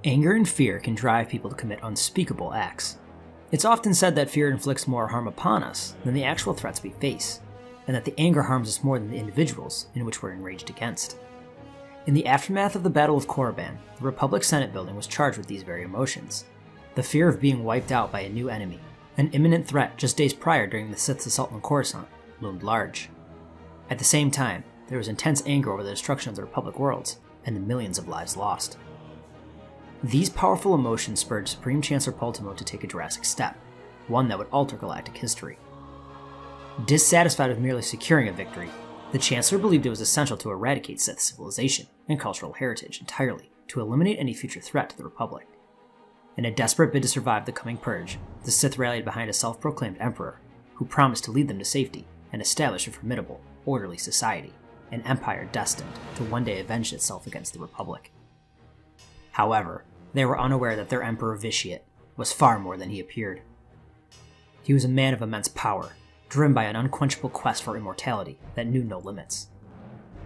Anger and fear can drive people to commit unspeakable acts. It's often said that fear inflicts more harm upon us than the actual threats we face, and that the anger harms us more than the individuals in which we're enraged against. In the aftermath of the Battle of Korriban, the Republic Senate building was charged with these very emotions. The fear of being wiped out by a new enemy, an imminent threat just days prior during the Sith's assault on Coruscant, loomed large. At the same time, there was intense anger over the destruction of the Republic worlds and the millions of lives lost. These powerful emotions spurred Supreme Chancellor Paltimo to take a drastic step, one that would alter galactic history. Dissatisfied with merely securing a victory, the Chancellor believed it was essential to eradicate Sith civilization and cultural heritage entirely to eliminate any future threat to the Republic. In a desperate bid to survive the coming purge, the Sith rallied behind a self-proclaimed emperor who promised to lead them to safety and establish a formidable, orderly society, an empire destined to one day avenge itself against the Republic. However, they were unaware that their Emperor Vitiate was far more than he appeared. He was a man of immense power, driven by an unquenchable quest for immortality that knew no limits.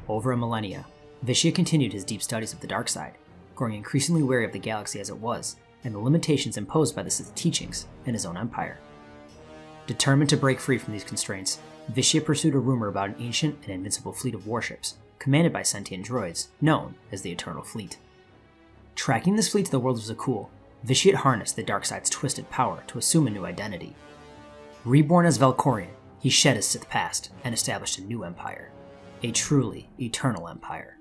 Over a millennia, Vitiate continued his deep studies of the dark side, growing increasingly wary of the galaxy as it was, and the limitations imposed by the Sith teachings in his own empire. Determined to break free from these constraints, Vitiate pursued a rumor about an ancient and invincible fleet of warships, commanded by sentient droids, known as the Eternal Fleet. Tracking this fleet to the world of Zakul, Vitiate harnessed the dark side's twisted power to assume a new identity. Reborn as Valkorion, he shed his Sith past and established a new empire, a truly eternal empire.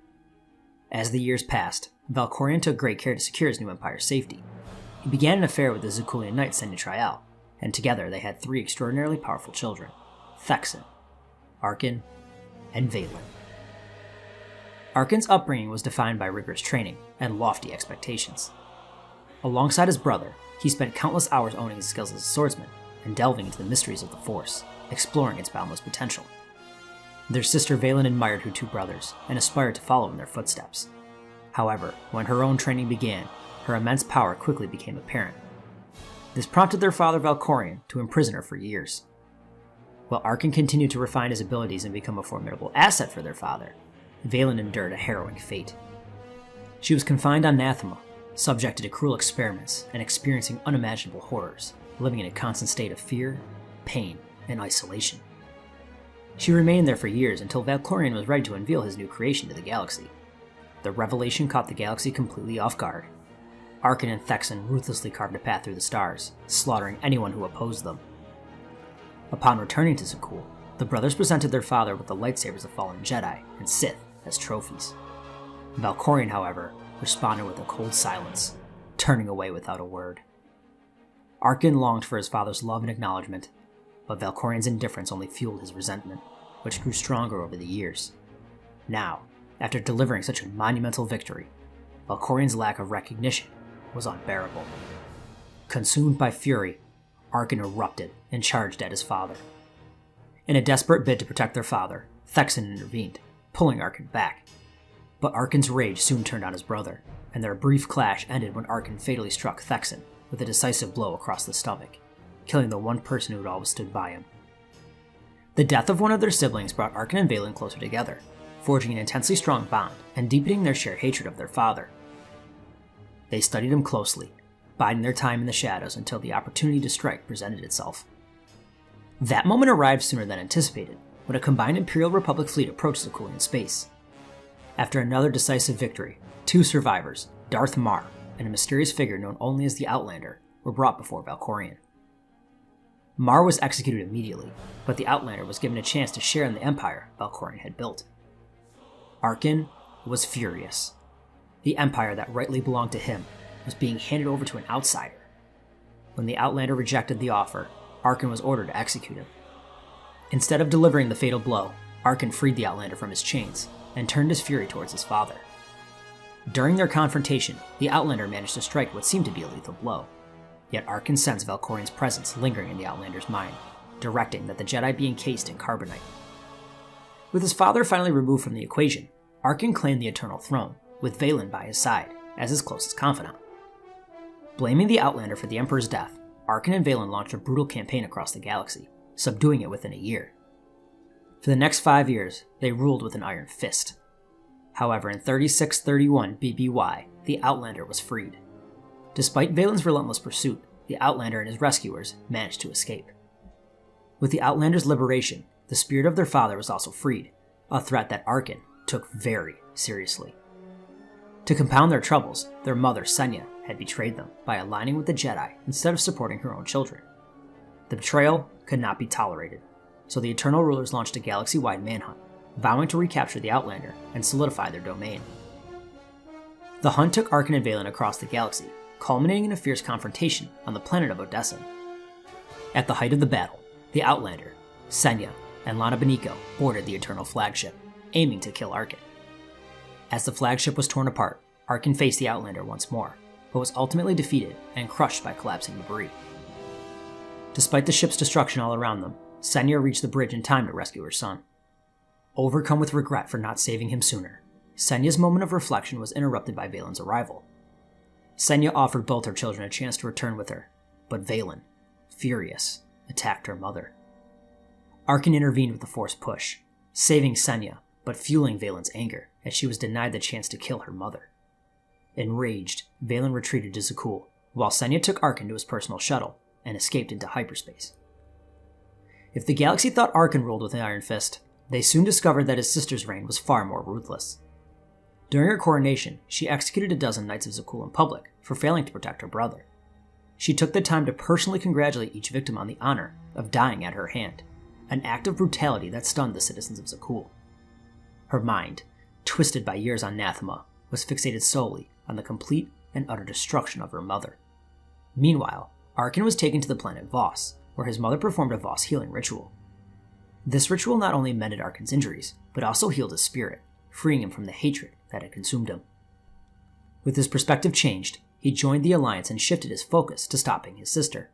As the years passed, Valkorion took great care to secure his new empire's safety. He began an affair with the Zakulian knight Senya Trial, and together they had 3 extraordinarily powerful children: Thexan, Arcann, and Vaylin. Arcann's upbringing was defined by rigorous training and lofty expectations. Alongside his brother, he spent countless hours honing his skills as a swordsman and delving into the mysteries of the Force, exploring its boundless potential. Their sister Vaylin admired her 2 brothers and aspired to follow in their footsteps. However, when her own training began, her immense power quickly became apparent. This prompted their father Valkorion to imprison her for years. While Arcann continued to refine his abilities and become a formidable asset for their father, Vaylin endured a harrowing fate. She was confined on Nathema, subjected to cruel experiments and experiencing unimaginable horrors, living in a constant state of fear, pain, and isolation. She remained there for years until Valkorion was ready to unveil his new creation to the galaxy. The revelation caught the galaxy completely off guard. Arcann and Thexan ruthlessly carved a path through the stars, slaughtering anyone who opposed them. Upon returning to Zakul, the brothers presented their father with the lightsabers of fallen Jedi and Sith as trophies. Valkorion, however, responded with a cold silence, turning away without a word. Arcann longed for his father's love and acknowledgement, but Valkorion's indifference only fueled his resentment, which grew stronger over the years. Now, after delivering such a monumental victory, Valkorion's lack of recognition was unbearable. Consumed by fury, Arcann erupted and charged at his father. In a desperate bid to protect their father, Thexan intervened, pulling Arcann back. But Arcann's rage soon turned on his brother, and their brief clash ended when Arcann fatally struck Thexan with a decisive blow across the stomach, killing the one person who had always stood by him. The death of one of their siblings brought Arcann and Vaylin closer together, forging an intensely strong bond and deepening their shared hatred of their father. They studied him closely, biding their time in the shadows until the opportunity to strike presented itself. That moment arrived sooner than anticipated, when a combined Imperial Republic fleet approached Zakulian space. After another decisive victory, 2 survivors, Darth Mar and a mysterious figure known only as the Outlander, were brought before Valkorion. Mar was executed immediately, but the Outlander was given a chance to share in the empire Valkorion had built. Arcann was furious. The empire that rightly belonged to him was being handed over to an outsider. When the Outlander rejected the offer, Arcann was ordered to execute him. Instead of delivering the fatal blow, Arcann freed the Outlander from his chains and turned his fury towards his father. During their confrontation, the Outlander managed to strike what seemed to be a lethal blow. Yet Arcann sensed Valkorion's presence lingering in the Outlander's mind, directing that the Jedi be encased in carbonite. With his father finally removed from the equation, Arcann claimed the Eternal Throne, with Vaylin by his side, as his closest confidant. Blaming the Outlander for the Emperor's death, Arcann and Vaylin launched a brutal campaign across the galaxy, subduing it within a year. For the next 5 years, they ruled with an iron fist. However, in 3631 BBY, the Outlander was freed, Despite Vaylin's relentless pursuit, the Outlander and his rescuers managed to escape. With the Outlander's liberation, the spirit of their father was also freed, a threat that Arcann took very seriously. To compound their troubles, their mother, Senya, had betrayed them by aligning with the Jedi instead of supporting her own children. The betrayal could not be tolerated, so the Eternal Rulers launched a galaxy-wide manhunt, vowing to recapture the Outlander and solidify their domain. The hunt took Arcann and Vaylin across the galaxy, culminating in a fierce confrontation on the planet of Odessen. At the height of the battle, the Outlander, Senya, and Lana Beniko boarded the Eternal flagship, aiming to kill Arcann. As the flagship was torn apart, Arcann faced the Outlander once more, but was ultimately defeated and crushed by collapsing debris. Despite the ship's destruction all around them, Senya reached the bridge in time to rescue her son. Overcome with regret for not saving him sooner, Senya's moment of reflection was interrupted by Vaylin's arrival. Senya offered both her children a chance to return with her, but Vaylin, furious, attacked her mother. Arcann intervened with a forced push, saving Senya, but fueling Vaylin's anger as she was denied the chance to kill her mother. Enraged, Vaylin retreated to Zakul, while Senya took Arcann to his personal shuttle and escaped into hyperspace. If the galaxy thought Arcann ruled with an iron fist, they soon discovered that his sister's reign was far more ruthless. During her coronation, she executed a dozen Knights of Zakul in public for failing to protect her brother. She took the time to personally congratulate each victim on the honor of dying at her hand, an act of brutality that stunned the citizens of Zakul. Her mind, twisted by years on anathema, was fixated solely on the complete and utter destruction of her mother. Meanwhile, Arcann was taken to the planet Voss, where his mother performed a Voss healing ritual. This ritual not only mended Arcann's injuries, but also healed his spirit, freeing him from the hatred that had consumed him. With his perspective changed, he joined the Alliance and shifted his focus to stopping his sister.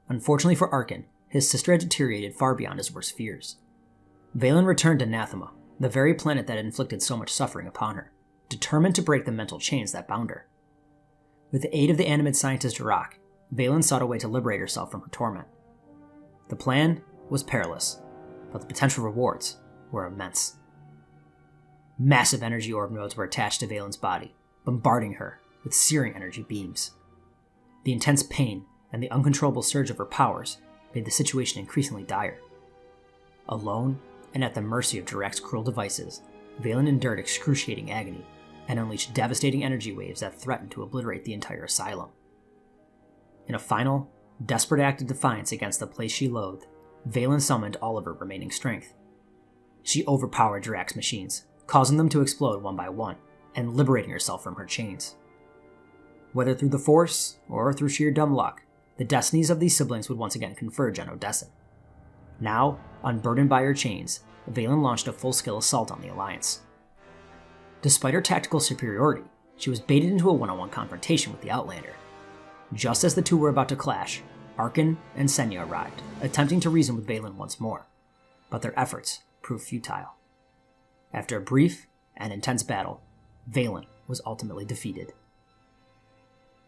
Unfortunately for Arcann, his sister had deteriorated far beyond his worst fears. Vaylin returned to Anathema, the very planet that had inflicted so much suffering upon her, determined to break the mental chains that bound her. With the aid of the animate scientist Jirak, Vaylin sought a way to liberate herself from her torment. The plan was perilous, but the potential rewards were immense. Massive energy orb nodes were attached to Vaylin's body, bombarding her with searing energy beams. The intense pain and the uncontrollable surge of her powers made the situation increasingly dire. Alone and at the mercy of Jirak's cruel devices, Vaylin endured excruciating agony and unleashed devastating energy waves that threatened to obliterate the entire asylum. In a final, desperate act of defiance against the place she loathed, Vaylin summoned all of her remaining strength. She overpowered Jirak's machines, causing them to explode one by one, and liberating herself from her chains. Whether through the Force or through sheer dumb luck, the destinies of these siblings would once again converge on Odessen. Now, unburdened by her chains, Vaylin launched a full-scale assault on the Alliance. Despite her tactical superiority, she was baited into a one-on-one confrontation with the Outlander. Just as the two were about to clash, Arcann and Senya arrived, attempting to reason with Vaylin once more, but their efforts proved futile. After a brief and intense battle, Vaylin was ultimately defeated.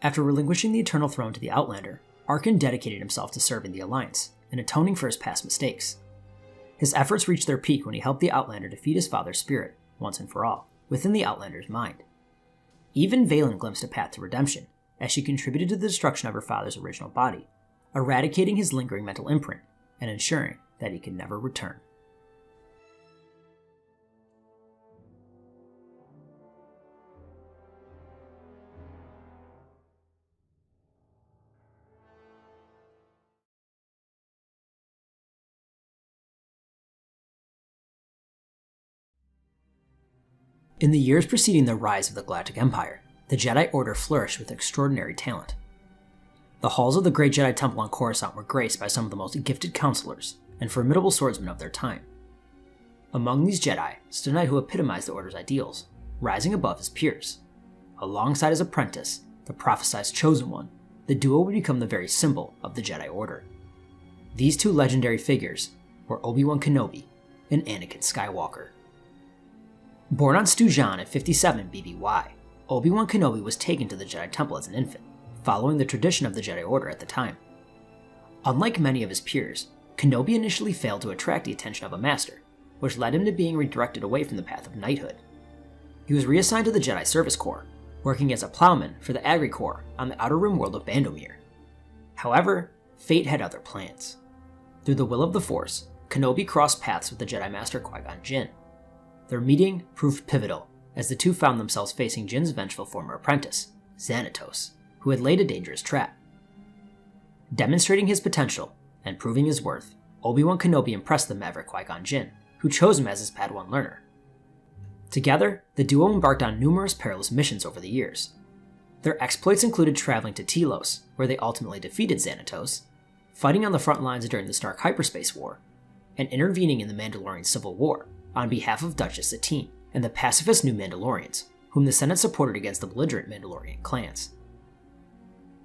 After relinquishing the Eternal Throne to the Outlander, Arcann dedicated himself to serving the Alliance and atoning for his past mistakes. His efforts reached their peak when he helped the Outlander defeat his father's spirit, once and for all, within the Outlander's mind. Even Vaylin glimpsed a path to redemption, as she contributed to the destruction of her father's original body, eradicating his lingering mental imprint and ensuring that he could never return. In the years preceding the rise of the Galactic Empire, the Jedi Order flourished with extraordinary talent. The halls of the Great Jedi Temple on Coruscant were graced by some of the most gifted counselors and formidable swordsmen of their time. Among these Jedi stood a knight who epitomized the Order's ideals, rising above his peers. Alongside his apprentice, the prophesized Chosen One, the duo would become the very symbol of the Jedi Order. These two legendary figures were Obi-Wan Kenobi and Anakin Skywalker. Born on Stujan at 57 BBY, Obi-Wan Kenobi was taken to the Jedi Temple as an infant, following the tradition of the Jedi Order at the time. Unlike many of his peers, Kenobi initially failed to attract the attention of a master, which led him to being redirected away from the path of knighthood. He was reassigned to the Jedi Service Corps, working as a plowman for the Agri Corps on the outer rim world of Bandomir. However, fate had other plans. Through the will of the Force, Kenobi crossed paths with the Jedi Master Qui-Gon Jinn. Their meeting proved pivotal, as the two found themselves facing Jinn's vengeful former apprentice, Xanatos, who had laid a dangerous trap. Demonstrating his potential and proving his worth, Obi-Wan Kenobi impressed the maverick Qui-Gon Jinn, who chose him as his Padawan learner. Together, the duo embarked on numerous perilous missions over the years. Their exploits included traveling to Telos, where they ultimately defeated Xanatos, fighting on the front lines during the Stark Hyperspace War, and intervening in the Mandalorian Civil War on behalf of Duchess Satine and the pacifist New Mandalorians, whom the Senate supported against the belligerent Mandalorian clans.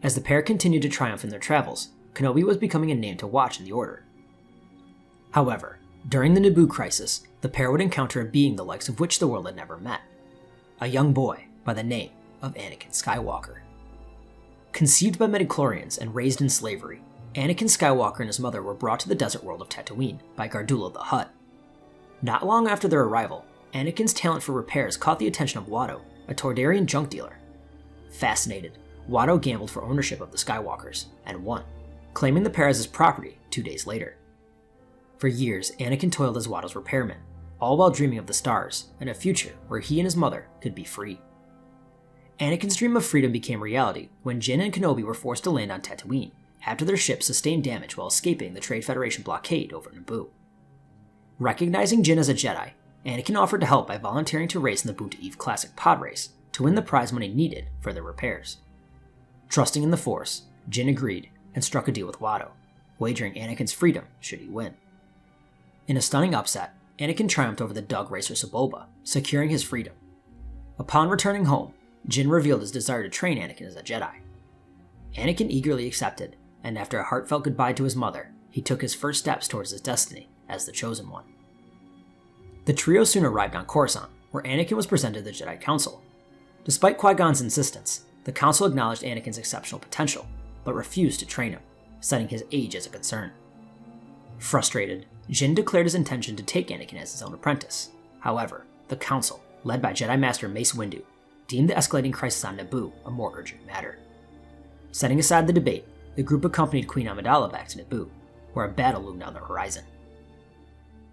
As the pair continued to triumph in their travels, Kenobi was becoming a name to watch in the Order. However, during the Naboo crisis, the pair would encounter a being the likes of which the world had never met, a young boy by the name of Anakin Skywalker. Conceived by midichlorians and raised in slavery, Anakin Skywalker and his mother were brought to the desert world of Tatooine by Gardulla the Hutt. Not long after their arrival, Anakin's talent for repairs caught the attention of Watto, a Tordarian junk dealer. Fascinated, Watto gambled for ownership of the Skywalkers, and won, claiming the pair as his property 2 days later. For years, Anakin toiled as Watto's repairman, all while dreaming of the stars and a future where he and his mother could be free. Anakin's dream of freedom became reality when Jinn and Kenobi were forced to land on Tatooine after their ship sustained damage while escaping the Trade Federation blockade over Naboo. Recognizing Jinn as a Jedi, Anakin offered to help by volunteering to race in the Boonta Eve Classic pod race to win the prize money needed for their repairs. Trusting in the Force, Jinn agreed and struck a deal with Watto, wagering Anakin's freedom should he win. In a stunning upset, Anakin triumphed over the Dug racer Sebulba, securing his freedom. Upon returning home, Jinn revealed his desire to train Anakin as a Jedi. Anakin eagerly accepted, and after a heartfelt goodbye to his mother, he took his first steps towards his destiny as the Chosen One. The trio soon arrived on Coruscant, where Anakin was presented to the Jedi Council. Despite Qui-Gon's insistence, the Council acknowledged Anakin's exceptional potential, but refused to train him, citing his age as a concern. Frustrated, Jinn declared his intention to take Anakin as his own apprentice. However, the Council, led by Jedi Master Mace Windu, deemed the escalating crisis on Naboo a more urgent matter. Setting aside the debate, the group accompanied Queen Amidala back to Naboo, where a battle loomed on the horizon.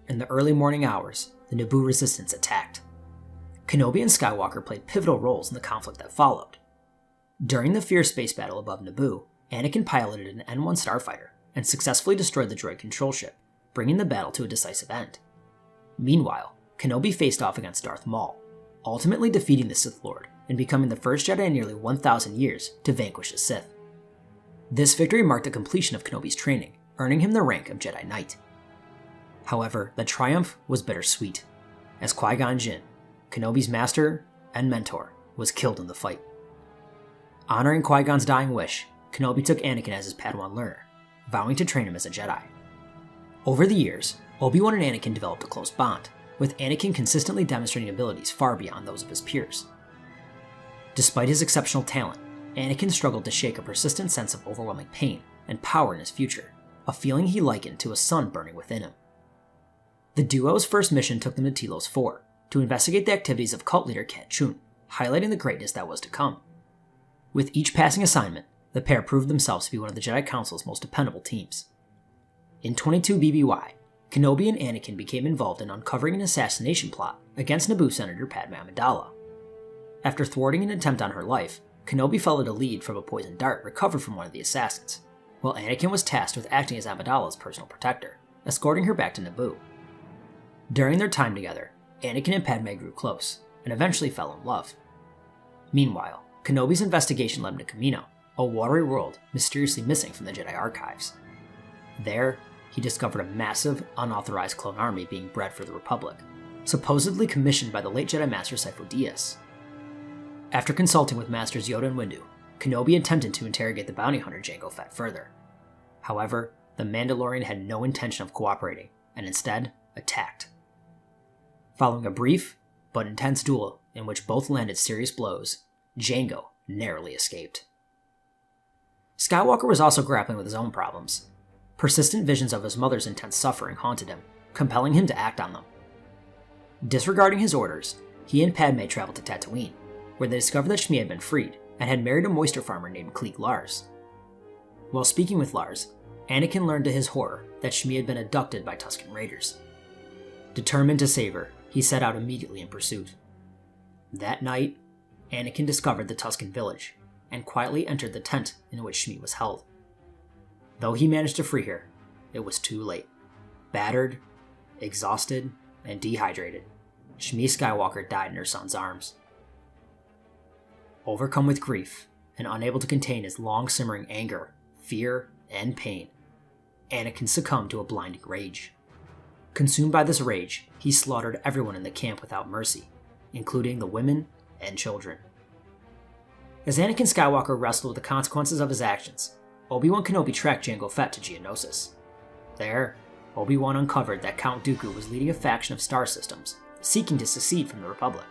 In the early morning hours, the Naboo resistance attacked. Kenobi and Skywalker played pivotal roles in the conflict that followed. During the fierce space battle above Naboo, Anakin piloted an N-1 starfighter and successfully destroyed the droid control ship, bringing the battle to a decisive end. Meanwhile, Kenobi faced off against Darth Maul, ultimately defeating the Sith Lord and becoming the first Jedi in nearly 1,000 years to vanquish the Sith. This victory marked the completion of Kenobi's training, earning him the rank of Jedi Knight. However, the triumph was bittersweet, as Qui-Gon Jinn, Kenobi's master and mentor, was killed in the fight. Honoring Qui-Gon's dying wish, Kenobi took Anakin as his Padawan learner, vowing to train him as a Jedi. Over the years, Obi-Wan and Anakin developed a close bond, with Anakin consistently demonstrating abilities far beyond those of his peers. Despite his exceptional talent, Anakin struggled to shake a persistent sense of overwhelming pain and power in his future, a feeling he likened to a sun burning within him. The duo's first mission took them to Telos 4, to investigate the activities of cult leader Cat Chun, highlighting the greatness that was to come. With each passing assignment, the pair proved themselves to be one of the Jedi Council's most dependable teams. In 22 BBY, Kenobi and Anakin became involved in uncovering an assassination plot against Naboo Senator Padme Amidala. After thwarting an attempt on her life, Kenobi followed a lead from a poisoned dart recovered from one of the assassins, while Anakin was tasked with acting as Amidala's personal protector, escorting her back to Naboo. During their time together, Anakin and Padme grew close, and eventually fell in love. Meanwhile, Kenobi's investigation led him to Kamino, a watery world mysteriously missing from the Jedi archives. There, he discovered a massive, unauthorized clone army being bred for the Republic, supposedly commissioned by the late Jedi Master Sifo Dyas. After consulting with Masters Yoda and Windu, Kenobi attempted to interrogate the bounty hunter Jango Fett further. However, the Mandalorian had no intention of cooperating, and instead attacked. Following a brief, but intense duel in which both landed serious blows, Jango narrowly escaped. Skywalker was also grappling with his own problems. Persistent visions of his mother's intense suffering haunted him, compelling him to act on them. Disregarding his orders, he and Padme traveled to Tatooine, where they discovered that Shmi had been freed and had married a moisture farmer named Cliegg Lars. While speaking with Lars, Anakin learned to his horror that Shmi had been abducted by Tusken Raiders. Determined to save her, he set out immediately in pursuit. That night, Anakin discovered the Tusken village and quietly entered the tent in which Shmi was held. Though he managed to free her, it was too late. Battered, exhausted, and dehydrated, Shmi Skywalker died in her son's arms. Overcome with grief and unable to contain his long-simmering anger, fear, and pain, Anakin succumbed to a blinding rage. Consumed by this rage, he slaughtered everyone in the camp without mercy, including the women and children. As Anakin Skywalker wrestled with the consequences of his actions, Obi-Wan Kenobi tracked Jango Fett to Geonosis. There, Obi-Wan uncovered that Count Dooku was leading a faction of star systems, seeking to secede from the Republic.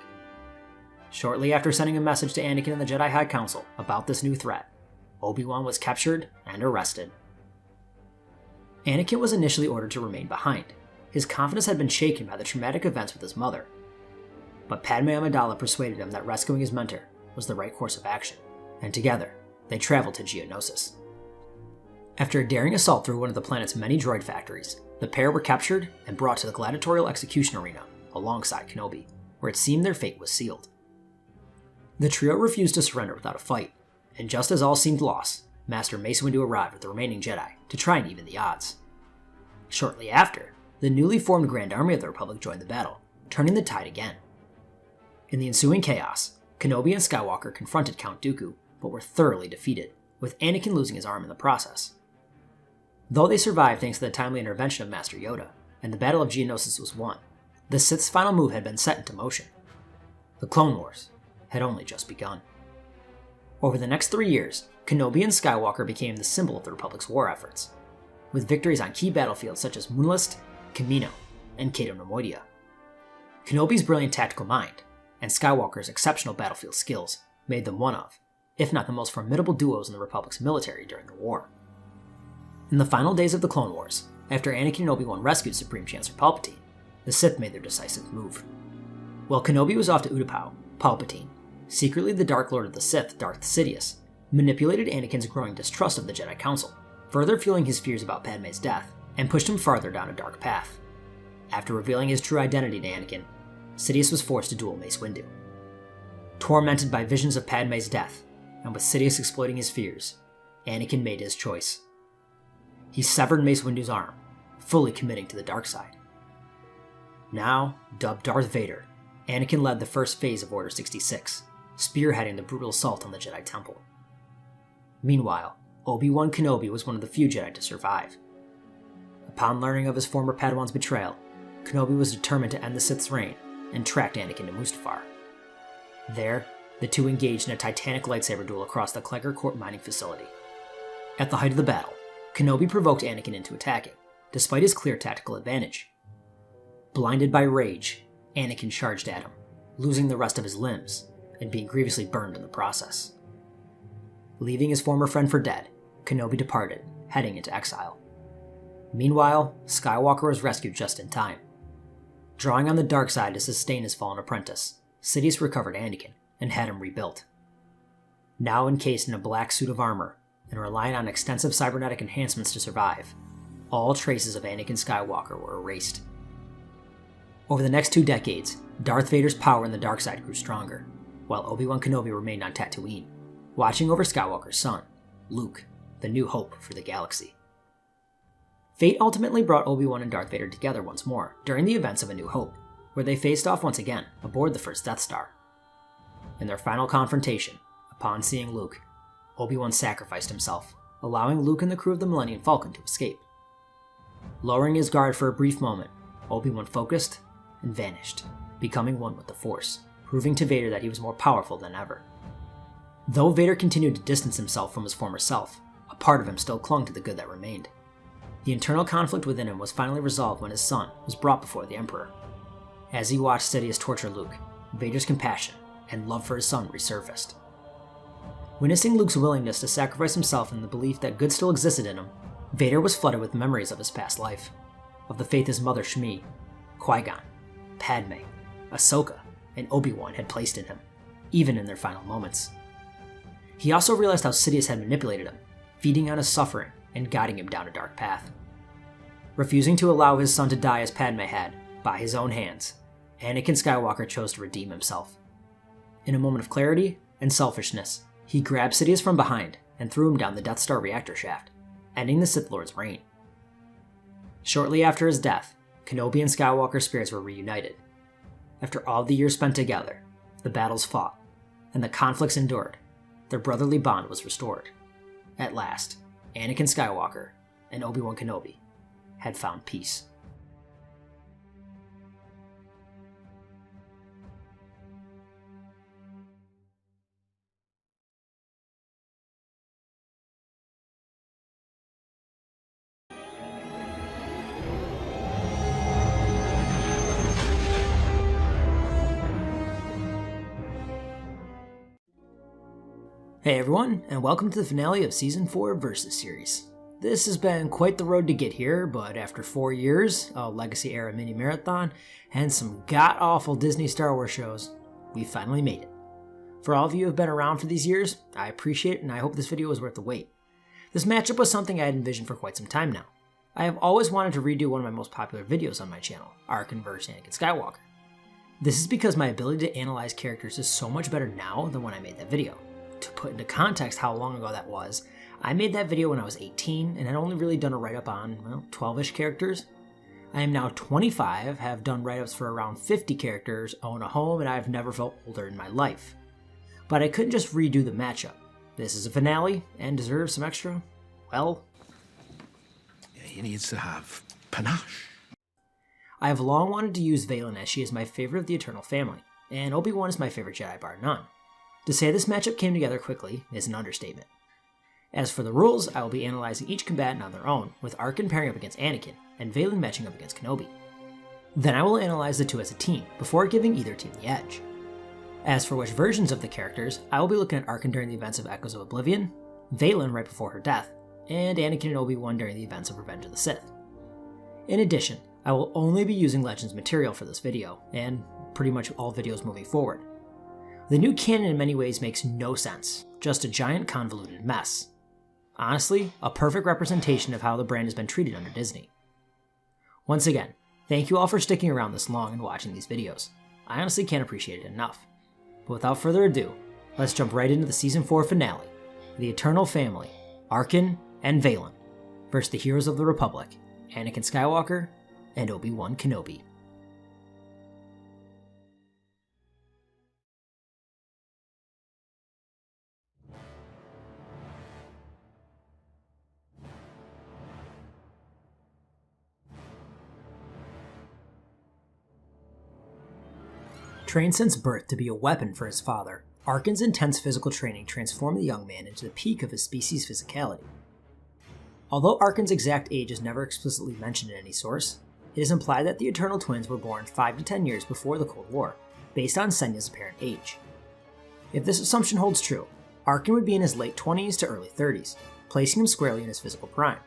Shortly after sending a message to Anakin and the Jedi High Council about this new threat, Obi-Wan was captured and arrested. Anakin was initially ordered to remain behind. His confidence had been shaken by the traumatic events with his mother. But Padme Amidala persuaded him that rescuing his mentor was the right course of action, and together, they traveled to Geonosis. After a daring assault through one of the planet's many droid factories, the pair were captured and brought to the gladiatorial execution arena alongside Kenobi, where it seemed their fate was sealed. The trio refused to surrender without a fight, and just as all seemed lost, Master Mace Windu arrived with the remaining Jedi to try and even the odds. Shortly after, the newly formed Grand Army of the Republic joined the battle, turning the tide again. In the ensuing chaos, Kenobi and Skywalker confronted Count Dooku, but were thoroughly defeated, with Anakin losing his arm in the process. Though they survived thanks to the timely intervention of Master Yoda, and the Battle of Geonosis was won, the Sith's final move had been set into motion. The Clone Wars had only just begun. Over the next 3 years, Kenobi and Skywalker became the symbol of the Republic's war efforts, with victories on key battlefields such as Moonlist, Kamino, and Cato Nemoidia. Kenobi's brilliant tactical mind, and Skywalker's exceptional battlefield skills made them one of, if not the most formidable duos in the Republic's military during the war. In the final days of the Clone Wars, after Anakin and Obi-Wan rescued Supreme Chancellor Palpatine, the Sith made their decisive move. While Kenobi was off to Utapau, Palpatine, secretly the Dark Lord of the Sith, Darth Sidious, manipulated Anakin's growing distrust of the Jedi Council, further fueling his fears about Padme's death, and pushed him farther down a dark path. After revealing his true identity to Anakin, Sidious was forced to duel Mace Windu. Tormented by visions of Padme's death, and with Sidious exploiting his fears, Anakin made his choice. He severed Mace Windu's arm, fully committing to the dark side. Now, dubbed Darth Vader, Anakin led the first phase of Order 66, spearheading the brutal assault on the Jedi Temple. Meanwhile, Obi-Wan Kenobi was one of the few Jedi to survive. Upon learning of his former Padawan's betrayal, Kenobi was determined to end the Sith's reign and tracked Anakin to Mustafar. There, the two engaged in a titanic lightsaber duel across the Kleger Court mining facility. At the height of the battle, Kenobi provoked Anakin into attacking, despite his clear tactical advantage. Blinded by rage, Anakin charged at him, losing the rest of his limbs and being grievously burned in the process. Leaving his former friend for dead, Kenobi departed, heading into exile. Meanwhile, Skywalker was rescued just in time. Drawing on the dark side to sustain his fallen apprentice, Sidious recovered Anakin and had him rebuilt. Now encased in a black suit of armor and relying on extensive cybernetic enhancements to survive, all traces of Anakin Skywalker were erased. Over the next 2 decades, Darth Vader's power in the dark side grew stronger, while Obi-Wan Kenobi remained on Tatooine, watching over Skywalker's son, Luke, the new hope for the galaxy. Fate ultimately brought Obi-Wan and Darth Vader together once more during the events of A New Hope, where they faced off once again aboard the first Death Star. In their final confrontation, upon seeing Luke, Obi-Wan sacrificed himself, allowing Luke and the crew of the Millennium Falcon to escape. Lowering his guard for a brief moment, Obi-Wan focused and vanished, becoming one with the Force, proving to Vader that he was more powerful than ever. Though Vader continued to distance himself from his former self, a part of him still clung to the good that remained. The internal conflict within him was finally resolved when his son was brought before the Emperor. As he watched Sidious torture Luke, Vader's compassion and love for his son resurfaced. Witnessing Luke's willingness to sacrifice himself in the belief that good still existed in him, Vader was flooded with memories of his past life, of the faith his mother Shmi, Qui-Gon, Padme, Ahsoka, and Obi-Wan had placed in him. even in their final moments. He also realized how Sidious had manipulated him, feeding on his suffering and guiding him down a dark path. Refusing to allow his son to die as Padme had, by his own hands, Anakin Skywalker chose to redeem himself. In a moment of clarity and selfishness, he grabbed Sidious from behind and threw him down the Death Star reactor shaft, ending the Sith Lord's reign. Shortly after his death, Kenobi and Skywalker's spirits were reunited. After all the years spent together, the battles fought, and the conflicts endured, their brotherly bond was restored. At last, Anakin Skywalker and Obi-Wan Kenobi had found peace. Hey everyone, and welcome to the finale of Season 4 Versus series. This has been quite the road to get here, but after 4 years, a Legacy era mini marathon, and some god-awful Disney Star Wars shows, we finally made it. For all of you who have been around for these years, I appreciate it and I hope this video was worth the wait. This matchup was something I had envisioned for quite some time now. I have always wanted to redo one of my most popular videos on my channel, Arcann vs. Anakin Skywalker. This is because my ability to analyze characters is so much better now than when I made that video. To put into context how long ago that was, I made that video when I was 18 and had only really done a write-up on, 12-ish characters. I am now 25, have done write-ups for around 50 characters, own a home, and I have never felt older in my life. But I couldn't just redo the matchup. This is a finale and deserves some extra, well... Yeah, he needs to have panache. I have long wanted to use Vaylin as she is my favorite of the Eternal family, and Obi-Wan is my favorite Jedi bar none. To say this matchup came together quickly is an understatement. As for the rules, I will be analyzing each combatant on their own, with Arcann pairing up against Anakin, and Vaylin matching up against Kenobi. Then I will analyze the two as a team, before giving either team the edge. As for which versions of the characters, I will be looking at Arcann during the events of Echoes of Oblivion, Vaylin right before her death, and Anakin and Obi-Wan during the events of Revenge of the Sith. In addition, I will only be using Legends material for this video, and pretty much all videos moving forward. The new canon in many ways makes no sense, just a giant convoluted mess. Honestly, a perfect representation of how the brand has been treated under Disney. Once again, thank you all for sticking around this long and watching these videos. I honestly can't appreciate it enough. But without further ado, let's jump right into the Season 4 finale, the Eternal Family, Arcann and Vaylin, versus the Heroes of the Republic, Anakin Skywalker and Obi-Wan Kenobi. Trained since birth to be a weapon for his father, Arcann's intense physical training transformed the young man into the peak of his species' physicality. Although Arcann's exact age is never explicitly mentioned in any source, it is implied that the Eternal Twins were born 5 to 10 years before the Cold War, based on Senya's apparent age. If this assumption holds true, Arcann would be in his late 20s to early 30s, placing him squarely in his physical prime.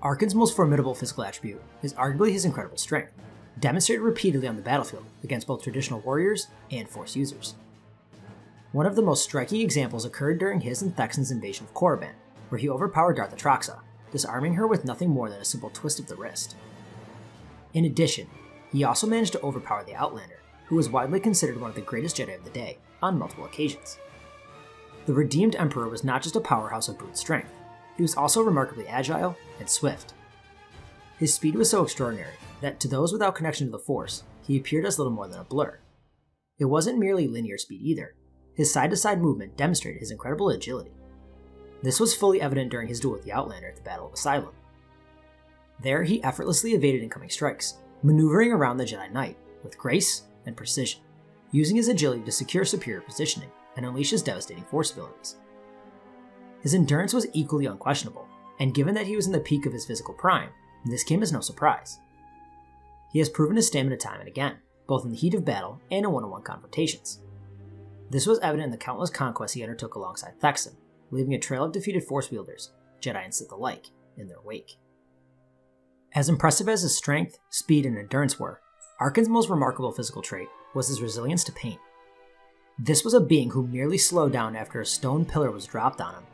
Arcann's most formidable physical attribute is arguably his incredible strength, demonstrated repeatedly on the battlefield against both traditional warriors and Force users. One of the most striking examples occurred during his and Thexan's invasion of Korriban, where he overpowered Darth Atraxa, disarming her with nothing more than a simple twist of the wrist. In addition, he also managed to overpower the Outlander, who was widely considered one of the greatest Jedi of the day, on multiple occasions. The Redeemed Emperor was not just a powerhouse of brute strength, he was also remarkably agile and swift. His speed was so extraordinary that to those without connection to the Force, he appeared as little more than a blur. It wasn't merely linear speed either. His side-to-side movement demonstrated his incredible agility. This was fully evident during his duel with the Outlander at the Battle of Asylum. There, he effortlessly evaded incoming strikes, maneuvering around the Jedi Knight with grace and precision, using his agility to secure superior positioning and unleash his devastating Force abilities. His endurance was equally unquestionable, and given that he was in the peak of his physical prime, this came as no surprise. He has proven his stamina time and again, both in the heat of battle and in one-on-one confrontations. This was evident in the countless conquests he undertook alongside Thexan, leaving a trail of defeated Force wielders, Jedi and Sith alike, in their wake. As impressive as his strength, speed, and endurance were, Arcann's most remarkable physical trait was his resilience to pain. This was a being who merely slowed down after a stone pillar was dropped on him.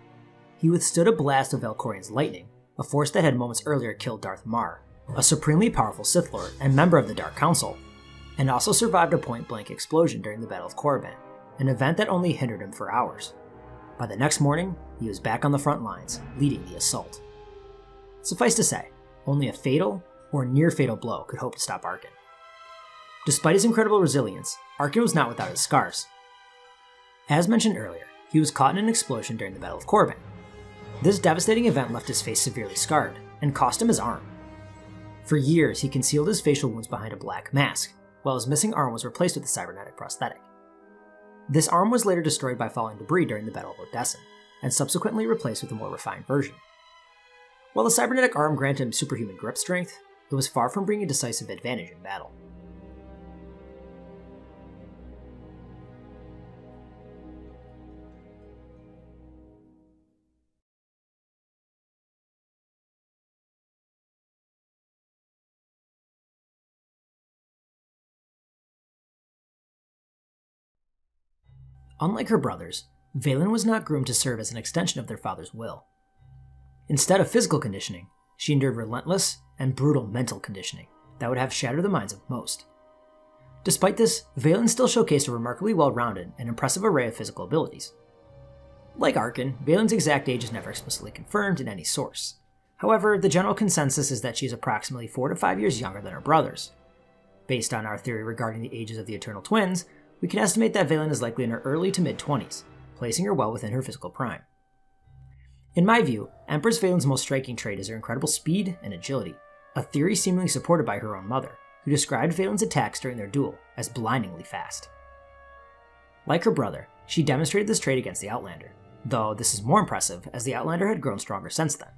He withstood a blast of Valkorian's lightning, a force that had moments earlier killed Darth Mar, a supremely powerful Sith Lord and member of the Dark Council, and also survived a point-blank explosion during the Battle of Korriban, an event that only hindered him for hours. By the next morning, he was back on the front lines, leading the assault. Suffice to say, only a fatal or near-fatal blow could hope to stop Arcann. Despite his incredible resilience, Arcann was not without his scars. As mentioned earlier, he was caught in an explosion during the Battle of Korriban. This devastating event left his face severely scarred, and cost him his arm. For years, he concealed his facial wounds behind a black mask, while his missing arm was replaced with a cybernetic prosthetic. This arm was later destroyed by falling debris during the Battle of Odessen, and subsequently replaced with a more refined version. While the cybernetic arm granted him superhuman grip strength, it was far from bringing a decisive advantage in battle. Unlike her brothers, Vaylin was not groomed to serve as an extension of their father's will. Instead of physical conditioning, she endured relentless and brutal mental conditioning that would have shattered the minds of most. Despite this, Vaylin still showcased a remarkably well-rounded and impressive array of physical abilities. Like Arcann, Vaylin's exact age is never explicitly confirmed in any source. However, the general consensus is that she is approximately 4 to 5 years younger than her brothers. Based on our theory regarding the ages of the Eternal Twins, we can estimate that Vaylin is likely in her early to mid-20s, placing her well within her physical prime. In my view, Empress Vaylin's most striking trait is her incredible speed and agility, a theory seemingly supported by her own mother, who described Vaylin's attacks during their duel as blindingly fast. Like her brother, she demonstrated this trait against the Outlander, though this is more impressive as the Outlander had grown stronger since then.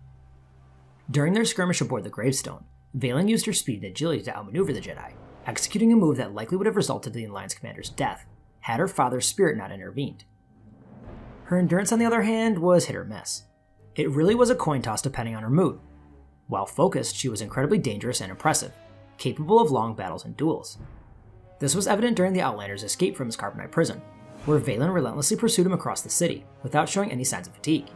During their skirmish aboard the Gravestone, Vaylin used her speed and agility to outmaneuver the Jedi, executing a move that likely would have resulted in the Alliance commander's death, had her father's spirit not intervened. Her endurance, on the other hand, was hit or miss. It really was a coin toss depending on her mood. While focused, she was incredibly dangerous and impressive, capable of long battles and duels. This was evident during the Outlander's escape from his carbonite prison, where Vaylin relentlessly pursued him across the city, without showing any signs of fatigue.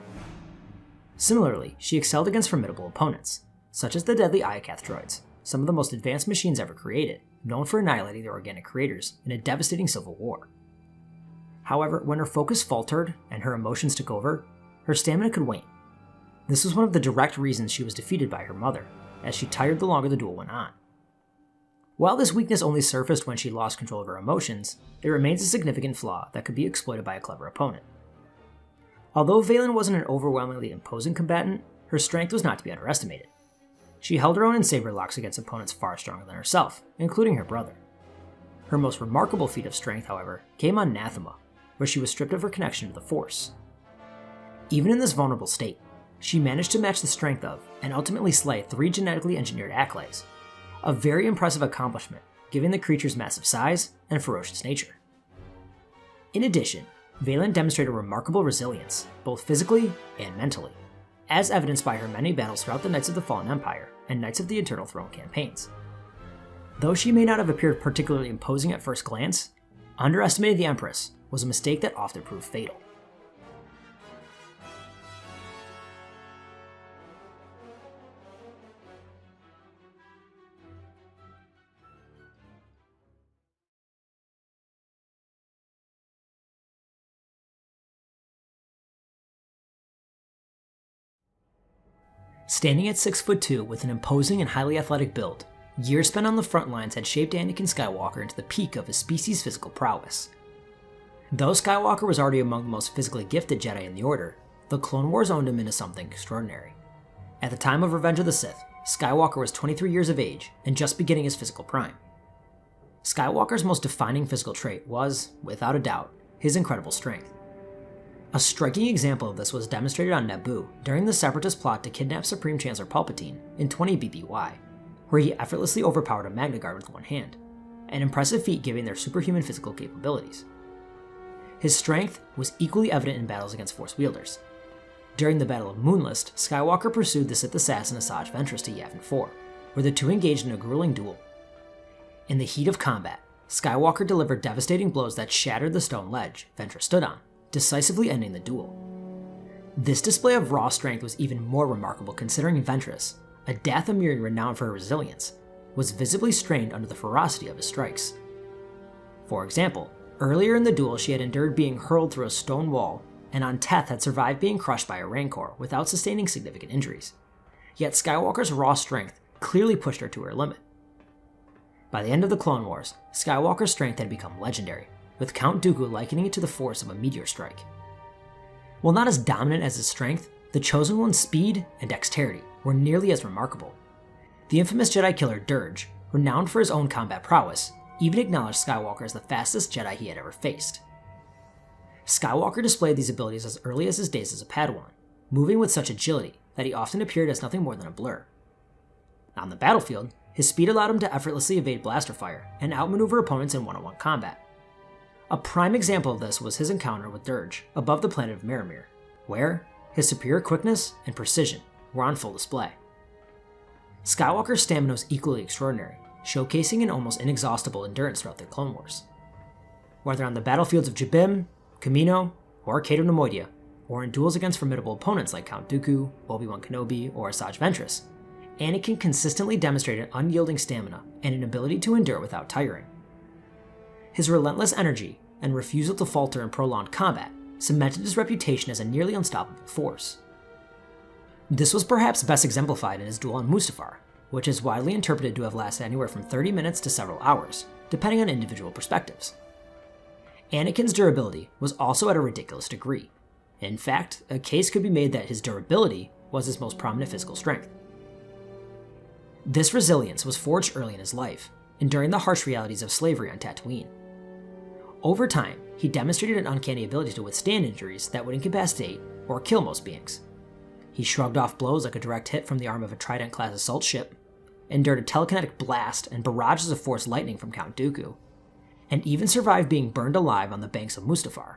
Similarly, she excelled against formidable opponents, such as the deadly Iakath droids, some of the most advanced machines ever created, known for annihilating their organic creators in a devastating civil war. However, when her focus faltered and her emotions took over, her stamina could wane. This was one of the direct reasons she was defeated by her mother, as she tired the longer the duel went on. While this weakness only surfaced when she lost control of her emotions, it remains a significant flaw that could be exploited by a clever opponent. Although Vaylin wasn't an overwhelmingly imposing combatant, her strength was not to be underestimated. She held her own in saber locks against opponents far stronger than herself, including her brother. Her most remarkable feat of strength, however, came on Nathema, where she was stripped of her connection to the Force. Even in this vulnerable state, she managed to match the strength of, and ultimately slay 3 genetically engineered acolytes, a very impressive accomplishment given the creature's massive size and ferocious nature. In addition, Vaylin demonstrated remarkable resilience, both physically and mentally, as evidenced by her many battles throughout the Knights of the Fallen Empire and Knights of the Eternal Throne campaigns. Though she may not have appeared particularly imposing at first glance, underestimating the Empress was a mistake that often proved fatal. Standing at 6'2" with an imposing and highly athletic build, years spent on the front lines had shaped Anakin Skywalker into the peak of his species' physical prowess. Though Skywalker was already among the most physically gifted Jedi in the Order, the Clone Wars owned him into something extraordinary. At the time of Revenge of the Sith, Skywalker was 23 years of age and just beginning his physical prime. Skywalker's most defining physical trait was, without a doubt, his incredible strength. A striking example of this was demonstrated on Naboo during the Separatist plot to kidnap Supreme Chancellor Palpatine in 20 BBY, where he effortlessly overpowered a Magna Guard with one hand, an impressive feat given their superhuman physical capabilities. His strength was equally evident in battles against Force wielders. During the Battle of Moonlist, Skywalker pursued the Sith assassin Asajj Ventress to Yavin 4, where the two engaged in a grueling duel. In the heat of combat, Skywalker delivered devastating blows that shattered the stone ledge Ventress stood on, decisively ending the duel. This display of raw strength was even more remarkable considering Ventress, a Dathomirian renowned for her resilience, was visibly strained under the ferocity of his strikes. For example, earlier in the duel she had endured being hurled through a stone wall, and on Teth had survived being crushed by a Rancor without sustaining significant injuries. Yet Skywalker's raw strength clearly pushed her to her limit. By the end of the Clone Wars, Skywalker's strength had become legendary, with Count Dooku likening it to the force of a meteor strike. While not as dominant as his strength, the Chosen One's speed and dexterity were nearly as remarkable. The infamous Jedi killer Dirge, renowned for his own combat prowess, even acknowledged Skywalker as the fastest Jedi he had ever faced. Skywalker displayed these abilities as early as his days as a Padawan, moving with such agility that he often appeared as nothing more than a blur. On the battlefield, his speed allowed him to effortlessly evade blaster fire and outmaneuver opponents in one-on-one combat. A prime example of this was his encounter with Dirge above the planet of Miramir, where his superior quickness and precision were on full display. Skywalker's stamina was equally extraordinary, showcasing an almost inexhaustible endurance throughout the Clone Wars. Whether on the battlefields of Jabim, Kamino, or Cato Nemoidia, or in duels against formidable opponents like Count Dooku, Obi-Wan Kenobi, or Asajj Ventress, Anakin consistently demonstrated unyielding stamina and an ability to endure without tiring. His relentless energy and refusal to falter in prolonged combat cemented his reputation as a nearly unstoppable force. This was perhaps best exemplified in his duel on Mustafar, which is widely interpreted to have lasted anywhere from 30 minutes to several hours, depending on individual perspectives. Anakin's durability was also at a ridiculous degree. In fact, a case could be made that his durability was his most prominent physical strength. This resilience was forged early in his life, enduring the harsh realities of slavery on Tatooine. Over time, he demonstrated an uncanny ability to withstand injuries that would incapacitate or kill most beings. He shrugged off blows like a direct hit from the arm of a Trident-class assault ship, endured a telekinetic blast and barrages of Force lightning from Count Dooku, and even survived being burned alive on the banks of Mustafar.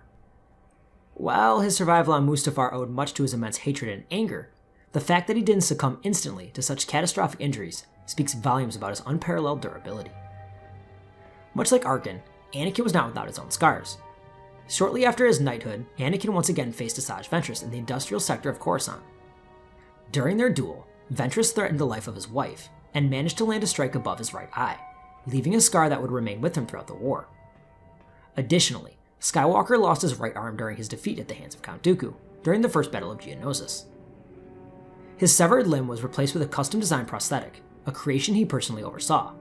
While his survival on Mustafar owed much to his immense hatred and anger, the fact that he didn't succumb instantly to such catastrophic injuries speaks volumes about his unparalleled durability. Much like Arcann, Anakin was not without his own scars. Shortly after his knighthood, Anakin once again faced Asajj Ventress in the industrial sector of Coruscant. During their duel, Ventress threatened the life of his wife and managed to land a strike above his right eye, leaving a scar that would remain with him throughout the war. Additionally, Skywalker lost his right arm during his defeat at the hands of Count Dooku during the First Battle of Geonosis. His severed limb was replaced with a custom-designed prosthetic, a creation he personally oversaw.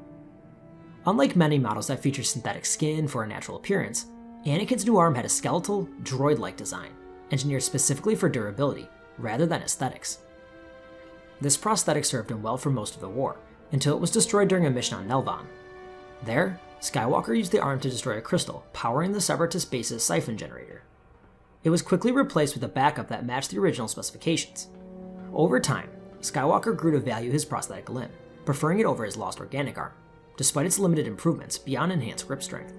Unlike many models that feature synthetic skin for a natural appearance, Anakin's new arm had a skeletal, droid-like design, engineered specifically for durability, rather than aesthetics. This prosthetic served him well for most of the war, until it was destroyed during a mission on Nelvon. There, Skywalker used the arm to destroy a crystal powering the Separatist base's siphon generator. It was quickly replaced with a backup that matched the original specifications. Over time, Skywalker grew to value his prosthetic limb, preferring it over his lost organic arm, despite its limited improvements beyond enhanced grip strength.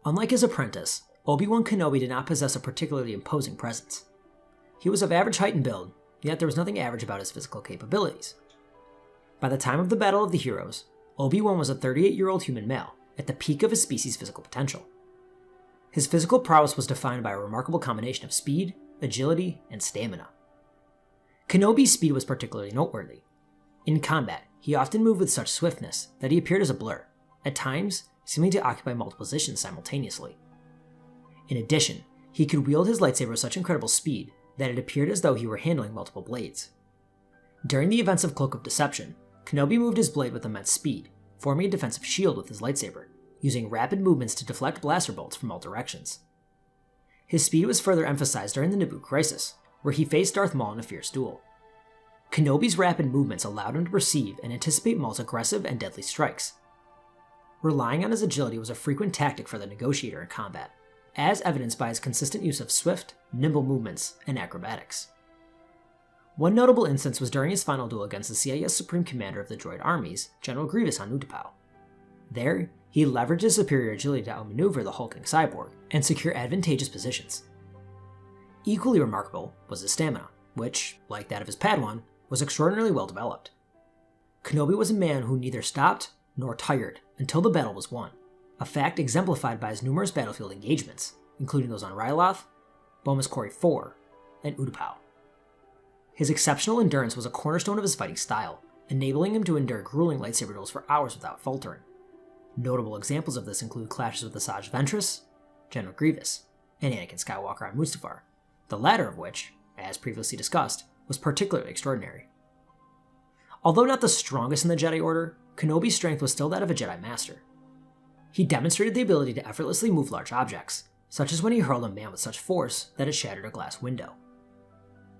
Unlike his apprentice, Obi-Wan Kenobi did not possess a particularly imposing presence. He was of average height and build, yet there was nothing average about his physical capabilities. By the time of the Battle of the Heroes, Obi-Wan was a 38-year-old human male, at the peak of his species' physical potential. His physical prowess was defined by a remarkable combination of speed, agility, and stamina. Kenobi's speed was particularly noteworthy. In combat, he often moved with such swiftness that he appeared as a blur, at times seeming to occupy multiple positions simultaneously. In addition, he could wield his lightsaber with such incredible speed that it appeared as though he were handling multiple blades. During the events of Cloak of Deception, Kenobi moved his blade with immense speed, forming a defensive shield with his lightsaber, using rapid movements to deflect blaster bolts from all directions. His speed was further emphasized during the Naboo Crisis, where he faced Darth Maul in a fierce duel. Kenobi's rapid movements allowed him to perceive and anticipate Maul's aggressive and deadly strikes. Relying on his agility was a frequent tactic for the negotiator in combat, as evidenced by his consistent use of swift, nimble movements and acrobatics. One notable instance was during his final duel against the CIS Supreme Commander of the droid armies, General Grievous on Utapau. There, he leveraged his superior agility to outmaneuver the hulking cyborg and secure advantageous positions. Equally remarkable was his stamina, which, like that of his Padawan, was extraordinarily well developed. Kenobi was a man who neither stopped nor tired until the battle was won, a fact exemplified by his numerous battlefield engagements, including those on Ryloth, Boma's Quarry 4, and Utapau. His exceptional endurance was a cornerstone of his fighting style, enabling him to endure grueling lightsaber duels for hours without faltering. Notable examples of this include clashes with Asajj Ventress, General Grievous, and Anakin Skywalker on Mustafar, the latter of which, as previously discussed, was particularly extraordinary. Although not the strongest in the Jedi Order, Kenobi's strength was still that of a Jedi Master. He demonstrated the ability to effortlessly move large objects, such as when he hurled a man with such force that it shattered a glass window.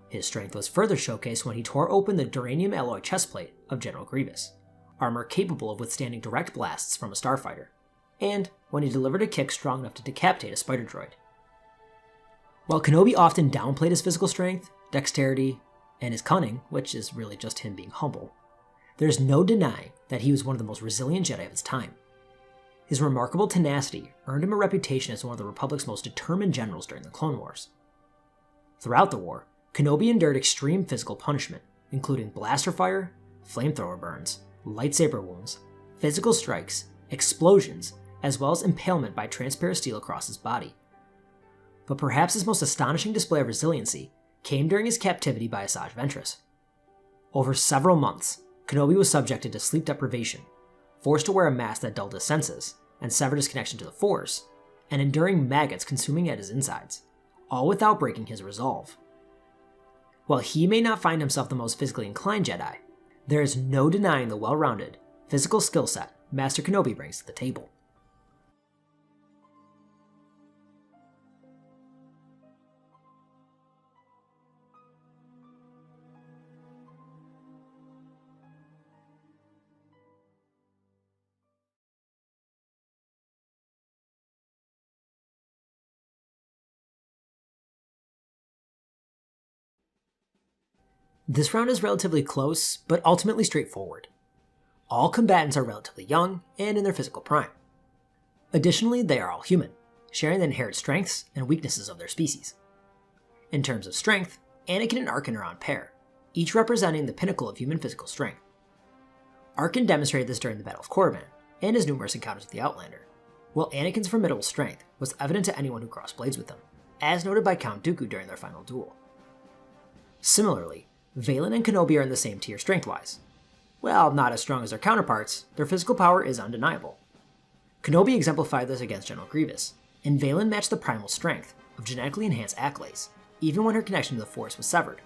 His strength was further showcased when he tore open the duranium alloy chestplate of General Grievous, armor capable of withstanding direct blasts from a starfighter, and when he delivered a kick strong enough to decapitate a spider droid. While Kenobi often downplayed his physical strength, dexterity, and his cunning, which is really just him being humble, there's no denying that he was one of the most resilient Jedi of his time. His remarkable tenacity earned him a reputation as one of the Republic's most determined generals during the Clone Wars. Throughout the war, Kenobi endured extreme physical punishment, including blaster fire, flamethrower burns, lightsaber wounds, physical strikes, explosions, as well as impalement by transparent steel across his body. But perhaps his most astonishing display of resiliency came during his captivity by Asajj Ventress. Over several months, Kenobi was subjected to sleep deprivation, forced to wear a mask that dulled his senses and severed his connection to the Force, and enduring maggots consuming at his insides, all without breaking his resolve. While he may not find himself the most physically inclined Jedi, there is no denying the well-rounded, physical skill set Master Kenobi brings to the table. This round is relatively close, but ultimately straightforward. All combatants are relatively young and in their physical prime. Additionally, they are all human, sharing the inherent strengths and weaknesses of their species. In terms of strength, Anakin and Arcann are on pair, each representing the pinnacle of human physical strength. Arcann demonstrated this during the Battle of Korriban and his numerous encounters with the Outlander, while Anakin's formidable strength was evident to anyone who crossed blades with him, as noted by Count Dooku during their final duel. Similarly, Vaylin and Kenobi are in the same tier strength-wise. While not as strong as their counterparts, their physical power is undeniable. Kenobi exemplified this against General Grievous, and Vaylin matched the primal strength of genetically enhanced Acklays, even when her connection to the Force was severed.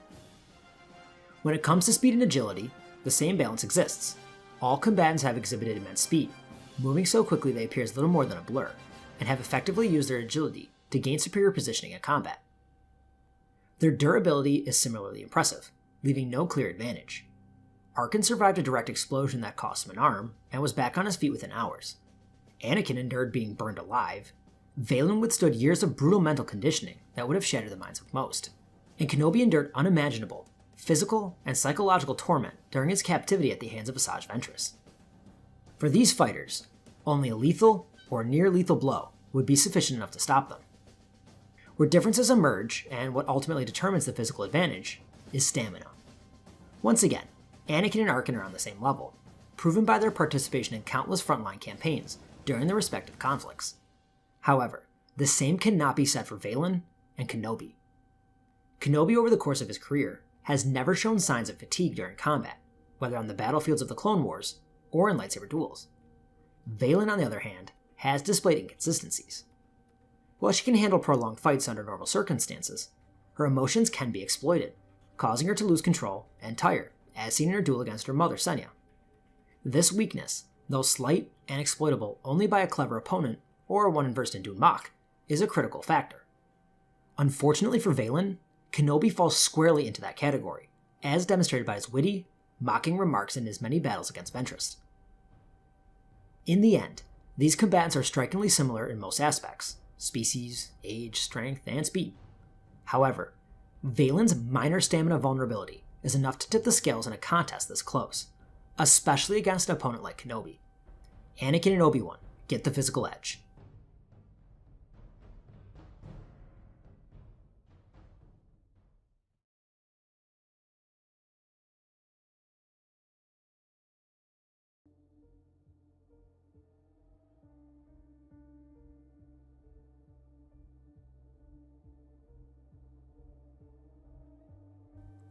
When it comes to speed and agility, the same balance exists. All combatants have exhibited immense speed, moving so quickly they appear as little more than a blur, and have effectively used their agility to gain superior positioning in combat. Their durability is similarly impressive, leaving no clear advantage. Arcann survived a direct explosion that cost him an arm, and was back on his feet within hours. Anakin endured being burned alive. Vaylin withstood years of brutal mental conditioning that would have shattered the minds of most. And Kenobi endured unimaginable, physical and psychological torment during his captivity at the hands of Asajj Ventress. For these fighters, only a lethal or near-lethal blow would be sufficient enough to stop them. Where differences emerge, and what ultimately determines the physical advantage, is stamina. Once again, Anakin and Arcann are on the same level, proven by their participation in countless frontline campaigns during their respective conflicts. However, the same cannot be said for Vaylin and Kenobi. Kenobi, over the course of his career, has never shown signs of fatigue during combat, whether on the battlefields of the Clone Wars or in lightsaber duels. Vaylin, on the other hand, has displayed inconsistencies. While she can handle prolonged fights under normal circumstances, her emotions can be exploited, causing her to lose control and tire, as seen in her duel against her mother, Senya. This weakness, though slight and exploitable only by a clever opponent or one versed in Dune Mach, is a critical factor. Unfortunately for Vaylin, Kenobi falls squarely into that category, as demonstrated by his witty, mocking remarks in his many battles against Ventress. In the end, these combatants are strikingly similar in most aspects: species, age, strength, and speed. However, Vaylin's minor stamina vulnerability is enough to tip the scales in a contest this close, especially against an opponent like Kenobi. Anakin and Obi-Wan get the physical edge.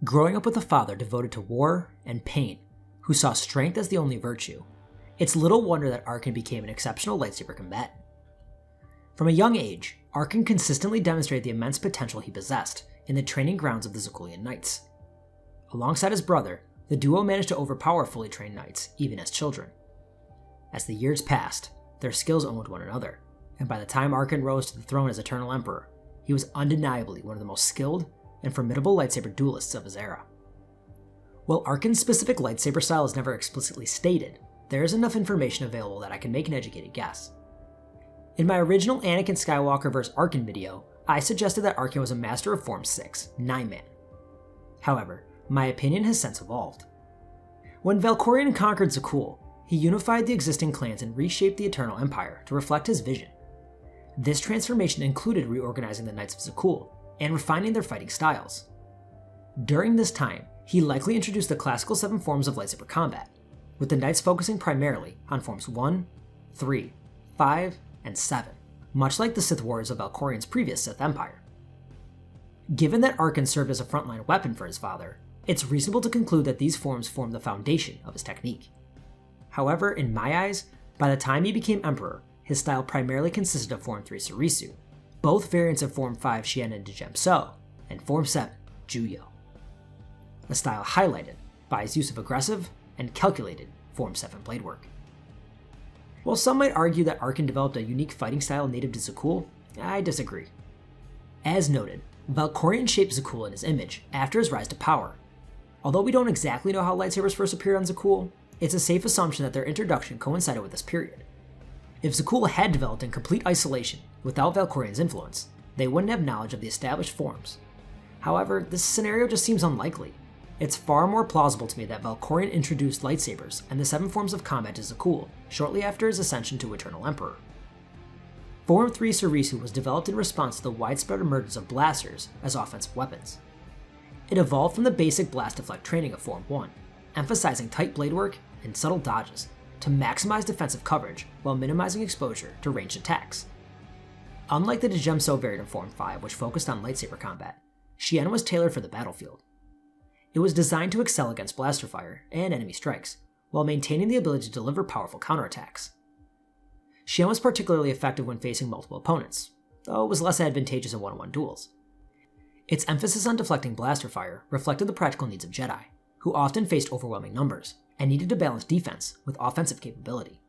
Growing up with a father devoted to war and pain, who saw strength as the only virtue, it's little wonder that Arcann became an exceptional lightsaber combatant. From a young age, Arcann consistently demonstrated the immense potential he possessed in the training grounds of the Zakuulian Knights. Alongside his brother, the duo managed to overpower fully trained knights, even as children. As the years passed, their skills owned one another, and by the time Arcann rose to the throne as Eternal Emperor, he was undeniably one of the most skilled and formidable lightsaber duelists of his era. While Arcann's specific lightsaber style is never explicitly stated, there is enough information available that I can make an educated guess. In my original Anakin Skywalker vs. Arcann video, I suggested that Arcann was a master of Form 6, 9-man. However, my opinion has since evolved. When Valkorion conquered Zakuul, he unified the existing clans and reshaped the Eternal Empire to reflect his vision. This transformation included reorganizing the Knights of Zakuul and refining their fighting styles. During this time, he likely introduced the classical 7 forms of lightsaber combat, with the Knights focusing primarily on Forms 1, 3, 5, and 7, much like the Sith warriors of Valkorion's previous Sith Empire. Given that Arcann served as a frontline weapon for his father, it's reasonable to conclude that these forms formed the foundation of his technique. However, in my eyes, by the time he became Emperor, his style primarily consisted of Form 3 Surisu, both variants of Form 5 Xian and Dijem So, and Form 7 Juyo. A style highlighted by his use of aggressive and calculated Form 7 blade work. While some might argue that Arcann developed a unique fighting style native to Zakuul, I disagree. As noted, Valkorion shaped Zakuul in his image after his rise to power. Although we don't exactly know how lightsabers first appeared on Zakuul, it's a safe assumption that their introduction coincided with this period. If Zakuul had developed in complete isolation without Valkorion's influence, they wouldn't have knowledge of the established forms. However, this scenario just seems unlikely. It's far more plausible to me that Valkorion introduced lightsabers and the 7 forms of combat to Zakuul shortly after his ascension to Eternal Emperor. Form 3 Surisu was developed in response to the widespread emergence of blasters as offensive weapons. It evolved from the basic blast deflect training of Form 1, emphasizing tight blade work and subtle dodges to maximize defensive coverage while minimizing exposure to ranged attacks. Unlike the Dijem So variant of Form 5, which focused on lightsaber combat, Xian was tailored for the battlefield. It was designed to excel against blaster fire and enemy strikes, while maintaining the ability to deliver powerful counterattacks. Xian was particularly effective when facing multiple opponents, though it was less advantageous in one-on-one duels. Its emphasis on deflecting blaster fire reflected the practical needs of Jedi, who often faced overwhelming numbers and needed to balance defense with offensive capability.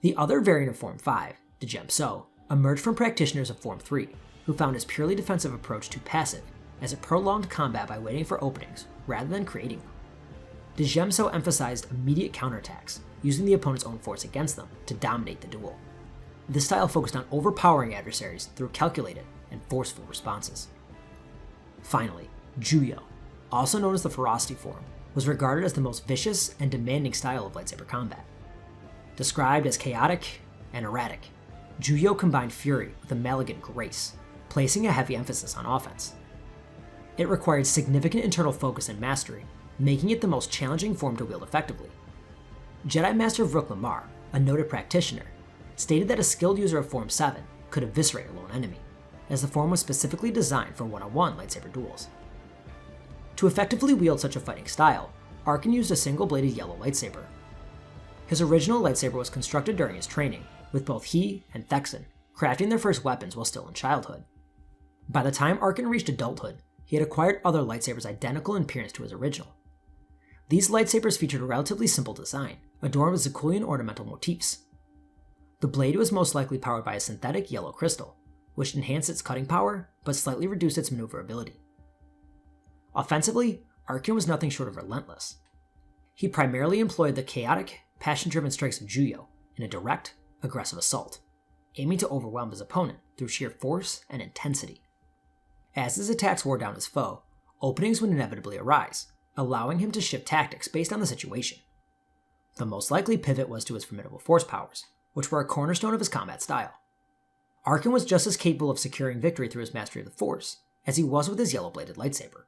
The other variant of Form 5, Dijem So, emerged from practitioners of Form 3, who found its purely defensive approach too passive, as it prolonged combat by waiting for openings rather than creating them. Dijem So emphasized immediate counterattacks, using the opponent's own force against them to dominate the duel. This style focused on overpowering adversaries through calculated and forceful responses. Finally, Juyo, also known as the Ferocity form, was regarded as the most vicious and demanding style of lightsaber combat. Described as chaotic and erratic, Juyo combined fury with a malignant grace, placing a heavy emphasis on offense. It required significant internal focus and mastery, making it the most challenging form to wield effectively. Jedi Master Vrook Lamar, a noted practitioner, stated that a skilled user of Form 7 could eviscerate a lone enemy, as the form was specifically designed for one-on-one lightsaber duels. To effectively wield such a fighting style, Arcann used a single-bladed yellow lightsaber. His original lightsaber was constructed during his training, with both he and Thexan crafting their first weapons while still in childhood. By the time Arcann reached adulthood, he had acquired other lightsabers identical in appearance to his original. These lightsabers featured a relatively simple design, adorned with Zakuulian ornamental motifs. The blade was most likely powered by a synthetic yellow crystal, which enhanced its cutting power but slightly reduced its maneuverability. Offensively, Arcann was nothing short of relentless. He primarily employed the chaotic, passion-driven strikes of Juyo in a direct, aggressive assault, aiming to overwhelm his opponent through sheer force and intensity. As his attacks wore down his foe, openings would inevitably arise, allowing him to shift tactics based on the situation. The most likely pivot was to his formidable force powers, which were a cornerstone of his combat style. Arcann was just as capable of securing victory through his mastery of the Force as he was with his yellow-bladed lightsaber.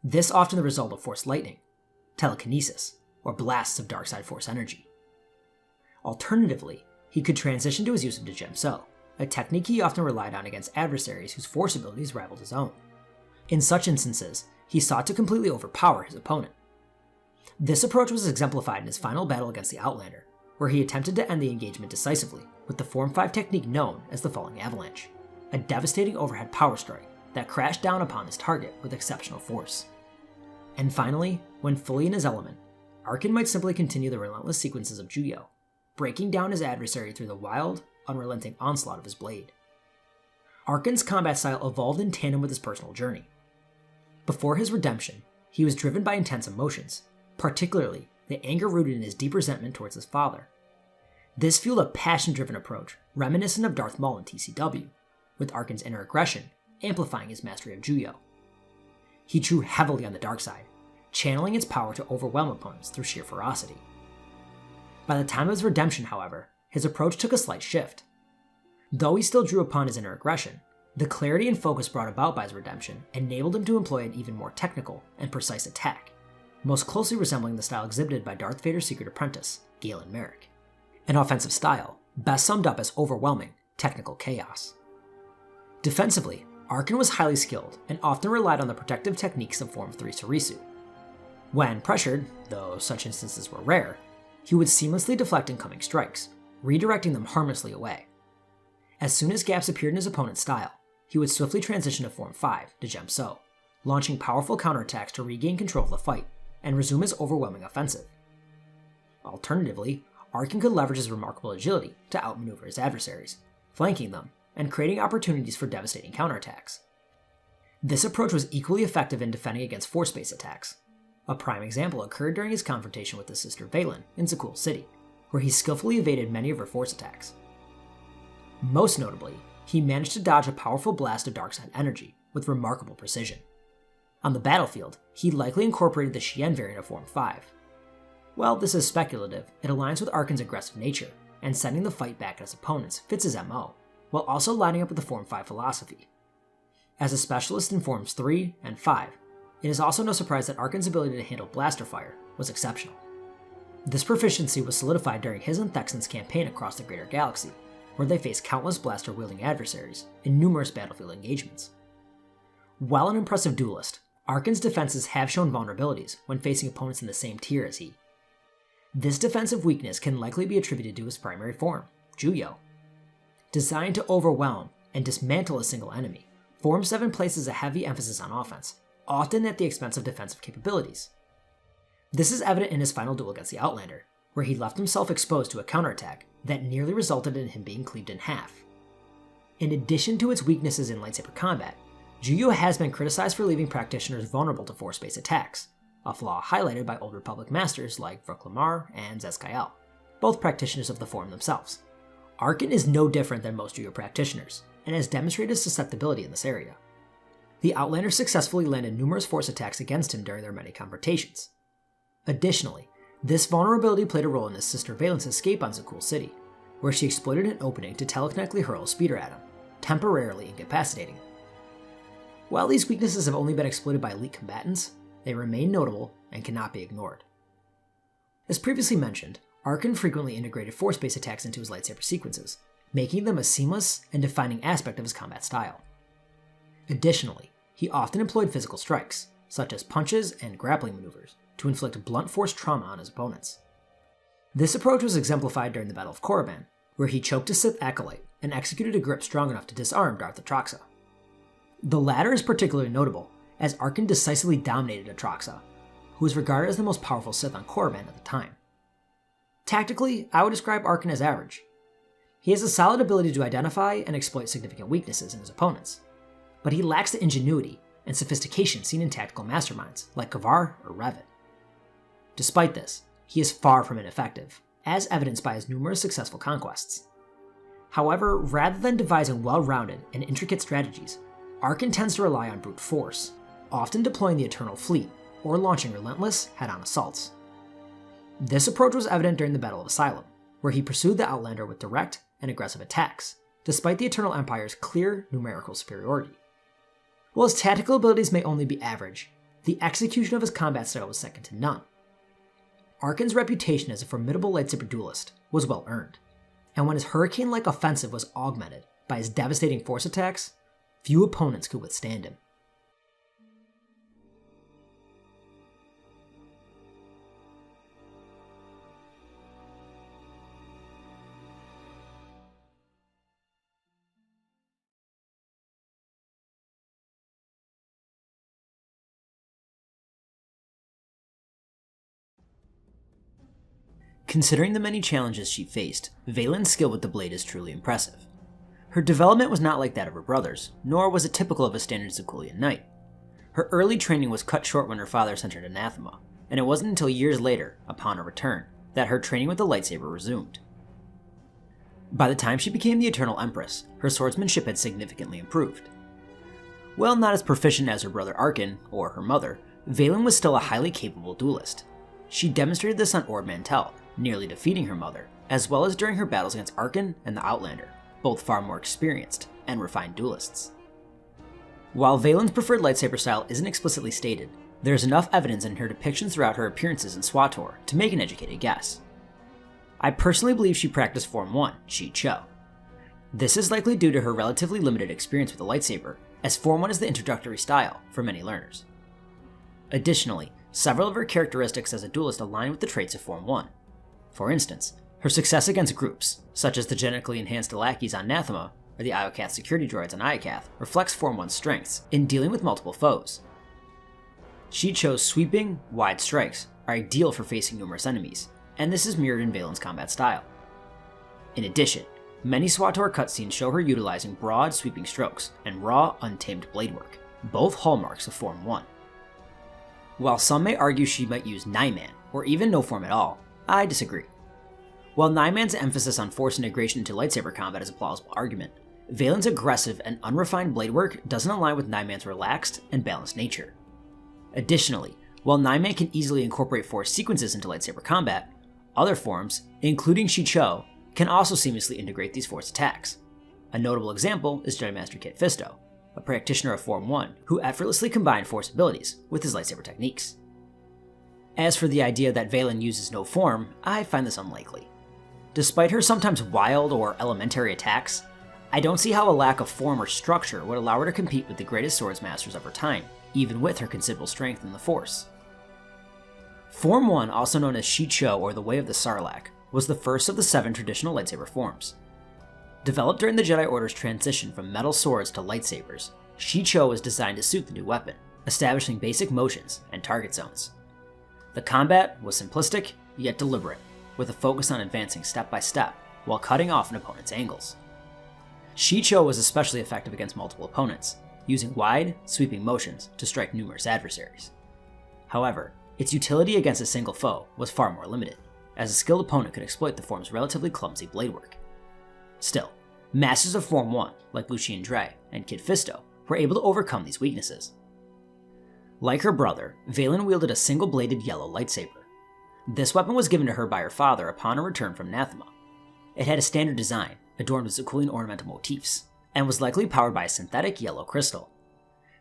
This often the result of Force lightning, telekinesis, or blasts of dark side Force energy. Alternatively, he could transition to his use of Djemso, a technique he often relied on against adversaries whose Force abilities rivaled his own. In such instances, he sought to completely overpower his opponent. This approach was exemplified in his final battle against the Outlander, where he attempted to end the engagement decisively with the Form 5 technique known as the Falling Avalanche, a devastating overhead power strike that crashed down upon his target with exceptional force. And finally, when fully in his element, Arcann might simply continue the relentless sequences of Juyo, breaking down his adversary through the wild, unrelenting onslaught of his blade. Arcann's combat style evolved in tandem with his personal journey. Before his redemption, he was driven by intense emotions, particularly the anger rooted in his deep resentment towards his father. This fueled a passion-driven approach reminiscent of Darth Maul in TCW, with Arcann's inner aggression amplifying his mastery of Juyo. He drew heavily on the dark side, channeling its power to overwhelm opponents through sheer ferocity. By the time of his redemption, however, his approach took a slight shift. Though he still drew upon his inner aggression, the clarity and focus brought about by his redemption enabled him to employ an even more technical and precise attack, most closely resembling the style exhibited by Darth Vader's secret apprentice, Galen Merrick. An offensive style best summed up as overwhelming, technical chaos. Defensively, Arcann was highly skilled and often relied on the protective techniques of Form 3 Sarisu. When pressured, though such instances were rare, he would seamlessly deflect incoming strikes, redirecting them harmlessly away. As soon as gaps appeared in his opponent's style, he would swiftly transition to Form 5, Djemso, launching powerful counterattacks to regain control of the fight and resume his overwhelming offensive. Alternatively, Arcann could leverage his remarkable agility to outmaneuver his adversaries, flanking them and creating opportunities for devastating counterattacks. This approach was equally effective in defending against force-based attacks. A prime example occurred during his confrontation with his sister Vaylin in Zakuul City, where he skillfully evaded many of her force attacks. Most notably, he managed to dodge a powerful blast of darkside energy with remarkable precision. On the battlefield, he likely incorporated the Xian variant of Form 5. While this is speculative, it aligns with Arcann's aggressive nature, and sending the fight back at his opponents fits his MO, while also lining up with the Form 5 philosophy. As a specialist in Forms 3 and 5, it is also no surprise that Arcann's ability to handle blaster fire was exceptional. This proficiency was solidified during his and Thexan's campaign across the greater galaxy, where they faced countless blaster-wielding adversaries in numerous battlefield engagements. While an impressive duelist, Arcann's defenses have shown vulnerabilities when facing opponents in the same tier as he. This defensive weakness can likely be attributed to his primary form, Juyo. Designed to overwhelm and dismantle a single enemy, Form 7 places a heavy emphasis on offense, often at the expense of defensive capabilities. This is evident in his final duel against the Outlander, where he left himself exposed to a counterattack that nearly resulted in him being cleaved in half. In addition to its weaknesses in lightsaber combat, Juyo has been criticized for leaving practitioners vulnerable to force-based attacks, a flaw highlighted by Old Republic masters like Vuk Lamar and Zez-Kayel, both practitioners of the form themselves. Arcann is no different than most Juyo practitioners, and has demonstrated susceptibility in this area. The Outlander successfully landed numerous force attacks against him during their many confrontations. Additionally, this vulnerability played a role in his sister Vaylin's escape on Zakuul City, where she exploited an opening to telekinetically hurl a speeder at him, temporarily incapacitating him. While these weaknesses have only been exploited by elite combatants, they remain notable and cannot be ignored. As previously mentioned, Arcann frequently integrated force-based attacks into his lightsaber sequences, making them a seamless and defining aspect of his combat style. Additionally, he often employed physical strikes, such as punches and grappling maneuvers, to inflict blunt force trauma on his opponents. This approach was exemplified during the Battle of Korriban, where he choked a Sith acolyte and executed a grip strong enough to disarm Darth Atraxa. The latter is particularly notable, as Arcann decisively dominated Atraxa, who was regarded as the most powerful Sith on Korriban at the time. Tactically, I would describe Arcann as average. He has a solid ability to identify and exploit significant weaknesses in his opponents, but he lacks the ingenuity and sophistication seen in tactical masterminds like Kavar or Revan. Despite this, he is far from ineffective, as evidenced by his numerous successful conquests. However, rather than devising well-rounded and intricate strategies, Arcann tends to rely on brute force, often deploying the Eternal Fleet or launching relentless, head-on assaults. This approach was evident during the Battle of Asylum, where he pursued the Outlander with direct and aggressive attacks, despite the Eternal Empire's clear numerical superiority. While his tactical abilities may only be average, the execution of his combat style was second to none. Arcann's reputation as a formidable lightsaber duelist was well earned, and when his hurricane-like offensive was augmented by his devastating force attacks, few opponents could withstand him. Considering the many challenges she faced, Vaylin's skill with the blade is truly impressive. Her development was not like that of her brothers, nor was it typical of a standard Zakulian knight. Her early training was cut short when her father sent her to Anathema, and it wasn't until years later, upon her return, that her training with the lightsaber resumed. By the time she became the Eternal Empress, her swordsmanship had significantly improved. While not as proficient as her brother Arcann, or her mother, Vaylin was still a highly capable duelist. She demonstrated this on Ord Mantell, nearly defeating her mother, as well as during her battles against Arcann and the Outlander, both far more experienced and refined duelists. While Vaylin's preferred lightsaber style isn't explicitly stated, there is enough evidence in her depictions throughout her appearances in SWTOR to make an educated guess. I personally believe she practiced Form 1, Shi Cho. This is likely due to her relatively limited experience with the lightsaber, as Form 1 is the introductory style for many learners. Additionally, several of her characteristics as a duelist align with the traits of Form 1. For instance, her success against groups, such as the genetically enhanced lackeys on Nathema or the Iokath security droids on Iokath, reflects Form 1's strengths in dealing with multiple foes. Shi Cho's sweeping, wide strikes are ideal for facing numerous enemies, and this is mirrored in Vaylin's combat style. In addition, many SWTOR cutscenes show her utilizing broad, sweeping strokes and raw, untamed blade work, both hallmarks of Form 1. While some may argue she might use Nyman, or even no form at all, I disagree. While Nyman's emphasis on force integration into lightsaber combat is a plausible argument, Vaylin's aggressive and unrefined blade work doesn't align with Nyman's relaxed and balanced nature. Additionally, while Nyman can easily incorporate force sequences into lightsaber combat, other forms, including Shi Cho, can also seamlessly integrate these force attacks. A notable example is Jedi Master Kit Fisto, a practitioner of Form 1 who effortlessly combined force abilities with his lightsaber techniques. As for the idea that Vaylin uses no form, I find this unlikely. Despite her sometimes wild or elementary attacks, I don't see how a lack of form or structure would allow her to compete with the greatest swordsmasters of her time, even with her considerable strength in the Force. Form 1, also known as Shi Cho or the Way of the Sarlacc, was the first of the 7 traditional lightsaber forms. Developed during the Jedi Order's transition from metal swords to lightsabers, Shi Cho was designed to suit the new weapon, establishing basic motions and target zones. The combat was simplistic, yet deliberate, with a focus on advancing step by step while cutting off an opponent's angles. Shi Cho was especially effective against multiple opponents, using wide, sweeping motions to strike numerous adversaries. However, its utility against a single foe was far more limited, as a skilled opponent could exploit the form's relatively clumsy blade work. Still, masters of Form 1, like Lucien Dre and Kit Fisto, were able to overcome these weaknesses. Like her brother, Vaylin wielded a single-bladed yellow lightsaber. This weapon was given to her by her father upon her return from Nathema. It had a standard design, adorned with Zakulian ornamental motifs, and was likely powered by a synthetic yellow crystal.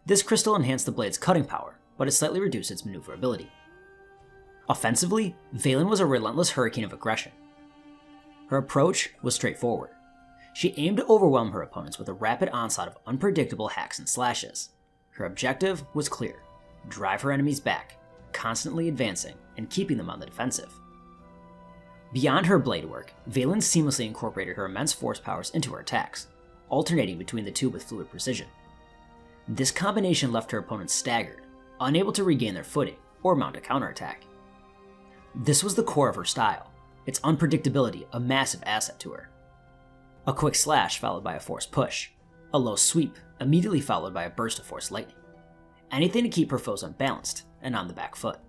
This crystal enhanced the blade's cutting power, but it slightly reduced its maneuverability. Offensively, Vaylin was a relentless hurricane of aggression. Her approach was straightforward. She aimed to overwhelm her opponents with a rapid onslaught of unpredictable hacks and slashes. Her objective was clear: drive her enemies back, constantly advancing and keeping them on the defensive. Beyond her blade work, Vaylin seamlessly incorporated her immense force powers into her attacks, alternating between the two with fluid precision. This combination left her opponents staggered, unable to regain their footing or mount a counterattack. This was the core of her style, its unpredictability a massive asset to her. A quick slash followed by a force push, a low sweep immediately followed by a burst of force lightning. Anything to keep her foes unbalanced and on the back foot.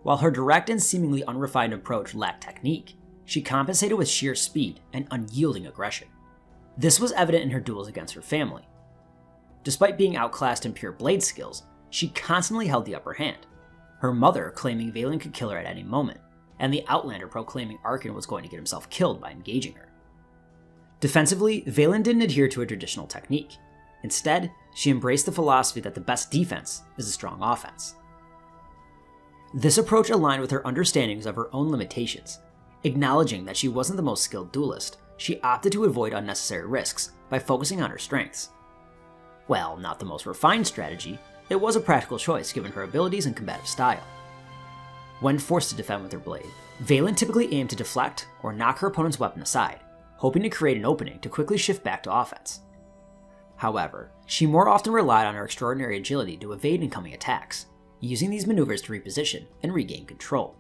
While her direct and seemingly unrefined approach lacked technique, she compensated with sheer speed and unyielding aggression. This was evident in her duels against her family. Despite being outclassed in pure blade skills, she constantly held the upper hand, her mother claiming Vaylin could kill her at any moment, and the Outlander proclaiming Arcann was going to get himself killed by engaging her. Defensively, Vaylin didn't adhere to a traditional technique. Instead, she embraced the philosophy that the best defense is a strong offense. This approach aligned with her understandings of her own limitations. Acknowledging that she wasn't the most skilled duelist, she opted to avoid unnecessary risks by focusing on her strengths. While not the most refined strategy, it was a practical choice given her abilities and combative style. When forced to defend with her blade, Vaylin typically aimed to deflect or knock her opponent's weapon aside, hoping to create an opening to quickly shift back to offense. However, she more often relied on her extraordinary agility to evade incoming attacks, using these maneuvers to reposition and regain control.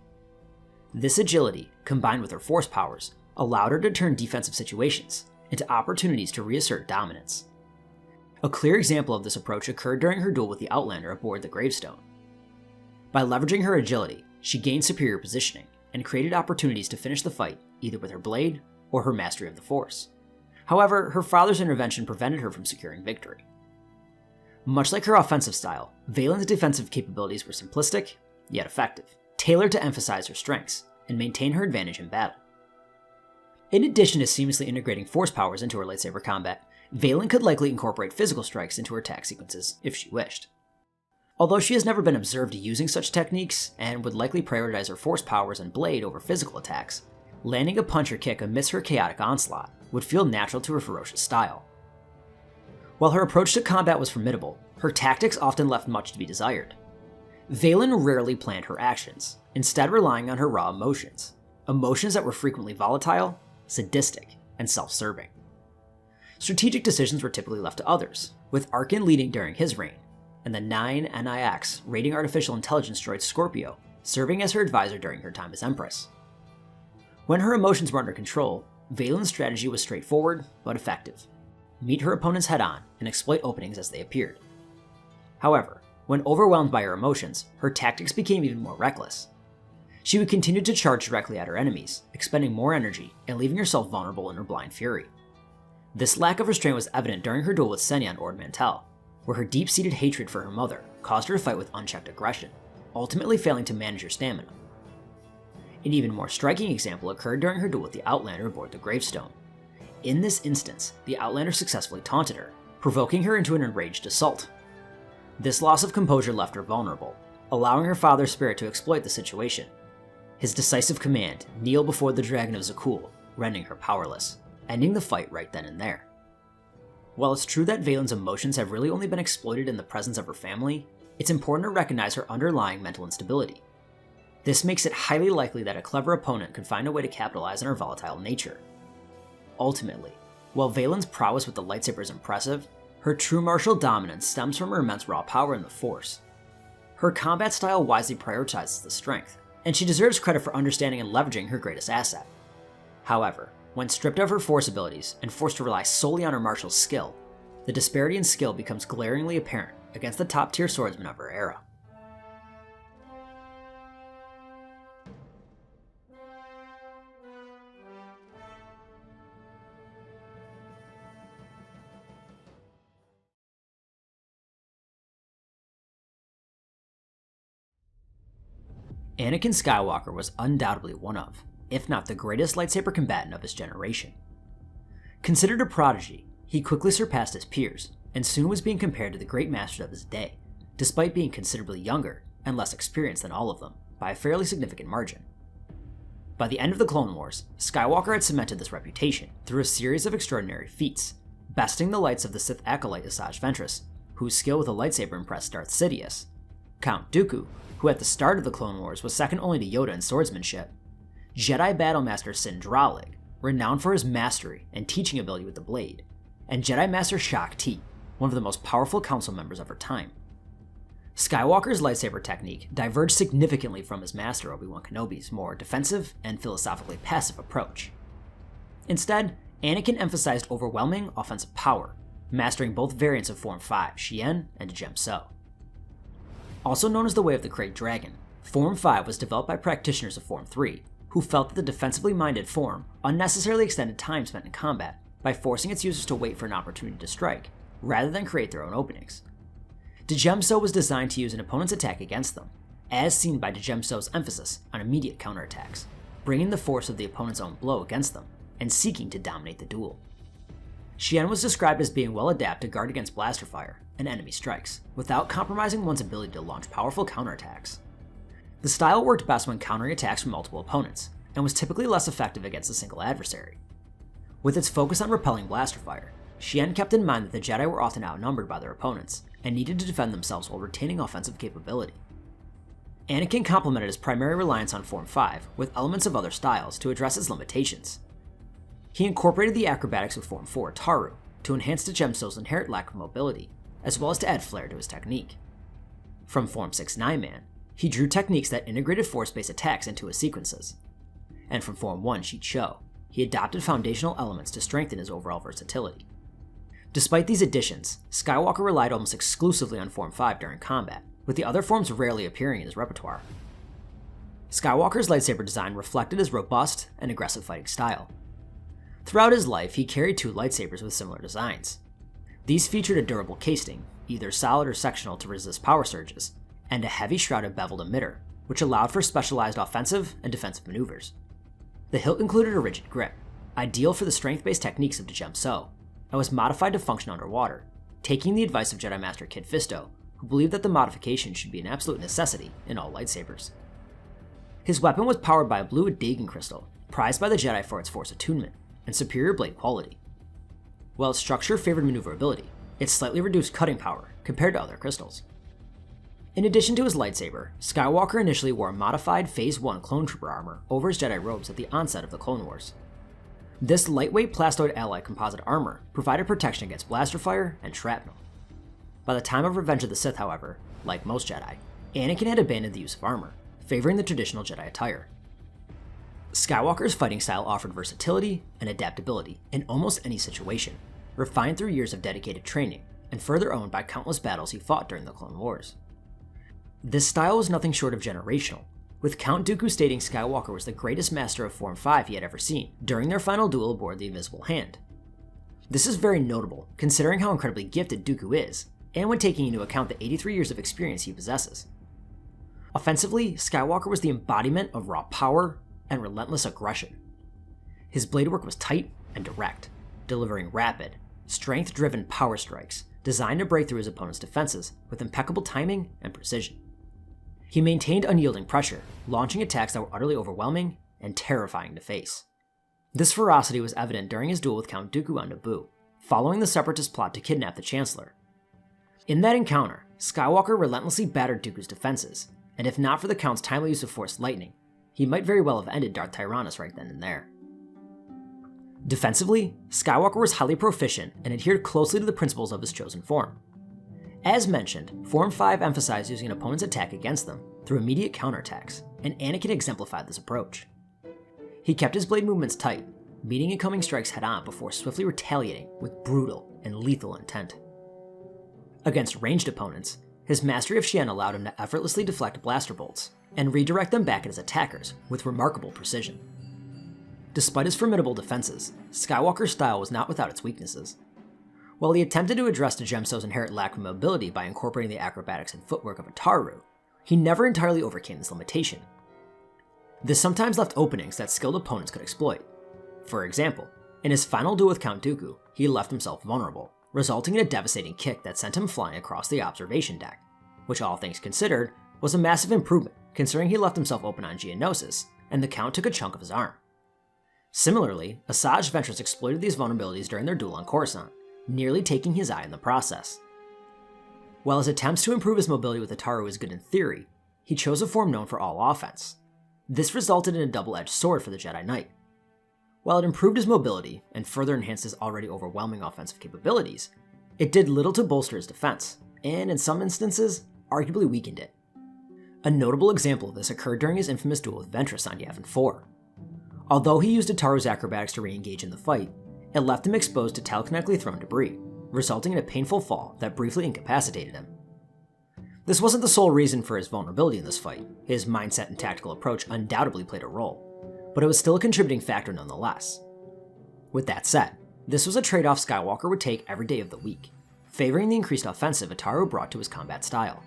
This agility, combined with her force powers, allowed her to turn defensive situations into opportunities to reassert dominance. A clear example of this approach occurred during her duel with the Outlander aboard the Gravestone. By leveraging her agility, she gained superior positioning and created opportunities to finish the fight either with her blade or her mastery of the Force. However, her father's intervention prevented her from securing victory. Much like her offensive style, Vaylin's defensive capabilities were simplistic, yet effective, tailored to emphasize her strengths and maintain her advantage in battle. In addition to seamlessly integrating force powers into her lightsaber combat, Vaylin could likely incorporate physical strikes into her attack sequences if she wished. Although she has never been observed using such techniques and would likely prioritize her force powers and blade over physical attacks, landing a punch or kick amidst her chaotic onslaught would feel natural to her ferocious style. While her approach to combat was formidable, her tactics often left much to be desired. Vaylin rarely planned her actions, instead relying on her raw emotions that were frequently volatile, sadistic, and self-serving. Strategic decisions were typically left to others, with Arcann leading during his reign, and the 9 NIX raiding artificial intelligence droid Scorpio serving as her advisor during her time as Empress. When her emotions were under control, Vaylin's strategy was straightforward but effective. Meet her opponents head-on and exploit openings as they appeared. However, when overwhelmed by her emotions, her tactics became even more reckless. She would continue to charge directly at her enemies, expending more energy and leaving herself vulnerable in her blind fury. This lack of restraint was evident during her duel with Senyan Ord Mantell, where her deep-seated hatred for her mother caused her to fight with unchecked aggression, ultimately failing to manage her stamina. An even more striking example occurred during her duel with the Outlander aboard the Gravestone. In this instance, the Outlander successfully taunted her, provoking her into an enraged assault. This loss of composure left her vulnerable, allowing her father's spirit to exploit the situation. His decisive command, kneel before the Dragon of Zakul, rendering her powerless, ending the fight right then and there. While it's true that Vaylin's emotions have really only been exploited in the presence of her family, it's important to recognize her underlying mental instability. This makes it highly likely that a clever opponent could find a way to capitalize on her volatile nature. Ultimately, while Vaylin's prowess with the lightsaber is impressive, her true martial dominance stems from her immense raw power in the Force. Her combat style wisely prioritizes the strength, and she deserves credit for understanding and leveraging her greatest asset. However, when stripped of her Force abilities and forced to rely solely on her martial skill, the disparity in skill becomes glaringly apparent against the top-tier swordsmen of her era. Anakin Skywalker was undoubtedly one of, if not the greatest lightsaber combatant of his generation. Considered a prodigy, he quickly surpassed his peers, and soon was being compared to the great masters of his day, despite being considerably younger and less experienced than all of them, by a fairly significant margin. By the end of the Clone Wars, Skywalker had cemented this reputation through a series of extraordinary feats, besting the likes of the Sith acolyte Asajj Ventress, whose skill with a lightsaber impressed Darth Sidious, Count Dooku, who at the start of the Clone Wars was second only to Yoda in swordsmanship, Jedi Battlemaster Sin Dralig, renowned for his mastery and teaching ability with the blade, and Jedi Master Shaak Ti, one of the most powerful council members of her time. Skywalker's lightsaber technique diverged significantly from his master Obi-Wan Kenobi's more defensive and philosophically passive approach. Instead, Anakin emphasized overwhelming offensive power, mastering both variants of Form 5, Xi'an and Jem So. Also known as the Way of the Krayt Dragon, Form 5 was developed by practitioners of Form 3, who felt that the defensively minded form unnecessarily extended time spent in combat by forcing its users to wait for an opportunity to strike, rather than create their own openings. Djemso was designed to use an opponent's attack against them, as seen by Djemso's emphasis on immediate counterattacks, bringing the force of the opponent's own blow against them, and seeking to dominate the duel. Xian was described as being well adapted to guard against blaster fire and enemy strikes, without compromising one's ability to launch powerful counterattacks. The style worked best when countering attacks from multiple opponents, and was typically less effective against a single adversary. With its focus on repelling blaster fire, Xian kept in mind that the Jedi were often outnumbered by their opponents, and needed to defend themselves while retaining offensive capability. Anakin complemented his primary reliance on Form 5 with elements of other styles to address its limitations. He incorporated the acrobatics of Form 4 Taru to enhance Djemso's inherent lack of mobility, as well as to add flair to his technique. From Form 6 Nine Man, he drew techniques that integrated force-based attacks into his sequences. And from Form 1 Shi Cho, he adopted foundational elements to strengthen his overall versatility. Despite these additions, Skywalker relied almost exclusively on Form 5 during combat, with the other forms rarely appearing in his repertoire. Skywalker's lightsaber design reflected his robust and aggressive fighting style. Throughout his life, he carried two lightsabers with similar designs. These featured a durable casing, either solid or sectional to resist power surges, and a heavy shrouded beveled emitter, which allowed for specialized offensive and defensive maneuvers. The hilt included a rigid grip, ideal for the strength-based techniques of Djemso, and was modified to function underwater, taking the advice of Jedi Master Kit Fisto, who believed that the modification should be an absolute necessity in all lightsabers. His weapon was powered by a blue Dagon crystal, prized by the Jedi for its force attunement and superior blade quality. While its structure favored maneuverability, it slightly reduced cutting power compared to other crystals. In addition to his lightsaber, Skywalker initially wore modified Phase 1 clone trooper armor over his Jedi robes at the onset of the Clone Wars. This lightweight plastoid alloy composite armor provided protection against blaster fire and shrapnel. By the time of Revenge of the Sith, however, like most Jedi, Anakin had abandoned the use of armor, favoring the traditional Jedi attire. Skywalker's fighting style offered versatility and adaptability in almost any situation, refined through years of dedicated training, and further owned by countless battles he fought during the Clone Wars. This style was nothing short of generational, with Count Dooku stating Skywalker was the greatest master of Form 5 he had ever seen during their final duel aboard the Invisible Hand. This is very notable, considering how incredibly gifted Dooku is, and when taking into account the 83 years of experience he possesses. Offensively, Skywalker was the embodiment of raw power and relentless aggression. His blade work was tight and direct, delivering rapid, strength-driven power strikes designed to break through his opponent's defenses with impeccable timing and precision. He maintained unyielding pressure, launching attacks that were utterly overwhelming and terrifying to face. This ferocity was evident during his duel with Count Dooku on Naboo, following the Separatist plot to kidnap the Chancellor. In that encounter, Skywalker relentlessly battered Dooku's defenses, and if not for the Count's timely use of Force lightning, he might very well have ended Darth Tyrannus right then and there. Defensively, Skywalker was highly proficient and adhered closely to the principles of his chosen form. As mentioned, Form 5 emphasized using an opponent's attack against them through immediate counterattacks, and Anakin exemplified this approach. He kept his blade movements tight, meeting incoming strikes head-on before swiftly retaliating with brutal and lethal intent. Against ranged opponents, his mastery of Xian allowed him to effortlessly deflect blaster bolts and redirect them back at his attackers with remarkable precision. Despite his formidable defenses, Skywalker's style was not without its weaknesses. While he attempted to address Djemso's inherent lack of mobility by incorporating the acrobatics and footwork of a Taru, he never entirely overcame this limitation. This sometimes left openings that skilled opponents could exploit. For example, in his final duel with Count Dooku, he left himself vulnerable, resulting in a devastating kick that sent him flying across the observation deck, which all things considered was a massive improvement considering he left himself open on Geonosis, and the Count took a chunk of his arm. Similarly, Asajj Ventress exploited these vulnerabilities during their duel on Coruscant, nearly taking his eye in the process. While his attempts to improve his mobility with the Taru is good in theory, he chose a form known for all offense. This resulted in a double-edged sword for the Jedi Knight. While it improved his mobility and further enhanced his already overwhelming offensive capabilities, it did little to bolster his defense, and in some instances, arguably weakened it. A notable example of this occurred during his infamous duel with Ventress on Yavin 4. Although he used Ataru's acrobatics to re-engage in the fight, it left him exposed to telekinetically thrown debris, resulting in a painful fall that briefly incapacitated him. This wasn't the sole reason for his vulnerability in this fight. His mindset and tactical approach undoubtedly played a role, but it was still a contributing factor nonetheless. With that said, this was a trade-off Skywalker would take every day of the week, favoring the increased offensive Ataru brought to his combat style.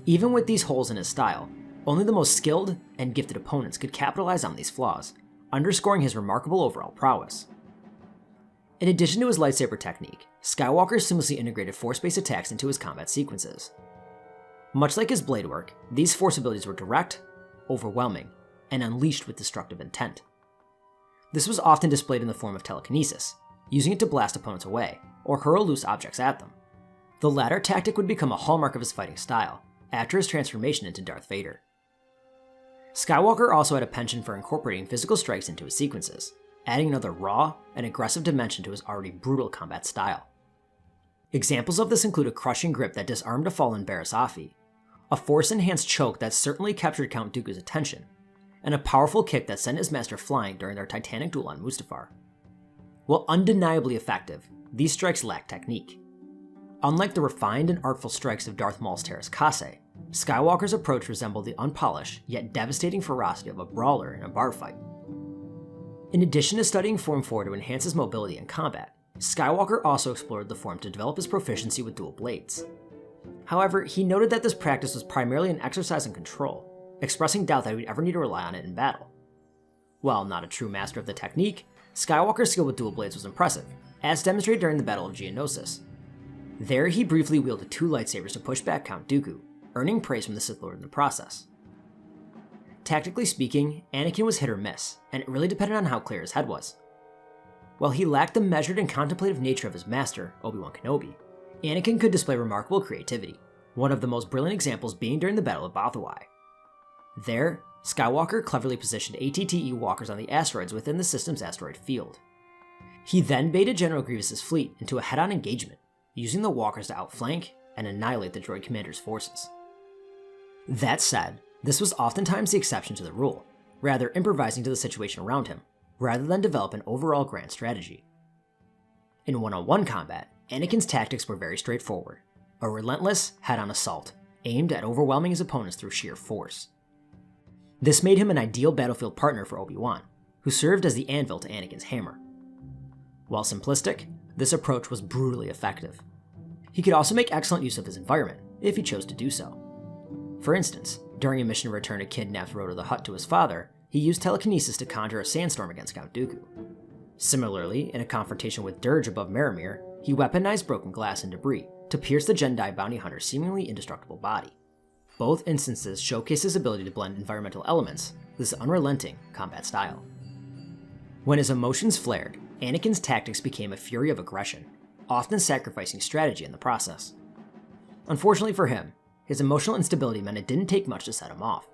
Even with these holes in his style, only the most skilled and gifted opponents could capitalize on these flaws, underscoring his remarkable overall prowess. In addition to his lightsaber technique, Skywalker seamlessly integrated force-based attacks into his combat sequences. Much like his blade work, these force abilities were direct, overwhelming, and unleashed with destructive intent. This was often displayed in the form of telekinesis, using it to blast opponents away, or hurl loose objects at them. The latter tactic would become a hallmark of his fighting style, after his transformation into Darth Vader. Skywalker also had a penchant for incorporating physical strikes into his sequences, adding another raw and aggressive dimension to his already brutal combat style. Examples of this include a crushing grip that disarmed a fallen Barriss Offee, a force-enhanced choke that certainly captured Count Dooku's attention, and a powerful kick that sent his master flying during their titanic duel on Mustafar. While undeniably effective, these strikes lacked technique. Unlike the refined and artful strikes of Darth Maul's Teräs Käse, Skywalker's approach resembled the unpolished yet devastating ferocity of a brawler in a bar fight. In addition to studying Form 4 to enhance his mobility in combat, Skywalker also explored the form to develop his proficiency with dual blades. However, he noted that this practice was primarily an exercise in control, expressing doubt that he would ever need to rely on it in battle. While not a true master of the technique, Skywalker's skill with dual blades was impressive, as demonstrated during the Battle of Geonosis. There, he briefly wielded two lightsabers to push back Count Dooku, earning praise from the Sith Lord in the process. Tactically speaking, Anakin was hit or miss, and it really depended on how clear his head was. While he lacked the measured and contemplative nature of his master, Obi-Wan Kenobi, Anakin could display remarkable creativity, one of the most brilliant examples being during the Battle of Bothawai. There, Skywalker cleverly positioned ATTE walkers on the asteroids within the system's asteroid field. He then baited General Grievous's fleet into a head-on engagement, using the walkers to outflank and annihilate the droid commander's forces. That said, this was oftentimes the exception to the rule, rather improvising to the situation around him, rather than develop an overall grand strategy. In one-on-one combat, Anakin's tactics were very straightforward, a relentless, head-on assault, aimed at overwhelming his opponents through sheer force. This made him an ideal battlefield partner for Obi-Wan, who served as the anvil to Anakin's hammer. While simplistic, this approach was brutally effective. He could also make excellent use of his environment, if he chose to do so. For instance, during a mission to return a kidnapped Rhoda the Hutt to his father, he used telekinesis to conjure a sandstorm against Count Dooku. Similarly, in a confrontation with Dirge above Marramir, he weaponized broken glass and debris to pierce the Jedi bounty hunter's seemingly indestructible body. Both instances showcase his ability to blend environmental elements with his unrelenting combat style. When his emotions flared, Anakin's tactics became a fury of aggression, often sacrificing strategy in the process. Unfortunately for him, his emotional instability meant it didn't take much to set him off.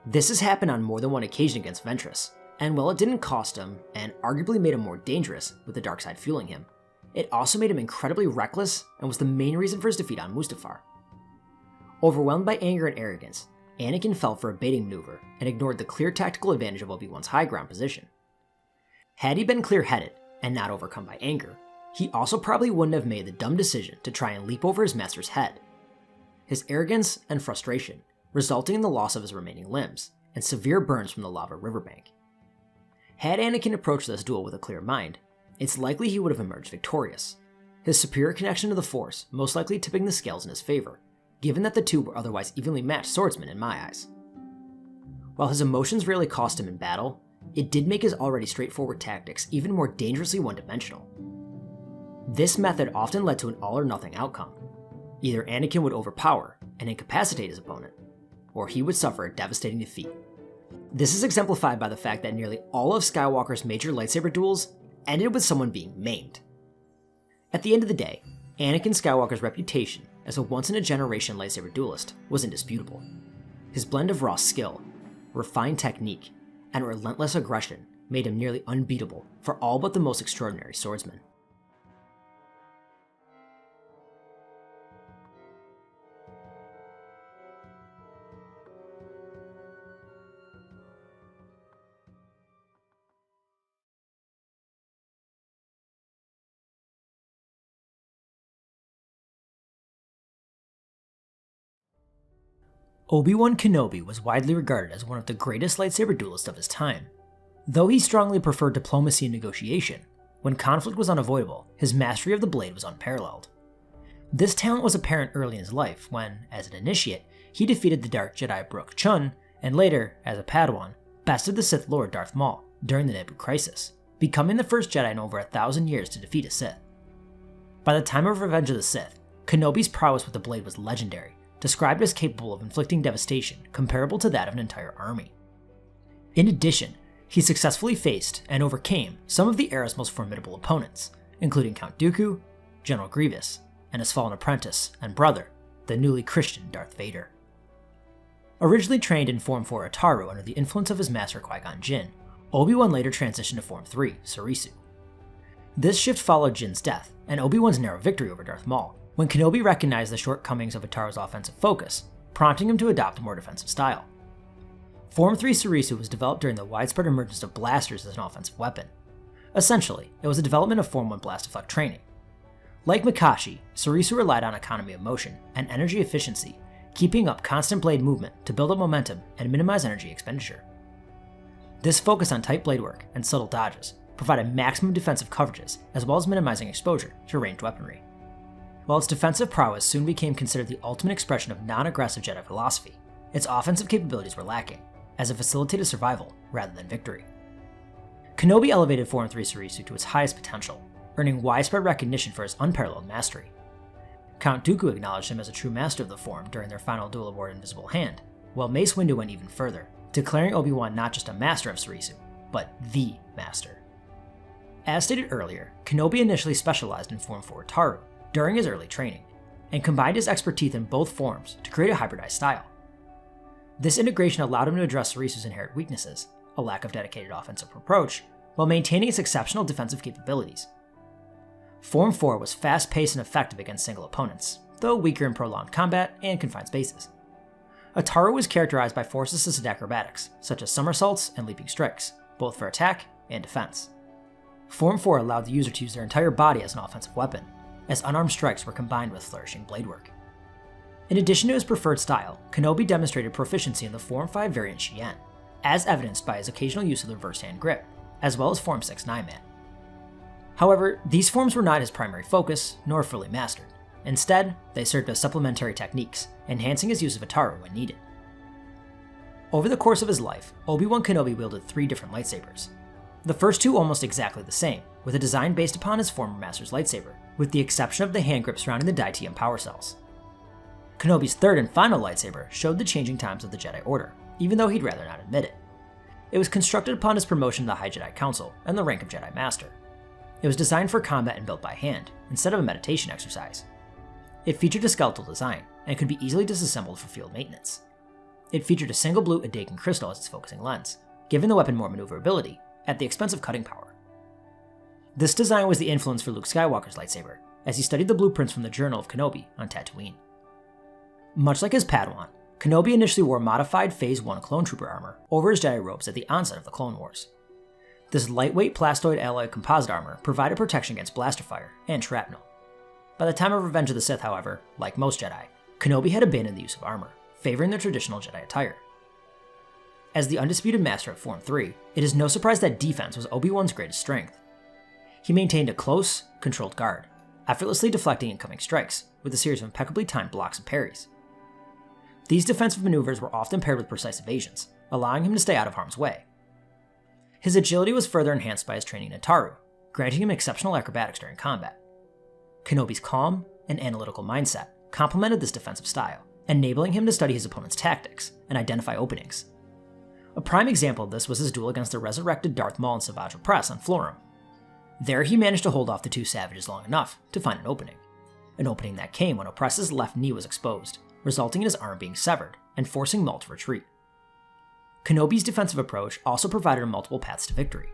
This has happened on more than one occasion against Ventress, and while it didn't cost him, and arguably made him more dangerous with the dark side fueling him, it also made him incredibly reckless and was the main reason for his defeat on Mustafar. Overwhelmed by anger and arrogance, Anakin fell for a baiting maneuver and ignored the clear tactical advantage of Obi-Wan's high ground position. Had he been clear-headed and not overcome by anger, he also probably wouldn't have made the dumb decision to try and leap over his master's head. His arrogance and frustration resulting in the loss of his remaining limbs and severe burns from the lava riverbank. Had Anakin approached this duel with a clear mind, it's likely he would have emerged victorious, his superior connection to the Force most likely tipping the scales in his favor, given that the two were otherwise evenly matched swordsmen in my eyes. While his emotions rarely cost him in battle, it did make his already straightforward tactics even more dangerously one-dimensional. This method often led to an all-or-nothing outcome. Either Anakin would overpower and incapacitate his opponent, or he would suffer a devastating defeat. This is exemplified by the fact that nearly all of Skywalker's major lightsaber duels ended with someone being maimed. At the end of the day, Anakin Skywalker's reputation as a once-in-a-generation lightsaber duelist was indisputable. His blend of raw skill, refined technique, and relentless aggression made him nearly unbeatable for all but the most extraordinary swordsmen. Obi-Wan Kenobi was widely regarded as one of the greatest lightsaber duelists of his time. Though he strongly preferred diplomacy and negotiation, when conflict was unavoidable, his mastery of the blade was unparalleled. This talent was apparent early in his life when, as an initiate, he defeated the Dark Jedi Brook Chun, and later, as a Padawan, bested the Sith Lord Darth Maul during the Naboo Crisis, becoming the first Jedi in over 1,000 years to defeat a Sith. By the time of Revenge of the Sith, Kenobi's prowess with the blade was legendary, described as capable of inflicting devastation comparable to that of an entire army. In addition, he successfully faced and overcame some of the era's most formidable opponents, including Count Dooku, General Grievous, and his fallen apprentice and brother, the newly Christian Darth Vader. Originally trained in Form 4 Ataru under the influence of his master Qui-Gon Jinn, Obi-Wan later transitioned to Form 3 Surisu. This shift followed Jinn's death and Obi-Wan's narrow victory over Darth Maul, when Kenobi recognized the shortcomings of Ataru's offensive focus, prompting him to adopt a more defensive style. Form 3 Surisu was developed during the widespread emergence of blasters as an offensive weapon. Essentially, it was a development of Form 1 blast deflect training. Like Makashi, Surisu relied on economy of motion and energy efficiency, keeping up constant blade movement to build up momentum and minimize energy expenditure. This focus on tight blade work and subtle dodges provided maximum defensive coverages as well as minimizing exposure to ranged weaponry. While its defensive prowess soon became considered the ultimate expression of non-aggressive Jedi philosophy, its offensive capabilities were lacking, as it facilitated survival rather than victory. Kenobi elevated Form 3 Surisu to its highest potential, earning widespread recognition for his unparalleled mastery. Count Dooku acknowledged him as a true master of the form during their final duel aboard Invisible Hand, while Mace Windu went even further, declaring Obi-Wan not just a master of Surisu, but the master. As stated earlier, Kenobi initially specialized in Form 4 Ataru during his early training, and combined his expertise in both forms to create a hybridized style. This integration allowed him to address Surisu's inherent weaknesses, a lack of dedicated offensive approach, while maintaining its exceptional defensive capabilities. Form 4 was fast-paced and effective against single opponents, though weaker in prolonged combat and confined spaces. Ataru was characterized by force-assisted acrobatics, such as somersaults and leaping strikes, both for attack and defense. Form 4 allowed the user to use their entire body as an offensive weapon, as unarmed strikes were combined with flourishing blade work. In addition to his preferred style, Kenobi demonstrated proficiency in the Form 5 variant Xian, as evidenced by his occasional use of the reverse hand grip, as well as Form 6 Nine Man. However, these forms were not his primary focus, nor fully mastered. Instead, they served as supplementary techniques, enhancing his use of Ataru when needed. Over the course of his life, Obi-Wan Kenobi wielded 3 different lightsabers. The first 2 almost exactly the same, with a design based upon his former master's lightsaber, with the exception of the hand grip surrounding the Daitium power cells. Kenobi's third and final lightsaber showed the changing times of the Jedi Order, even though he'd rather not admit it. It was constructed upon his promotion to the High Jedi Council and the rank of Jedi Master. It was designed for combat and built by hand, instead of a meditation exercise. It featured a skeletal design, and could be easily disassembled for field maintenance. It featured a single blue Adakin crystal as its focusing lens, giving the weapon more maneuverability, at the expense of cutting power. This design was the influence for Luke Skywalker's lightsaber, as he studied the blueprints from the Journal of Kenobi on Tatooine. Much like his Padawan, Kenobi initially wore modified Phase 1 clone trooper armor over his Jedi robes at the onset of the Clone Wars. This lightweight plastoid alloy composite armor provided protection against blaster fire and shrapnel. By the time of Revenge of the Sith, however, like most Jedi, Kenobi had abandoned the use of armor, favoring the traditional Jedi attire. As the undisputed master of Form 3, it is no surprise that defense was Obi-Wan's greatest strength. He maintained a close, controlled guard, effortlessly deflecting incoming strikes, with a series of impeccably timed blocks and parries. These defensive maneuvers were often paired with precise evasions, allowing him to stay out of harm's way. His agility was further enhanced by his training in Ataru, granting him exceptional acrobatics during combat. Kenobi's calm and analytical mindset complemented this defensive style, enabling him to study his opponent's tactics and identify openings. A prime example of this was his duel against the resurrected Darth Maul and Savage Opress on Florum. There he managed to hold off the 2 savages long enough to find an opening that came when Opress's left knee was exposed, resulting in his arm being severed and forcing Maul to retreat. Kenobi's defensive approach also provided him multiple paths to victory.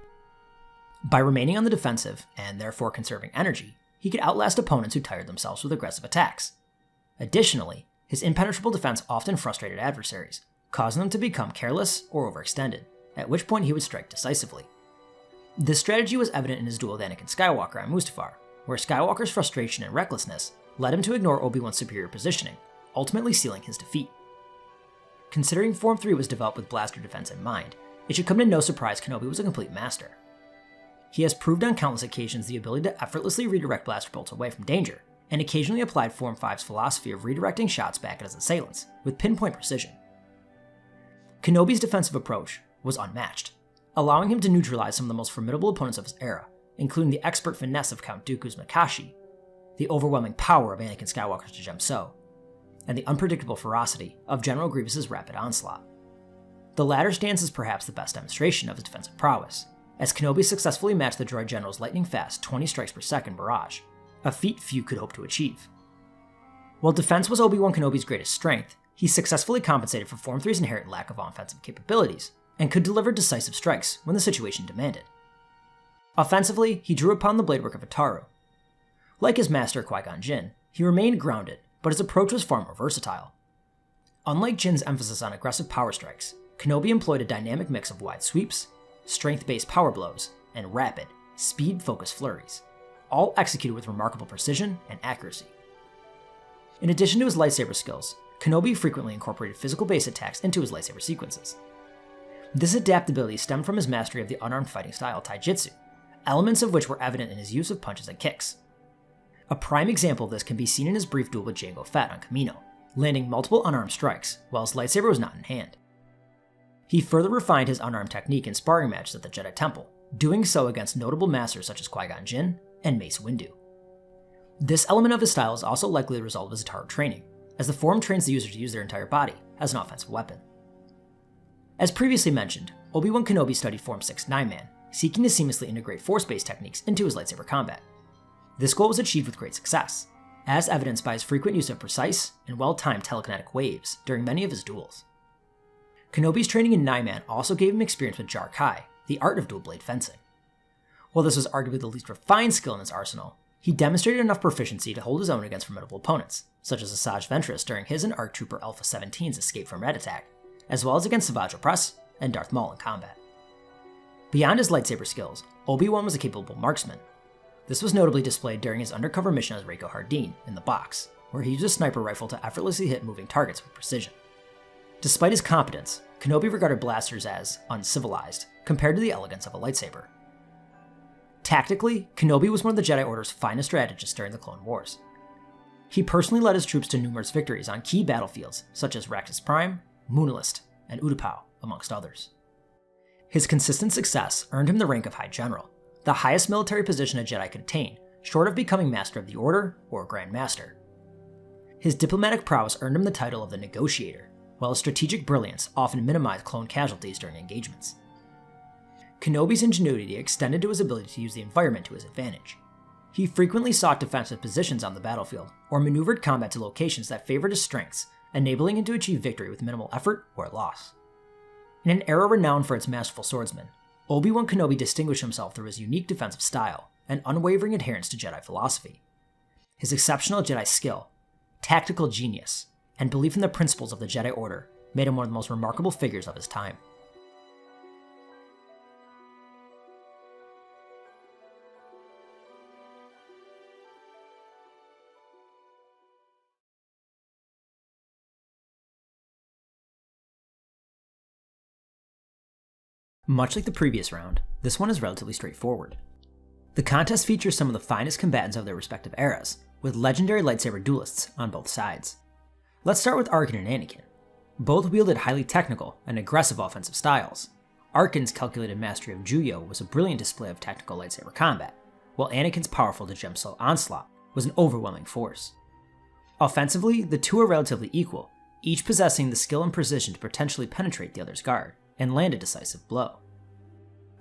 By remaining on the defensive, and therefore conserving energy, he could outlast opponents who tired themselves with aggressive attacks. Additionally, his impenetrable defense often frustrated adversaries, causing them to become careless or overextended, at which point he would strike decisively. This strategy was evident in his duel with Anakin Skywalker on Mustafar, where Skywalker's frustration and recklessness led him to ignore Obi-Wan's superior positioning, ultimately sealing his defeat. Considering Form 3 was developed with blaster defense in mind, it should come to no surprise Kenobi was a complete master. He has proved on countless occasions the ability to effortlessly redirect blaster bolts away from danger, and occasionally applied Form 5's philosophy of redirecting shots back at his assailants with pinpoint precision. Kenobi's defensive approach was unmatched, allowing him to neutralize some of the most formidable opponents of his era, including the expert finesse of Count Dooku's Makashi, the overwhelming power of Anakin Skywalker's Jemso, and the unpredictable ferocity of General Grievous's rapid onslaught. The latter stands as perhaps the best demonstration of his defensive prowess, as Kenobi successfully matched the droid general's lightning-fast 20 strikes per second barrage, a feat few could hope to achieve. While defense was Obi-Wan Kenobi's greatest strength, he successfully compensated for Form 3's inherent lack of offensive capabilities, and could deliver decisive strikes when the situation demanded. Offensively, he drew upon the blade work of Ataru. Like his master Qui-Gon Jinn, he remained grounded, but his approach was far more versatile. Unlike Jinn's emphasis on aggressive power strikes, Kenobi employed a dynamic mix of wide sweeps, strength-based power blows, and rapid, speed-focused flurries, all executed with remarkable precision and accuracy. In addition to his lightsaber skills, Kenobi frequently incorporated physical-based attacks into his lightsaber sequences. This adaptability stemmed from his mastery of the unarmed fighting style Taijutsu, elements of which were evident in his use of punches and kicks. A prime example of this can be seen in his brief duel with Jango Fett on Kamino, landing multiple unarmed strikes while his lightsaber was not in hand. He further refined his unarmed technique in sparring matches at the Jedi Temple, doing so against notable masters such as Qui-Gon Jinn and Mace Windu. This element of his style is also likely the result of his Ataru training, as the form trains the user to use their entire body as an offensive weapon. As previously mentioned, Obi-Wan Kenobi studied Form 6 9-Man, seeking to seamlessly integrate force-based techniques into his lightsaber combat. This goal was achieved with great success, as evidenced by his frequent use of precise and well-timed telekinetic waves during many of his duels. Kenobi's training in 9-Man also gave him experience with Jar Kai, the art of dual blade fencing. While this was arguably the least refined skill in his arsenal, he demonstrated enough proficiency to hold his own against formidable opponents, such as Asajj Ventress during his and ARC Trooper Alpha 17's escape from Red Attack, as well as against Savage Opress and Darth Maul in combat. Beyond his lightsaber skills, Obi-Wan was a capable marksman. This was notably displayed during his undercover mission as Reiko Hardeen in The Box, where he used a sniper rifle to effortlessly hit moving targets with precision. Despite his competence, Kenobi regarded blasters as uncivilized compared to the elegance of a lightsaber. Tactically, Kenobi was one of the Jedi Order's finest strategists during the Clone Wars. He personally led his troops to numerous victories on key battlefields such as Ractus Prime, Moonlist, and Utapau, amongst others. His consistent success earned him the rank of High General, the highest military position a Jedi could attain, short of becoming Master of the Order or Grand Master. His diplomatic prowess earned him the title of the Negotiator, while his strategic brilliance often minimized clone casualties during engagements. Kenobi's ingenuity extended to his ability to use the environment to his advantage. He frequently sought defensive positions on the battlefield, or maneuvered combat to locations that favored his strengths, enabling him to achieve victory with minimal effort or loss. In an era renowned for its masterful swordsman, Obi-Wan Kenobi distinguished himself through his unique defensive style and unwavering adherence to Jedi philosophy. His exceptional Jedi skill, tactical genius, and belief in the principles of the Jedi Order made him one of the most remarkable figures of his time. Much like the previous round, this one is relatively straightforward. The contest features some of the finest combatants of their respective eras, with legendary lightsaber duelists on both sides. Let's start with Arcann and Anakin. Both wielded highly technical and aggressive offensive styles. Arcann's calculated mastery of Juyo was a brilliant display of tactical lightsaber combat, while Anakin's powerful Jemso onslaught was an overwhelming force. Offensively, the two are relatively equal, each possessing the skill and precision to potentially penetrate the other's guard and land a decisive blow.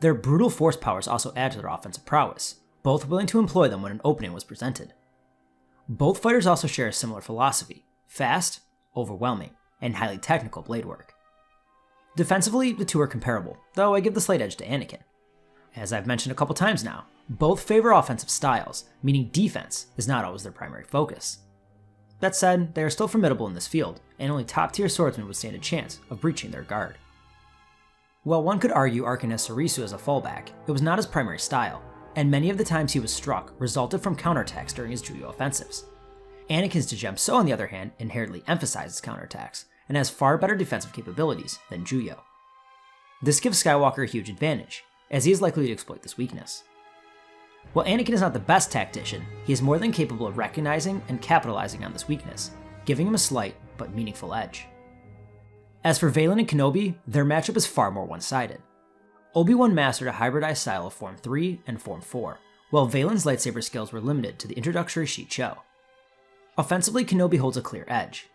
Their brutal force powers also add to their offensive prowess, both willing to employ them when an opening was presented. Both fighters also share a similar philosophy: fast, overwhelming, and highly technical blade work. Defensively, the two are comparable, though I give the slight edge to Anakin. As I've mentioned a couple times now, both favor offensive styles, meaning defense is not always their primary focus. That said, they are still formidable in this field, and only top-tier swordsmen would stand a chance of breaching their guard. While one could argue Arcann has Sarisu as a fallback, it was not his primary style, and many of the times he was struck resulted from counterattacks during his Juyo offensives. Anakin's Jemso, on the other hand, inherently emphasizes counterattacks, and has far better defensive capabilities than Juyo. This gives Skywalker a huge advantage, as he is likely to exploit this weakness. While Anakin is not the best tactician, he is more than capable of recognizing and capitalizing on this weakness, giving him a slight but meaningful edge. As for Vaylin and Kenobi, their matchup is far more one-sided. Obi-Wan mastered a hybridized style of Form 3 and Form 4, while Vaylin's lightsaber skills were limited to the introductory sheet show. Offensively, Kenobi holds a clear edge.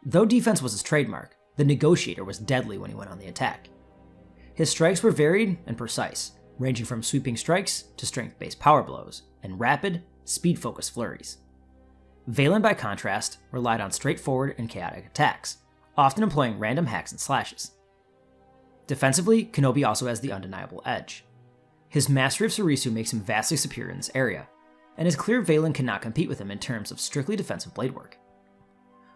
Though defense was his trademark, the Negotiator was deadly when he went on the attack. His strikes were varied and precise, ranging from sweeping strikes to strength-based power blows, and rapid, speed-focused flurries. Vaylin, by contrast, relied on straightforward and chaotic attacks, often employing random hacks and slashes. Defensively, Kenobi also has the undeniable edge. His mastery of Surisu makes him vastly superior in this area, and it's clear Vaylin cannot compete with him in terms of strictly defensive blade work.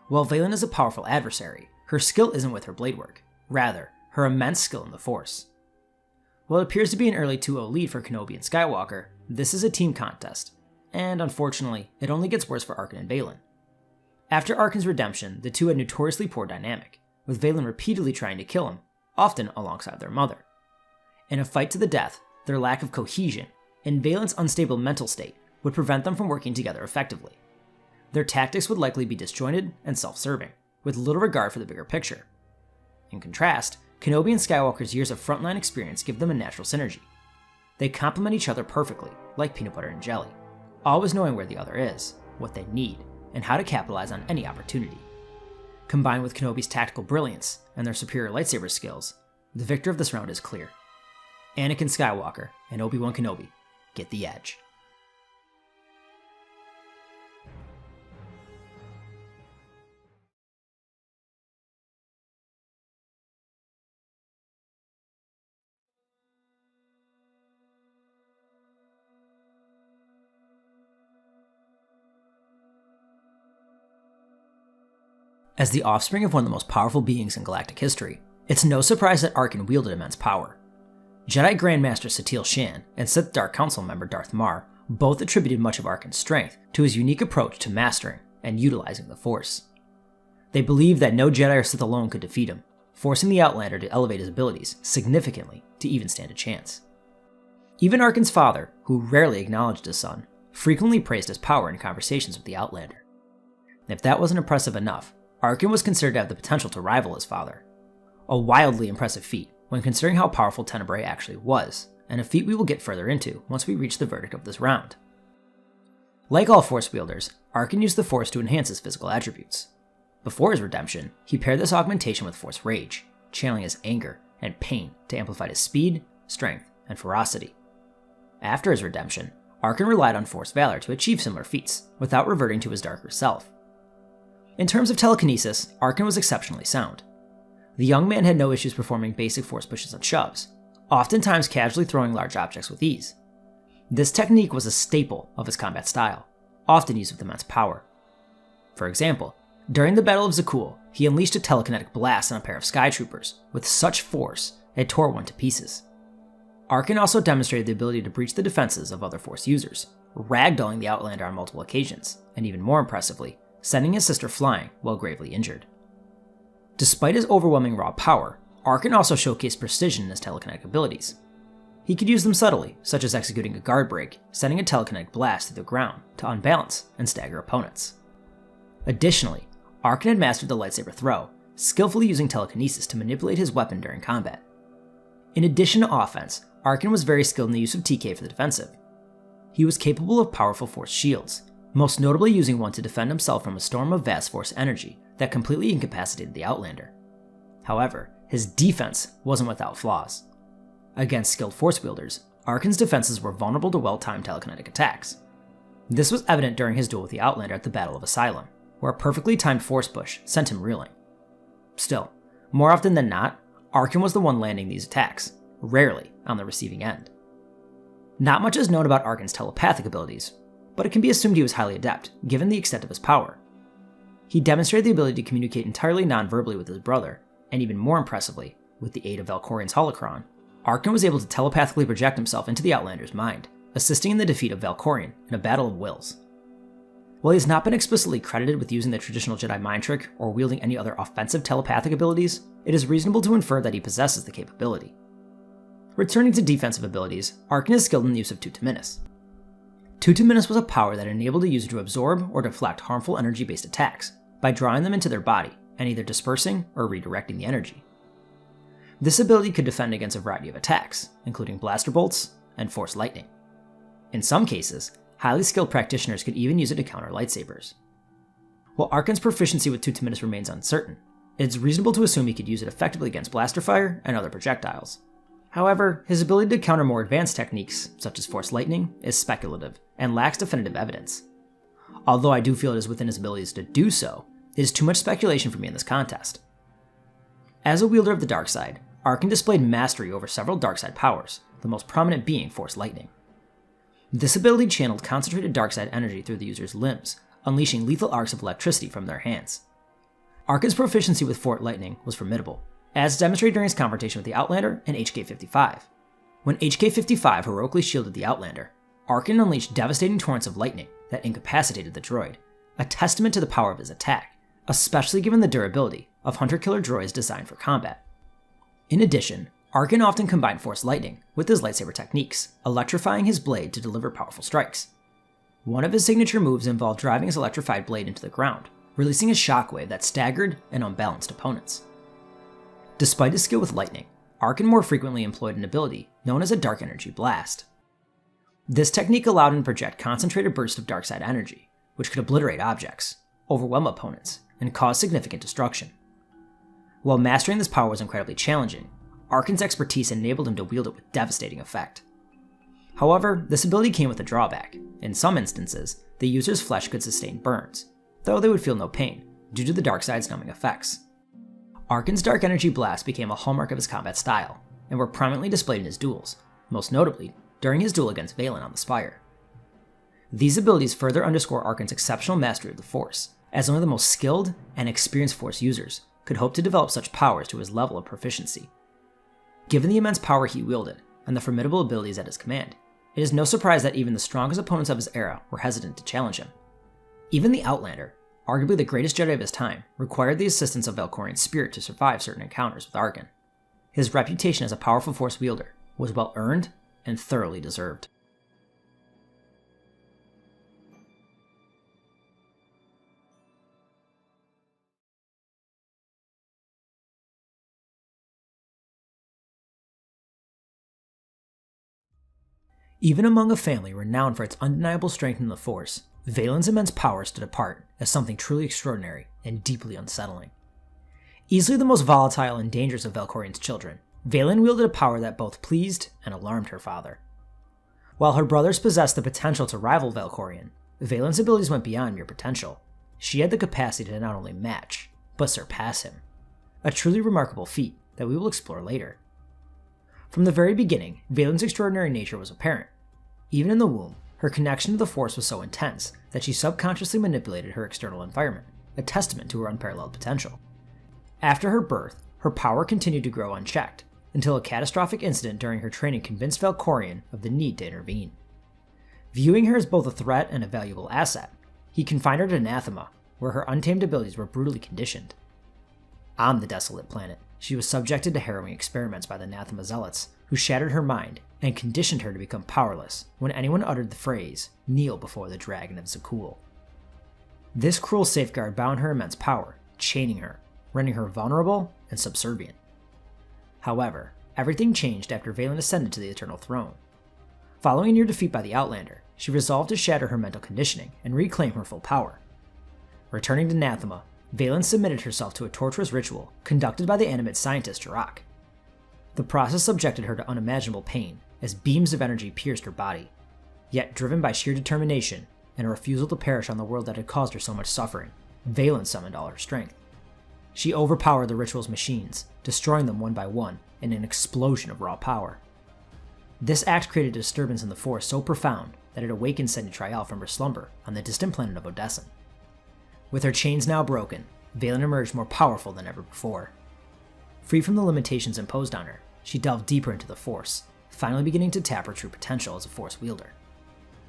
While Vaylin is a powerful adversary, her skill isn't with her blade work, rather, her immense skill in the Force. While it appears to be an early 2-0 lead for Kenobi and Skywalker, this is a team contest, and unfortunately, it only gets worse for Arcann and Vaylin. After Arcann's redemption, the two had notoriously poor dynamic, with Vaylin repeatedly trying to kill him, often alongside their mother. In a fight to the death, their lack of cohesion, and Vaylin's unstable mental state would prevent them from working together effectively. Their tactics would likely be disjointed and self-serving, with little regard for the bigger picture. In contrast, Kenobi and Skywalker's years of frontline experience give them a natural synergy. They complement each other perfectly, like peanut butter and jelly, always knowing where the other is, what they need, and how to capitalize on any opportunity. Combined with Kenobi's tactical brilliance and their superior lightsaber skills, the victor of this round is clear. Anakin Skywalker and Obi-Wan Kenobi get the edge. As the offspring of one of the most powerful beings in galactic history, it's no surprise that Arcann wielded immense power. Jedi Grandmaster Satele Shan and Sith Dark Council member Darth Mar both attributed much of Arcann's strength to his unique approach to mastering and utilizing the Force. They believed that no Jedi or Sith alone could defeat him, forcing the Outlander to elevate his abilities significantly to even stand a chance. Even Arcann's father, who rarely acknowledged his son, frequently praised his power in conversations with the Outlander. If that wasn't impressive enough, Arcann was considered to have the potential to rival his father. A wildly impressive feat when considering how powerful Tenebrae actually was, and a feat we will get further into once we reach the verdict of this round. Like all Force wielders, Arcann used the Force to enhance his physical attributes. Before his redemption, he paired this augmentation with Force Rage, channeling his anger and pain to amplify his speed, strength, and ferocity. After his redemption, Arcann relied on Force Valor to achieve similar feats, without reverting to his darker self. In terms of telekinesis, Arcann was exceptionally sound. The young man had no issues performing basic Force pushes and shoves, oftentimes casually throwing large objects with ease. This technique was a staple of his combat style, often used with immense power. For example, during the Battle of Zakuul, he unleashed a telekinetic blast on a pair of Sky Troopers with such force it tore one to pieces. Arcann also demonstrated the ability to breach the defenses of other Force users, ragdolling the Outlander on multiple occasions, and even more impressively, sending his sister flying while gravely injured. Despite his overwhelming raw power, Arcann also showcased precision in his telekinetic abilities. He could use them subtly, such as executing a guard break, sending a telekinetic blast through the ground to unbalance and stagger opponents. Additionally, Arcann had mastered the lightsaber throw, skillfully using telekinesis to manipulate his weapon during combat. In addition to offense, Arcann was very skilled in the use of TK for the defensive. He was capable of powerful Force shields, most notably using one to defend himself from a storm of vast Force energy that completely incapacitated the Outlander. However, his defense wasn't without flaws. Against skilled Force wielders, Arcann's defenses were vulnerable to well-timed telekinetic attacks. This was evident during his duel with the Outlander at the Battle of Asylum, where a perfectly timed Force push sent him reeling. Still, more often than not, Arcann was the one landing these attacks, rarely on the receiving end. Not much is known about Arcann's telepathic abilities, but it can be assumed he was highly adept, given the extent of his power. He demonstrated the ability to communicate entirely non-verbally with his brother, and even more impressively, with the aid of Valkorian's holocron, Arcann was able to telepathically project himself into the Outlander's mind, assisting in the defeat of Valkorian in a battle of wills. While he has not been explicitly credited with using the traditional Jedi mind trick or wielding any other offensive telepathic abilities, it is reasonable to infer that he possesses the capability. Returning to defensive abilities, Arcann is skilled in the use of Tutaminis. Tutuminus was a power that enabled the user to absorb or deflect harmful energy-based attacks by drawing them into their body and either dispersing or redirecting the energy. This ability could defend against a variety of attacks, including blaster bolts and force lightning. In some cases, highly skilled practitioners could even use it to counter lightsabers. While Arcann's proficiency with Tutuminus remains uncertain, it's reasonable to assume he could use it effectively against blaster fire and other projectiles. However, his ability to counter more advanced techniques, such as force lightning, is speculative and lacks definitive evidence. Although I do feel it is within his abilities to do so, it is too much speculation for me in this contest. As a wielder of the dark side, Arcann displayed mastery over several dark side powers, the most prominent being force lightning. This ability channeled concentrated dark side energy through the user's limbs, unleashing lethal arcs of electricity from their hands. Arcann's proficiency with force lightning was formidable, as demonstrated during his confrontation with the Outlander in HK-55. When HK-55 heroically shielded the Outlander, Arcann unleashed devastating torrents of lightning that incapacitated the droid, a testament to the power of his attack, especially given the durability of hunter-killer droids designed for combat. In addition, Arcann often combined force lightning with his lightsaber techniques, electrifying his blade to deliver powerful strikes. One of his signature moves involved driving his electrified blade into the ground, releasing a shockwave that staggered and unbalanced opponents. Despite his skill with lightning, Arcann more frequently employed an ability known as a dark energy blast. This technique allowed him to project concentrated bursts of dark side energy, which could obliterate objects, overwhelm opponents, and cause significant destruction. While mastering this power was incredibly challenging, Arcann's expertise enabled him to wield it with devastating effect. However, this ability came with a drawback. In some instances, the user's flesh could sustain burns, though they would feel no pain, due to the dark side's numbing effects. Arcann's dark energy blasts became a hallmark of his combat style, and were prominently displayed in his duels, most notably during his duel against Vaylin on the Spire. These abilities further underscore Arcann's exceptional mastery of the Force, as only the most skilled and experienced Force users could hope to develop such powers to his level of proficiency. Given the immense power he wielded, and the formidable abilities at his command, it is no surprise that even the strongest opponents of his era were hesitant to challenge him. Even the Outlander, arguably the greatest Jedi of his time, required the assistance of Valkorian's spirit to survive certain encounters with Arcann. His reputation as a powerful Force wielder was well earned and thoroughly deserved. Even among a family renowned for its undeniable strength in the Force, Vaylin's immense power stood apart as something truly extraordinary and deeply unsettling. Easily the most volatile and dangerous of Valkorian's children, Vaylin wielded a power that both pleased and alarmed her father. While her brothers possessed the potential to rival Valkorian, Vaylin's abilities went beyond mere potential. She had the capacity to not only match, but surpass him. A truly remarkable feat that we will explore later. From the very beginning, Vaylin's extraordinary nature was apparent. Even in the womb, her connection to the Force was so intense that she subconsciously manipulated her external environment, a testament to her unparalleled potential. After her birth, her power continued to grow unchecked, until a catastrophic incident during her training convinced Valkorian of the need to intervene. Viewing her as both a threat and a valuable asset, he confined her to Anathema, where her untamed abilities were brutally conditioned. On the desolate planet, she was subjected to harrowing experiments by the Anathema zealots, who shattered her mind and conditioned her to become powerless when anyone uttered the phrase, "Kneel before the Dragon of Zakul." This cruel safeguard bound her immense power, chaining her, rendering her vulnerable and subservient. However, everything changed after Vaylin ascended to the Eternal Throne. Following a near defeat by the Outlander, she resolved to shatter her mental conditioning and reclaim her full power. Returning to Anathema, Vaylin submitted herself to a torturous ritual conducted by the animate scientist Jirak. The process subjected her to unimaginable pain as beams of energy pierced her body. Yet, driven by sheer determination and a refusal to perish on the world that had caused her so much suffering, Vaylin summoned all her strength. She overpowered the ritual's machines, destroying them one by one in an explosion of raw power. This act created a disturbance in the Force so profound that it awakened Senti Trial from her slumber on the distant planet of Odessen. With her chains now broken, Vaylin emerged more powerful than ever before. Free from the limitations imposed on her, she delved deeper into the Force, finally beginning to tap her true potential as a Force wielder.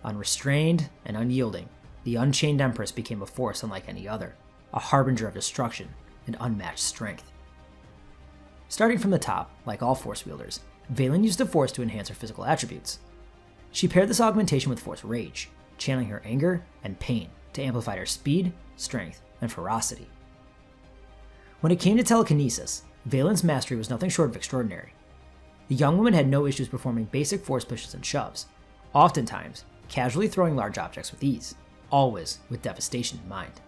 Unrestrained and unyielding, the Unchained Empress became a force unlike any other, a harbinger of destruction and unmatched strength. Starting from the top, like all Force wielders, Vaylin used the Force to enhance her physical attributes. She paired this augmentation with Force Rage, channeling her anger and pain to amplify her speed, strength, and ferocity. When it came to telekinesis, Vaylin's mastery was nothing short of extraordinary. The young woman had no issues performing basic force pushes and shoves, oftentimes casually throwing large objects with ease, always with devastation in mind.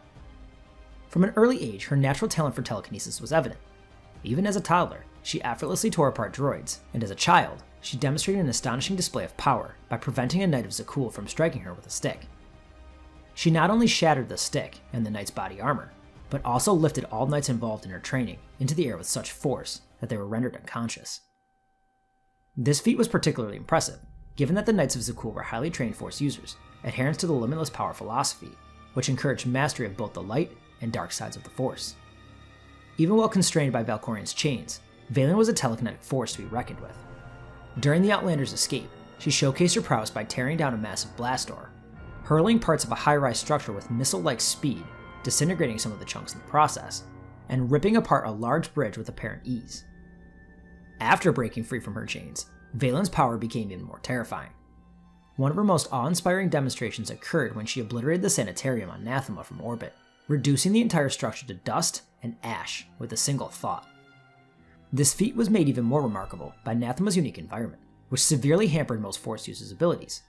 From an early age, her natural talent for telekinesis was evident. Even as a toddler, she effortlessly tore apart droids, and as a child, she demonstrated an astonishing display of power by preventing a Knight of Zakul from striking her with a stick. She not only shattered the stick and the Knight's body armor, but also lifted all Knights involved in her training into the air with such force that they were rendered unconscious. This feat was particularly impressive, given that the Knights of Zakul were highly trained Force users, adherents to the limitless power philosophy, which encouraged mastery of both the light and dark sides of the Force. Even while constrained by Valkorian's chains, Vaylin was a telekinetic force to be reckoned with. During the Outlander's escape, she showcased her prowess by tearing down a massive blast door, hurling parts of a high-rise structure with missile-like speed, disintegrating some of the chunks in the process, and ripping apart a large bridge with apparent ease. After breaking free from her chains, Vaylin's power became even more terrifying. One of her most awe-inspiring demonstrations occurred when she obliterated the sanitarium on Nathema from orbit, reducing the entire structure to dust and ash with a single thought. This feat was made even more remarkable by Nathema's unique environment, which severely hampered most Force users' abilities.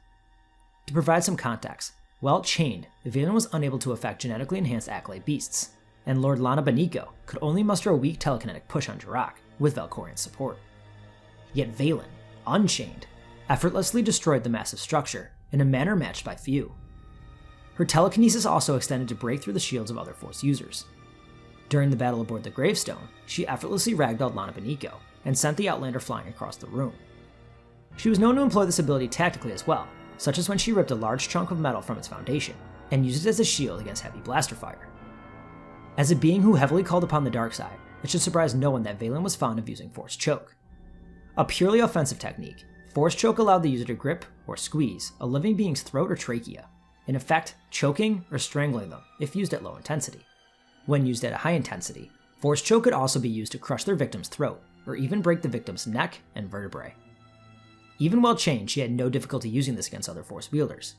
To provide some context, while chained, Vaylin was unable to affect genetically enhanced Acolyte beasts, and Lord Lana Beniko could only muster a weak telekinetic push on Jirak with Valkorian's support. Yet Vaylin, unchained, effortlessly destroyed the massive structure in a manner matched by few. Her telekinesis also extended to break through the shields of other Force users. During the battle aboard the Gravestone, she effortlessly ragdolled Lana Beniko and sent the Outlander flying across the room. She was known to employ this ability tactically as well, such as when she ripped a large chunk of metal from its foundation and used it as a shield against heavy blaster fire. As a being who heavily called upon the dark side, it should surprise no one that Vaylin was fond of using Force Choke. A purely offensive technique, Force Choke allowed the user to grip or squeeze a living being's throat or trachea, in effect choking or strangling them if used at low intensity. When used at a high intensity, Force Choke could also be used to crush their victim's throat or even break the victim's neck and vertebrae. Even while chained, she had no difficulty using this against other Force wielders.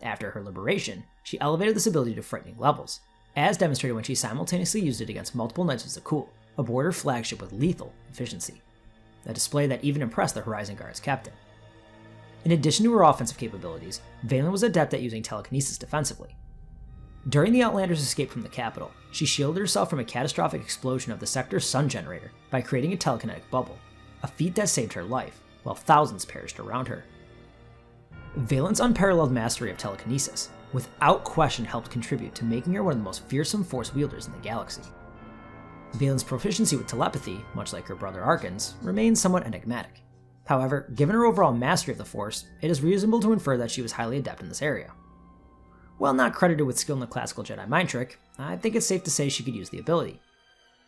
After her liberation, she elevated this ability to frightening levels, as demonstrated when she simultaneously used it against multiple Knights of Zakul, aboard her flagship with lethal efficiency, a display that even impressed the Horizon Guard's captain. In addition to her offensive capabilities, Vaylin was adept at using telekinesis defensively. During the Outlander's escape from the capital, she shielded herself from a catastrophic explosion of the sector's sun generator by creating a telekinetic bubble, a feat that saved her life, while thousands perished around her. Vaylin's unparalleled mastery of telekinesis, without question, helped contribute to making her one of the most fearsome Force wielders in the galaxy. Vaylin's proficiency with telepathy, much like her brother Arcann's, remains somewhat enigmatic. However, given her overall mastery of the Force, it is reasonable to infer that she was highly adept in this area. While not credited with skill in the classical Jedi mind trick, I think it's safe to say she could use the ability.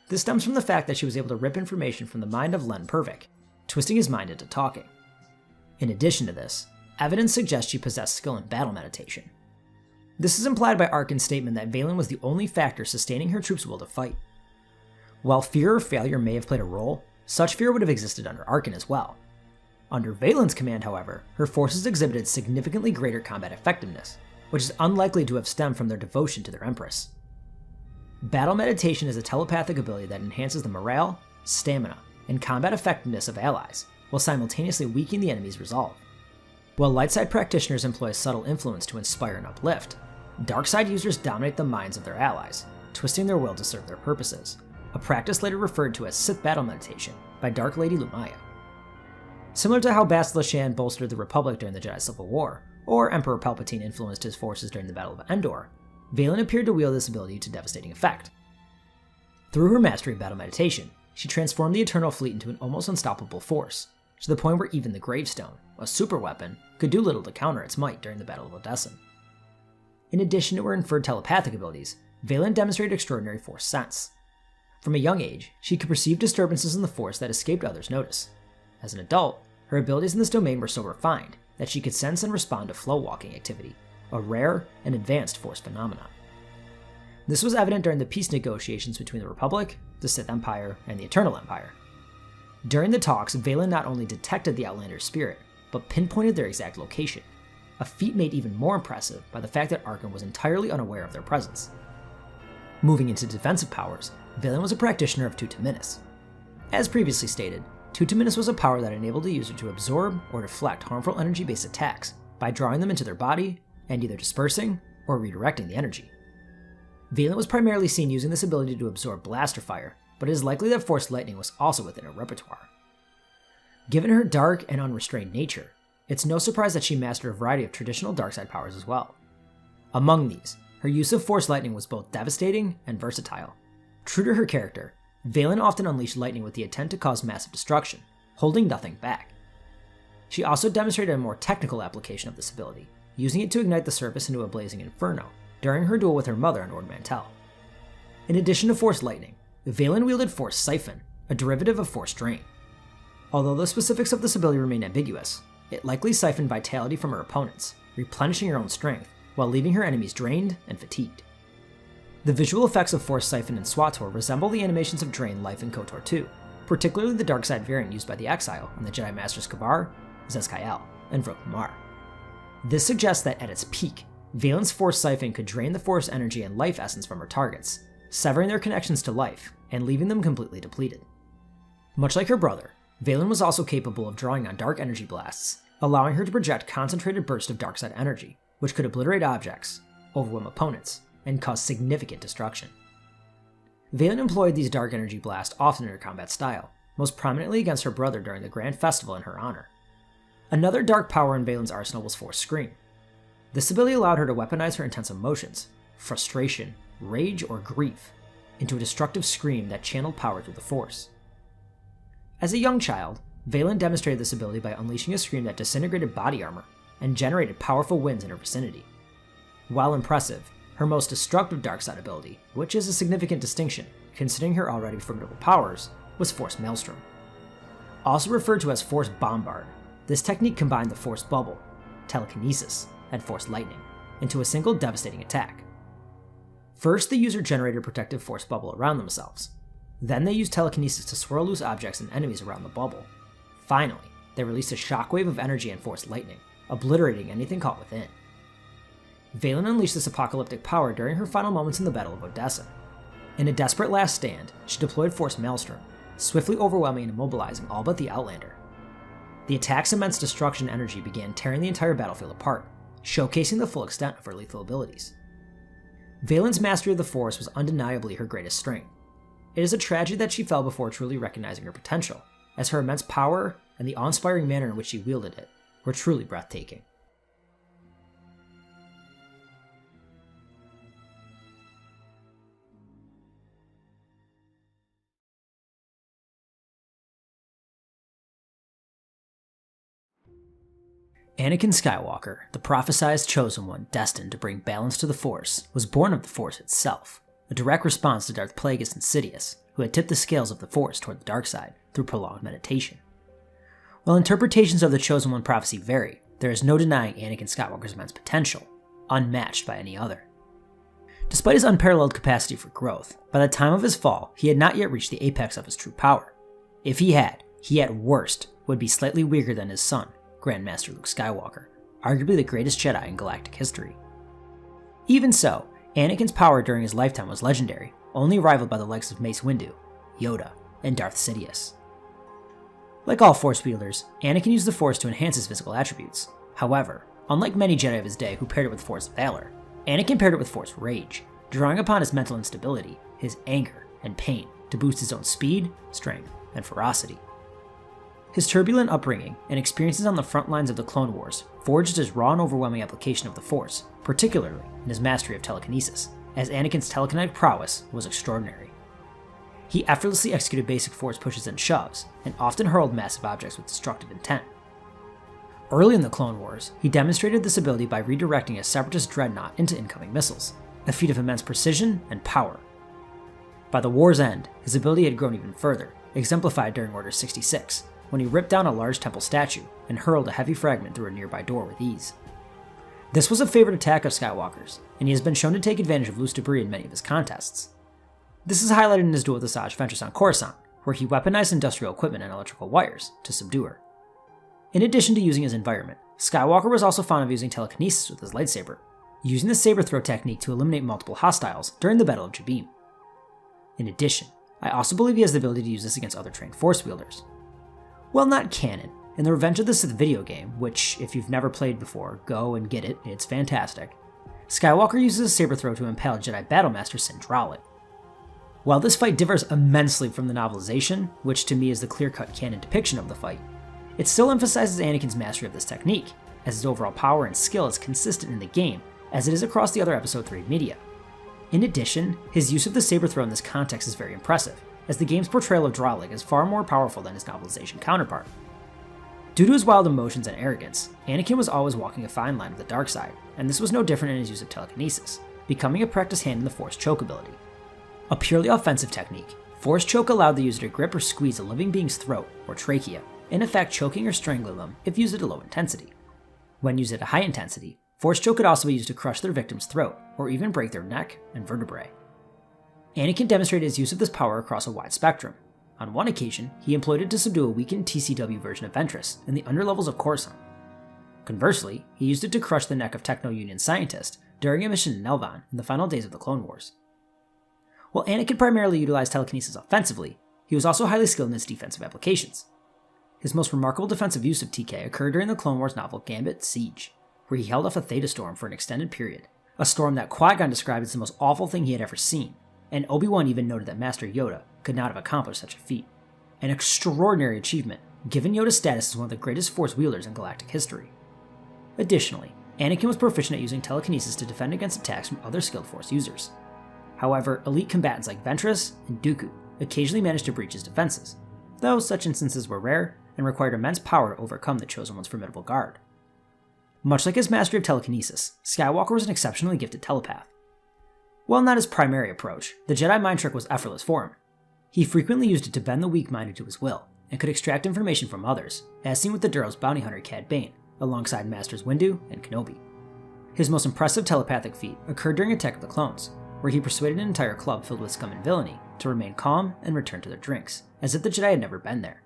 This stems from the fact that she was able to rip information from the mind of Len Purvik, twisting his mind into talking. In addition to this, evidence suggests she possessed skill in battle meditation. This is implied by Arcann's statement that Vaylin was the only factor sustaining her troops' will to fight. While fear or failure may have played a role, such fear would have existed under Arcann as well. Under Vaylin's command, however, her forces exhibited significantly greater combat effectiveness, which is unlikely to have stemmed from their devotion to their Empress. Battle meditation is a telepathic ability that enhances the morale, stamina, and combat effectiveness of allies, while simultaneously weakening the enemy's resolve. While lightside practitioners employ subtle influence to inspire and uplift, darkside users dominate the minds of their allies, twisting their will to serve their purposes, a practice later referred to as Sith battle meditation by Dark Lady Lumaya. Similar to how Bastila Shan bolstered the Republic during the Jedi Civil War, or Emperor Palpatine influenced his forces during the Battle of Endor, Vaylin appeared to wield this ability to devastating effect. Through her mastery of battle meditation, she transformed the Eternal Fleet into an almost unstoppable force, to the point where even the Gravestone, a superweapon, could do little to counter its might during the Battle of Odessen. In addition to her inferred telepathic abilities, Vaylin demonstrated extraordinary Force sense. From a young age, she could perceive disturbances in the Force that escaped others' notice. As an adult, her abilities in this domain were so refined that she could sense and respond to flow walking activity, a rare and advanced Force phenomenon. This was evident during the peace negotiations between the Republic, the Sith Empire, and the Eternal Empire. During the talks, Vaylin not only detected the Outlander's spirit, but pinpointed their exact location, a feat made even more impressive by the fact that Arcann was entirely unaware of their presence. Moving into defensive powers, Vaylin was a practitioner of Tutaminis. As previously stated, Tutaminis was a power that enabled the user to absorb or deflect harmful energy-based attacks by drawing them into their body and either dispersing or redirecting the energy. Vaylin was primarily seen using this ability to absorb blaster fire, but it is likely that Force Lightning was also within her repertoire. Given her dark and unrestrained nature, it's no surprise that she mastered a variety of traditional darkside powers as well. Among these, her use of Force Lightning was both devastating and versatile. True to her character, Vaylin often unleashed lightning with the intent to cause massive destruction, holding nothing back. She also demonstrated a more technical application of this ability, using it to ignite the surface into a blazing inferno during her duel with her mother on Ord Mantell. In addition to Force Lightning, Vaylin wielded Force Siphon, a derivative of Force Drain. Although the specifics of this ability remain ambiguous, it likely siphoned vitality from her opponents, replenishing her own strength, while leaving her enemies drained and fatigued. The visual effects of Force Siphon and SWTOR resemble the animations of Drain Life in KOTOR 2, particularly the dark side variant used by the Exile and the Jedi Masters Kavar, Zez-Kayal, and Vrok Lamar. This suggests that at its peak, Vaylin's Force Siphon could drain the Force energy and life essence from her targets, severing their connections to life and leaving them completely depleted. Much like her brother, Vaylin was also capable of drawing on dark energy blasts, allowing her to project concentrated bursts of dark side energy, which could obliterate objects, overwhelm opponents, and cause significant destruction. Vaylin employed these dark energy blasts often in her combat style, most prominently against her brother during the Grand Festival in her honor. Another dark power in Vaylin's arsenal was Force Scream. This ability allowed her to weaponize her intense emotions, frustration, rage, or grief, into a destructive scream that channeled power through the Force. As a young child, Vaylin demonstrated this ability by unleashing a scream that disintegrated body armor and generated powerful winds in her vicinity. While impressive, her most destructive darkside ability, which is a significant distinction considering her already formidable powers, was Force Maelstrom. Also referred to as Force Bombard, this technique combined the Force Bubble, Telekinesis, and Force Lightning into a single devastating attack. First, the user generated a protective Force Bubble around themselves. Then they used Telekinesis to swirl loose objects and enemies around the bubble. Finally, they released a shockwave of energy and Force Lightning, obliterating anything caught within. Vaylin unleashed this apocalyptic power during her final moments in the Battle of Odessa. In a desperate last stand, she deployed Force Maelstrom, swiftly overwhelming and immobilizing all but the Outlander. The attack's immense destruction energy began tearing the entire battlefield apart, showcasing the full extent of her lethal abilities. Vaylin's mastery of the Force was undeniably her greatest strength. It is a tragedy that she fell before truly recognizing her potential, as her immense power and the awe-inspiring manner in which she wielded it were truly breathtaking. Anakin Skywalker, the prophesized Chosen One destined to bring balance to the Force, was born of the Force itself, a direct response to Darth Plagueis and Sidious, who had tipped the scales of the Force toward the dark side through prolonged meditation. While interpretations of the Chosen One prophecy vary, there is no denying Anakin Skywalker's immense potential, unmatched by any other. Despite his unparalleled capacity for growth, by the time of his fall, he had not yet reached the apex of his true power. If he had, he at worst would be slightly weaker than his son, Grandmaster Luke Skywalker, arguably the greatest Jedi in galactic history. Even so, Anakin's power during his lifetime was legendary, only rivaled by the likes of Mace Windu, Yoda, and Darth Sidious. Like all Force wielders, Anakin used the Force to enhance his physical attributes. However, unlike many Jedi of his day who paired it with Force Valor, Anakin paired it with Force Rage, drawing upon his mental instability, his anger, and pain to boost his own speed, strength, and ferocity. His turbulent upbringing and experiences on the front lines of the Clone Wars forged his raw and overwhelming application of the Force, particularly in his mastery of telekinesis, as Anakin's telekinetic prowess was extraordinary. He effortlessly executed basic Force pushes and shoves, and often hurled massive objects with destructive intent. Early in the Clone Wars, he demonstrated this ability by redirecting a Separatist dreadnought into incoming missiles, a feat of immense precision and power. By the war's end, his ability had grown even further, exemplified during Order 66, when he ripped down a large temple statue and hurled a heavy fragment through a nearby door with ease. This was a favorite attack of Skywalker's, and he has been shown to take advantage of loose debris in many of his contests. This is highlighted in his duel with Asajj Ventress on Coruscant, where he weaponized industrial equipment and electrical wires to subdue her. In addition to using his environment, Skywalker was also fond of using telekinesis with his lightsaber, using the saber throw technique to eliminate multiple hostiles during the Battle of Jabim. In addition, I also believe he has the ability to use this against other trained Force wielders. While not canon, in the Revenge of the Sith video game, which if you've never played before, go and get it, it's fantastic, Skywalker uses a saber throw to impale Jedi Battlemaster Sindralik. While this fight differs immensely from the novelization, which to me is the clear-cut canon depiction of the fight, it still emphasizes Anakin's mastery of this technique, as his overall power and skill is consistent in the game as it is across the other Episode 3 media. In addition, his use of the saber throw in this context is very impressive, as the game's portrayal of Dralik is far more powerful than his novelization counterpart. Due to his wild emotions and arrogance, Anakin was always walking a fine line with the dark side, and this was no different in his use of telekinesis, becoming a practiced hand in the Force choke ability. A purely offensive technique, Force choke allowed the user to grip or squeeze a living being's throat, or trachea, in effect choking or strangling them if used at a low intensity. When used at a high intensity, Force choke could also be used to crush their victim's throat, or even break their neck and vertebrae. Anakin demonstrated his use of this power across a wide spectrum. On one occasion, he employed it to subdue a weakened TCW version of Ventress in the underlevels of Coruscant. Conversely, he used it to crush the neck of Techno-Union scientist during a mission in Nelvon in the final days of the Clone Wars. While Anakin primarily utilized telekinesis offensively, he was also highly skilled in its defensive applications. His most remarkable defensive use of TK occurred during the Clone Wars novel Gambit Siege, where he held off a Theta Storm for an extended period, a storm that Qui-Gon described as the most awful thing he had ever seen, and Obi-Wan even noted that Master Yoda could not have accomplished such a feat. An extraordinary achievement, given Yoda's status as one of the greatest Force wielders in galactic history. Additionally, Anakin was proficient at using telekinesis to defend against attacks from other skilled Force users. However, elite combatants like Ventress and Dooku occasionally managed to breach his defenses, though such instances were rare and required immense power to overcome the Chosen One's formidable guard. Much like his mastery of telekinesis, Skywalker was an exceptionally gifted telepath. While not his primary approach, the Jedi mind trick was effortless for him. He frequently used it to bend the weak-minded to his will, and could extract information from others, as seen with the Duro's bounty hunter Cad Bane, alongside Masters Windu and Kenobi. His most impressive telepathic feat occurred during Attack of the Clones, where he persuaded an entire club filled with scum and villainy to remain calm and return to their drinks, as if the Jedi had never been there.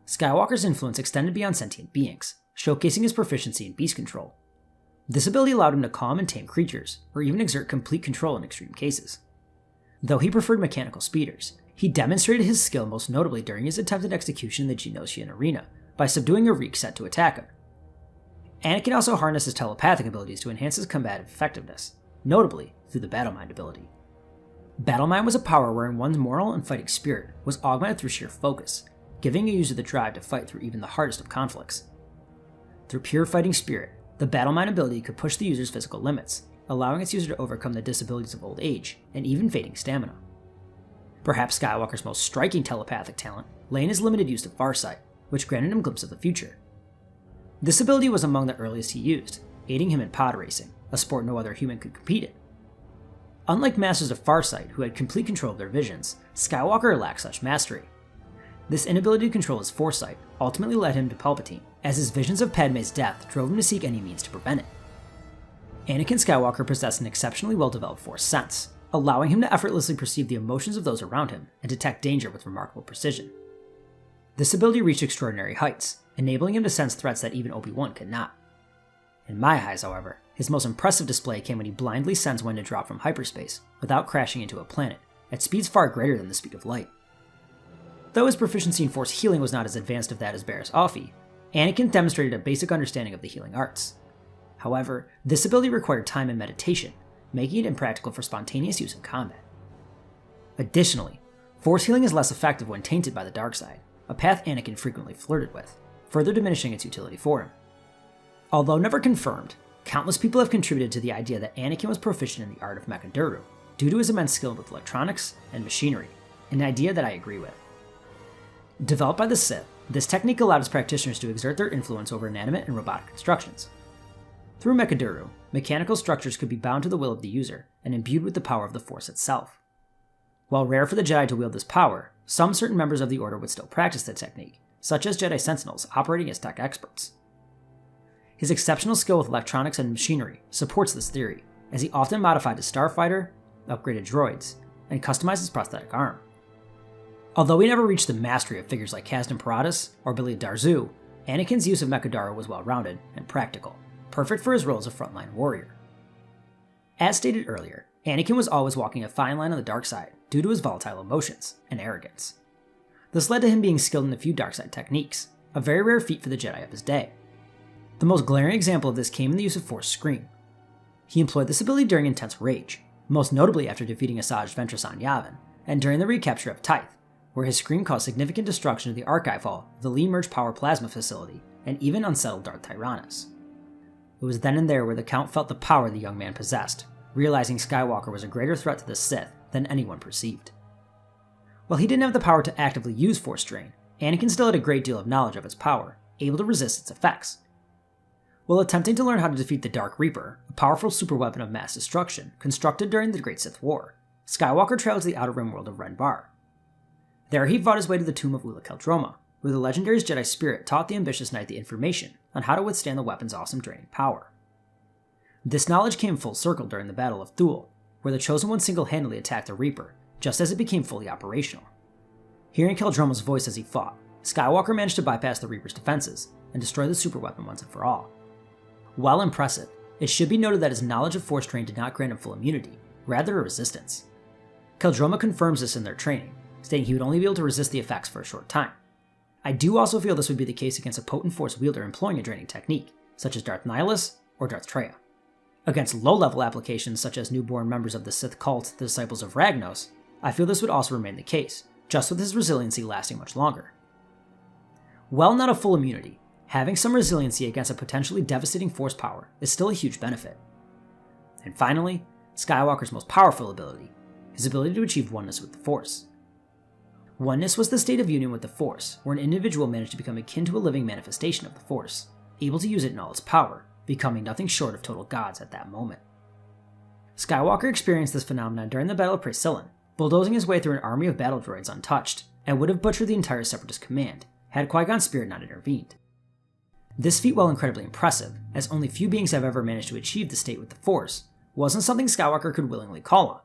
Skywalker's influence extended beyond sentient beings, showcasing his proficiency in beast control. This ability allowed him to calm and tame creatures, or even exert complete control in extreme cases. Though he preferred mechanical speeders, he demonstrated his skill most notably during his attempted execution in the Geonosian arena by subduing a Reek set to attack him. Anakin also harnessed his telepathic abilities to enhance his combative effectiveness, notably through the Battle Mind ability. Battle Mind was a power wherein one's moral and fighting spirit was augmented through sheer focus, giving a user the drive to fight through even the hardest of conflicts. Through pure fighting spirit, the Battle Mind ability could push the user's physical limits, allowing its user to overcome the disabilities of old age and even fading stamina. Perhaps Skywalker's most striking telepathic talent lay in his limited use of Farsight, which granted him a glimpse of the future. This ability was among the earliest he used, aiding him in pod racing, a sport no other human could compete in. Unlike Masters of Farsight, who had complete control of their visions, Skywalker lacked such mastery. This inability to control his foresight ultimately led him to Palpatine, as his visions of Padme's death drove him to seek any means to prevent it. Anakin Skywalker possessed an exceptionally well-developed Force sense, allowing him to effortlessly perceive the emotions of those around him and detect danger with remarkable precision. This ability reached extraordinary heights, enabling him to sense threats that even Obi-Wan could not. In my eyes, however, his most impressive display came when he blindly sensed when to drop from hyperspace without crashing into a planet, at speeds far greater than the speed of light. Though his proficiency in Force healing was not as advanced of that as Barriss Offee, Anakin demonstrated a basic understanding of the healing arts. However, this ability required time and meditation, making it impractical for spontaneous use in combat. Additionally, Force healing is less effective when tainted by the dark side, a path Anakin frequently flirted with, further diminishing its utility for him. Although never confirmed, countless people have contributed to the idea that Anakin was proficient in the art of Mechaduru due to his immense skill with electronics and machinery, an idea that I agree with. Developed by the Sith, this technique allowed its practitioners to exert their influence over inanimate and robotic constructions. Through Mechaduru, mechanical structures could be bound to the will of the user and imbued with the power of the Force itself. While rare for the Jedi to wield this power, some certain members of the Order would still practice the technique, such as Jedi Sentinels operating as tech experts. His exceptional skill with electronics and machinery supports this theory, as he often modified his starfighter, upgraded droids, and customized his prosthetic arm. Although he never reached the mastery of figures like Kazdan Paratus or Billy Darzu, Anakin's use of Mechadara was well-rounded and practical, perfect for his role as a frontline warrior. As stated earlier, Anakin was always walking a fine line on the dark side due to his volatile emotions and arrogance. This led to him being skilled in a few dark side techniques, a very rare feat for the Jedi of his day. The most glaring example of this came in the use of Force Scream. He employed this ability during intense rage, most notably after defeating Asajj Ventress on Yavin, and during the recapture of Tyth, where his scream caused significant destruction to the archive hall, the Lee Merge Power Plasma Facility, and even unsettled Darth Tyrannus. It was then and there where the Count felt the power the young man possessed, realizing Skywalker was a greater threat to the Sith than anyone perceived. While he didn't have the power to actively use Force Drain, Anakin still had a great deal of knowledge of its power, able to resist its effects. While attempting to learn how to defeat the Dark Reaper, a powerful superweapon of mass destruction constructed during the Great Sith War, Skywalker traveled to the Outer Rim world of Ren Bar. There he fought his way to the tomb of Ula Keldroma, where the legendary Jedi spirit taught the ambitious knight the information on how to withstand the weapon's awesome draining power. This knowledge came full circle during the Battle of Thule, where the Chosen One single-handedly attacked the Reaper, just as it became fully operational. Hearing Keldroma's voice as he fought, Skywalker managed to bypass the Reaper's defenses and destroy the superweapon once and for all. While impressive, it should be noted that his knowledge of Force Drain did not grant him full immunity, rather a resistance. Keldroma confirms this in their training, stating he would only be able to resist the effects for a short time. I do also feel this would be the case against a potent Force wielder employing a draining technique, such as Darth Nihilus or Darth Traya. Against low-level applications such as newborn members of the Sith cult, the Disciples of Ragnos, I feel this would also remain the case, just with his resiliency lasting much longer. While not a full immunity, having some resiliency against a potentially devastating Force power is still a huge benefit. And finally, Skywalker's most powerful ability, his ability to achieve oneness with the Force. Oneness was the state of union with the Force, where an individual managed to become akin to a living manifestation of the Force, able to use it in all its power, becoming nothing short of total gods at that moment. Skywalker experienced this phenomenon during the Battle of Praesilon, bulldozing his way through an army of battle droids untouched, and would have butchered the entire Separatist command, had Qui-Gon's spirit not intervened. This feat, while incredibly impressive, as only few beings have ever managed to achieve the state with the Force, wasn't something Skywalker could willingly call on.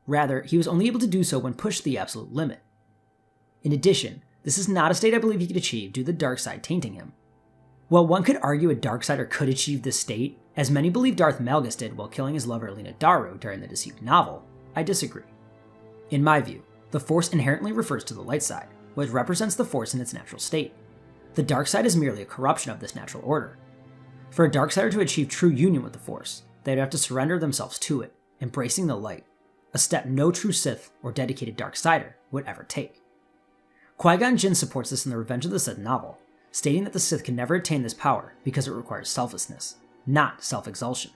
Rather, he was only able to do so when pushed to the absolute limit. In addition, this is not a state I believe he could achieve due to the dark side tainting him. While one could argue a Darksider could achieve this state, as many believe Darth Malgus did while killing his lover Lena Daru during the Deceived novel, I disagree. In my view, the Force inherently refers to the light side, which represents the Force in its natural state. The dark side is merely a corruption of this natural order. For a Darksider to achieve true union with the Force, they'd have to surrender themselves to it, embracing the light, a step no true Sith or dedicated Darksider would ever take. Qui-Gon Jinn supports this in the Revenge of the Sith novel, stating that the Sith can never attain this power because it requires selflessness, not self-exaltation.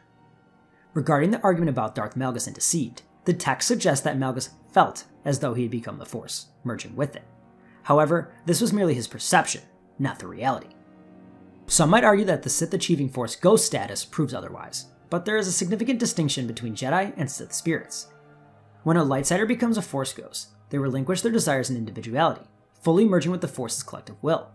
Regarding the argument about Darth Malgus and Deceived, the text suggests that Malgus felt as though he had become the Force, merging with it. However, this was merely his perception, not the reality. Some might argue that the Sith achieving Force Ghost status proves otherwise, but there is a significant distinction between Jedi and Sith spirits. When a Lightsider becomes a Force Ghost, they relinquish their desires and individuality, fully merging with the Force's collective will.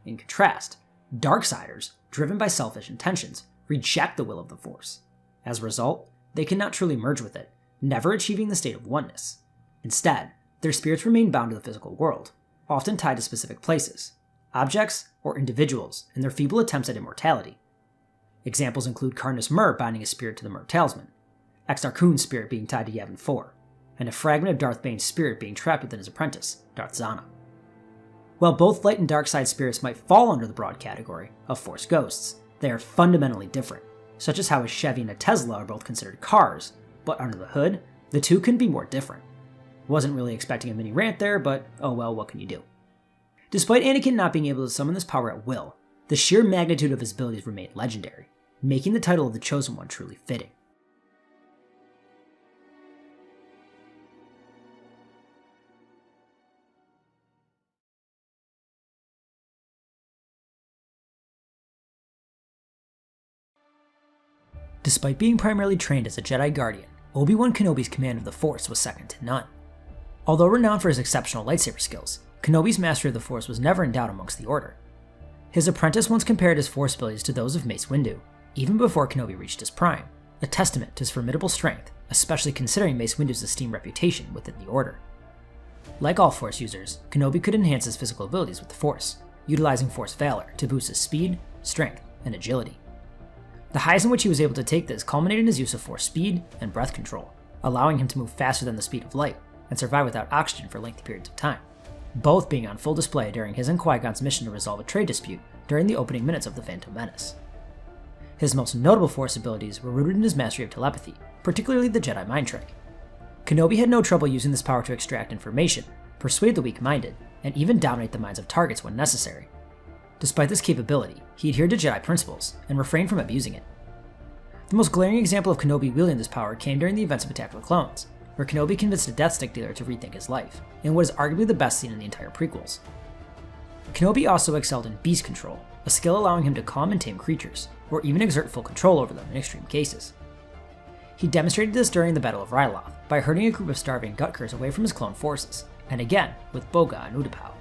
In contrast, Darksiders, driven by selfish intentions, reject the will of the Force. As a result, they cannot truly merge with it, never achieving the state of oneness. Instead, their spirits remain bound to the physical world, often tied to specific places, objects, or individuals in their feeble attempts at immortality. Examples include Carnus Mur binding his spirit to the Mur Talisman, Exar Kun's spirit being tied to Yavin 4, and a fragment of Darth Bane's spirit being trapped within his apprentice, Darth Zana. While both light and dark side spirits might fall under the broad category of Force Ghosts, they are fundamentally different, such as how a Chevy and a Tesla are both considered cars, but under the hood, the two can be more different. Wasn't really expecting a mini rant there, but oh well, what can you do? Despite Anakin not being able to summon this power at will, the sheer magnitude of his abilities remained legendary, making the title of the Chosen One truly fitting. Despite being primarily trained as a Jedi Guardian, Obi-Wan Kenobi's command of the Force was second to none. Although renowned for his exceptional lightsaber skills, Kenobi's mastery of the Force was never in doubt amongst the Order. His apprentice once compared his Force abilities to those of Mace Windu, even before Kenobi reached his prime, a testament to his formidable strength, especially considering Mace Windu's esteemed reputation within the Order. Like all Force users, Kenobi could enhance his physical abilities with the Force, utilizing Force Valor to boost his speed, strength, and agility. The highs in which he was able to take this culminated in his use of Force speed and breath control, allowing him to move faster than the speed of light and survive without oxygen for lengthy periods of time, both being on full display during his and Qui-Gon's mission to resolve a trade dispute during the opening minutes of The Phantom Menace. His most notable Force abilities were rooted in his mastery of telepathy, particularly the Jedi mind trick. Kenobi had no trouble using this power to extract information, persuade the weak-minded, and even dominate the minds of targets when necessary. Despite this capability, he adhered to Jedi principles and refrained from abusing it. The most glaring example of Kenobi wielding this power came during the events of Attack of the Clones, where Kenobi convinced a Death Stick dealer to rethink his life, in what is arguably the best scene in the entire prequels. Kenobi also excelled in beast control, a skill allowing him to calm and tame creatures, or even exert full control over them in extreme cases. He demonstrated this during the Battle of Ryloth by herding a group of starving Gutkers away from his clone forces, and again with Boga and Utapau.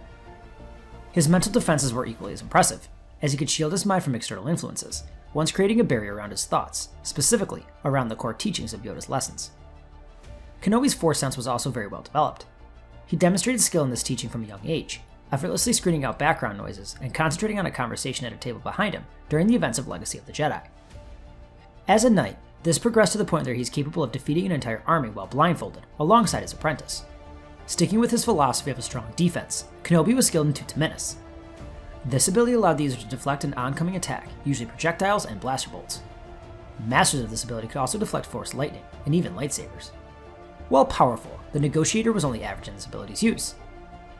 His mental defenses were equally as impressive, as he could shield his mind from external influences, once creating a barrier around his thoughts, specifically around the core teachings of Yoda's lessons. Kenobi's Force sense was also very well developed. He demonstrated skill in this teaching from a young age, effortlessly screening out background noises and concentrating on a conversation at a table behind him during the events of Legacy of the Jedi. As a knight, this progressed to the point where he's capable of defeating an entire army while blindfolded, alongside his apprentice. Sticking with his philosophy of a strong defense, Kenobi was skilled in Tooth to Menace. This ability allowed the user to deflect an oncoming attack, usually projectiles and blaster bolts. Masters of this ability could also deflect Force lightning, and even lightsabers. While powerful, the Negotiator was only average in this ability's use.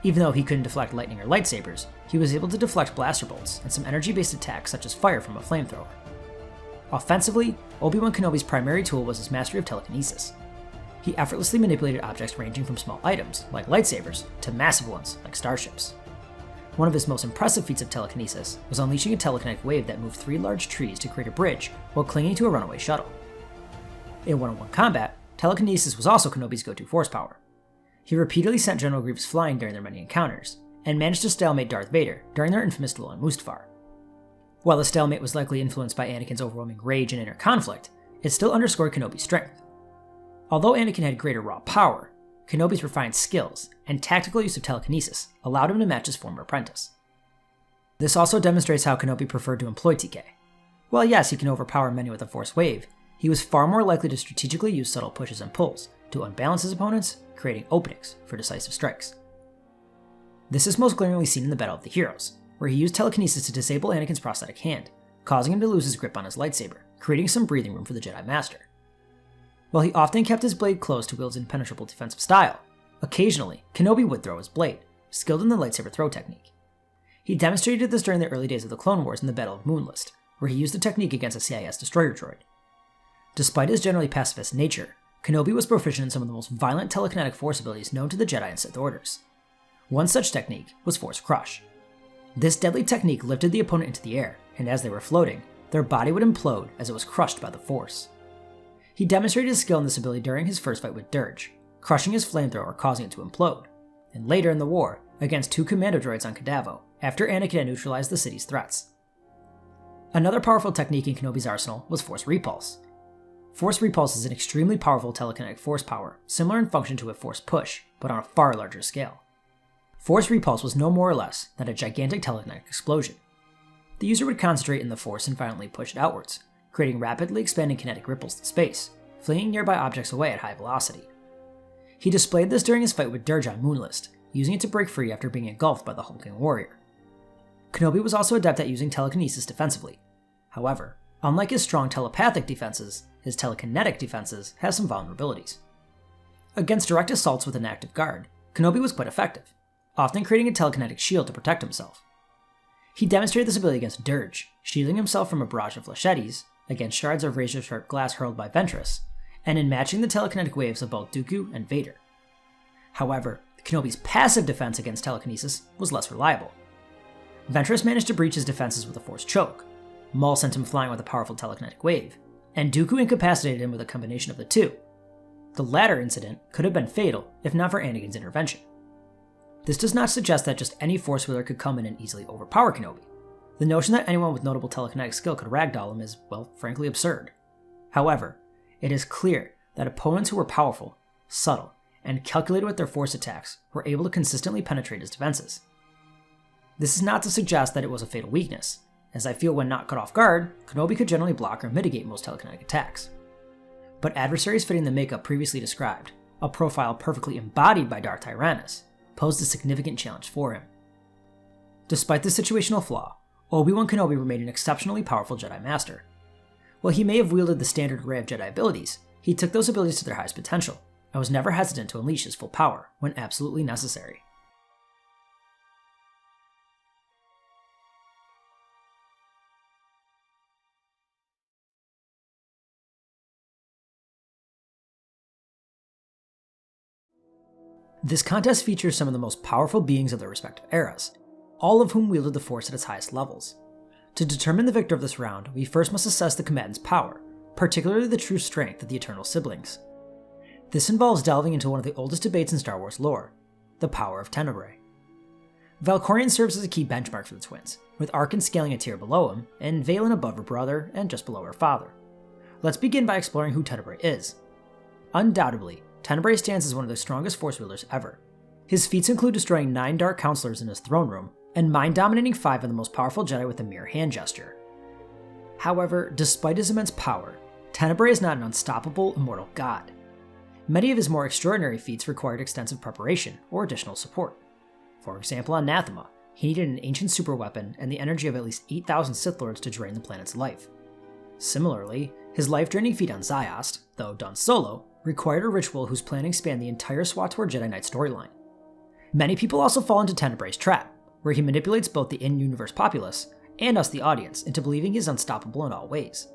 Even though he couldn't deflect lightning or lightsabers, he was able to deflect blaster bolts and some energy-based attacks such as fire from a flamethrower. Offensively, Obi-Wan Kenobi's primary tool was his mastery of telekinesis. He effortlessly manipulated objects ranging from small items, like lightsabers, to massive ones, like starships. One of his most impressive feats of telekinesis was unleashing a telekinetic wave that moved 3 large trees to create a bridge while clinging to a runaway shuttle. In one-on-one combat, telekinesis was also Kenobi's go-to Force power. He repeatedly sent General Grievous flying during their many encounters, and managed to stalemate Darth Vader during their infamous duel on Mustafar. While the stalemate was likely influenced by Anakin's overwhelming rage and inner conflict, it still underscored Kenobi's strength. Although Anakin had greater raw power, Kenobi's refined skills and tactical use of telekinesis allowed him to match his former apprentice. This also demonstrates how Kenobi preferred to employ TK. While yes, he can overpower many with a Force wave, he was far more likely to strategically use subtle pushes and pulls to unbalance his opponents, creating openings for decisive strikes. This is most glaringly seen in the Battle of the Heroes, where he used telekinesis to disable Anakin's prosthetic hand, causing him to lose his grip on his lightsaber, creating some breathing room for the Jedi Master. While he often kept his blade close to wield's impenetrable defensive style, occasionally, Kenobi would throw his blade, skilled in the lightsaber throw technique. He demonstrated this during the early days of the Clone Wars in the Battle of Moonlist, where he used the technique against a CIS destroyer droid. Despite his generally pacifist nature, Kenobi was proficient in some of the most violent telekinetic Force abilities known to the Jedi and Sith orders. One such technique was Force Crush. This deadly technique lifted the opponent into the air, and as they were floating, their body would implode as it was crushed by the Force. He demonstrated his skill in this ability during his first fight with Dirge, crushing his flamethrower causing it to implode, and later in the war, against 2 commando droids on Kadavo, after Anakin had neutralized the city's threats. Another powerful technique in Kenobi's arsenal was Force Repulse. Force Repulse is an extremely powerful telekinetic Force power, similar in function to a Force Push, but on a far larger scale. Force Repulse was no more or less than a gigantic telekinetic explosion. The user would concentrate in the Force and violently push it outwards, creating rapidly expanding kinetic ripples in space, flinging nearby objects away at high velocity. He displayed this during his fight with Dirge on Moonlist, using it to break free after being engulfed by the hulking warrior. Kenobi was also adept at using telekinesis defensively. However, unlike his strong telepathic defenses, his telekinetic defenses have some vulnerabilities. Against direct assaults with an active guard, Kenobi was quite effective, often creating a telekinetic shield to protect himself. He demonstrated this ability against Dirge, shielding himself from a barrage of flechettes, against shards of razor-sharp glass hurled by Ventress, and in matching the telekinetic waves of both Dooku and Vader. However, Kenobi's passive defense against telekinesis was less reliable. Ventress managed to breach his defenses with a Force Choke, Maul sent him flying with a powerful telekinetic wave, and Dooku incapacitated him with a combination of the two. The latter incident could have been fatal if not for Anakin's intervention. This does not suggest that just any Force wielder could come in and easily overpower Kenobi. The notion that anyone with notable telekinetic skill could ragdoll him is, well, frankly absurd. However, it is clear that opponents who were powerful, subtle, and calculated with their Force attacks were able to consistently penetrate his defenses. This is not to suggest that it was a fatal weakness, as I feel when not caught off guard, Kenobi could generally block or mitigate most telekinetic attacks. But adversaries fitting the makeup previously described, a profile perfectly embodied by Darth Tyrannus, posed a significant challenge for him. Despite this situational flaw, Obi-Wan Kenobi remained an exceptionally powerful Jedi Master. While he may have wielded the standard array of Jedi abilities, he took those abilities to their highest potential, and was never hesitant to unleash his full power when absolutely necessary. This contest features some of the most powerful beings of their respective eras, all of whom wielded the Force at its highest levels. To determine the victor of this round, we first must assess the combatant's power, particularly the true strength of the Eternal Siblings. This involves delving into one of the oldest debates in Star Wars lore, the power of Tenebrae. Valkorion serves as a key benchmark for the twins, with Arcann scaling a tier below him, and Vaylin above her brother and just below her father. Let's begin by exploring who Tenebrae is. Undoubtedly, Tenebrae stands as one of the strongest Force wielders ever. His feats include destroying 9 Dark Counselors in his throne room, and mind-dominating 5 of the most powerful Jedi with a mere hand gesture. However, despite his immense power, Tenebrae is not an unstoppable, immortal god. Many of his more extraordinary feats required extensive preparation or additional support. For example, on Nathema, he needed an ancient superweapon and the energy of at least 8,000 Sith Lords to drain the planet's life. Similarly, his life-draining feat on Ziost, though done solo, required a ritual whose planning spanned the entire SWTOR Jedi Knight storyline. Many people also fall into Tenebrae's trap, where he manipulates both the in-universe populace and us the audience into believing he is unstoppable in all ways.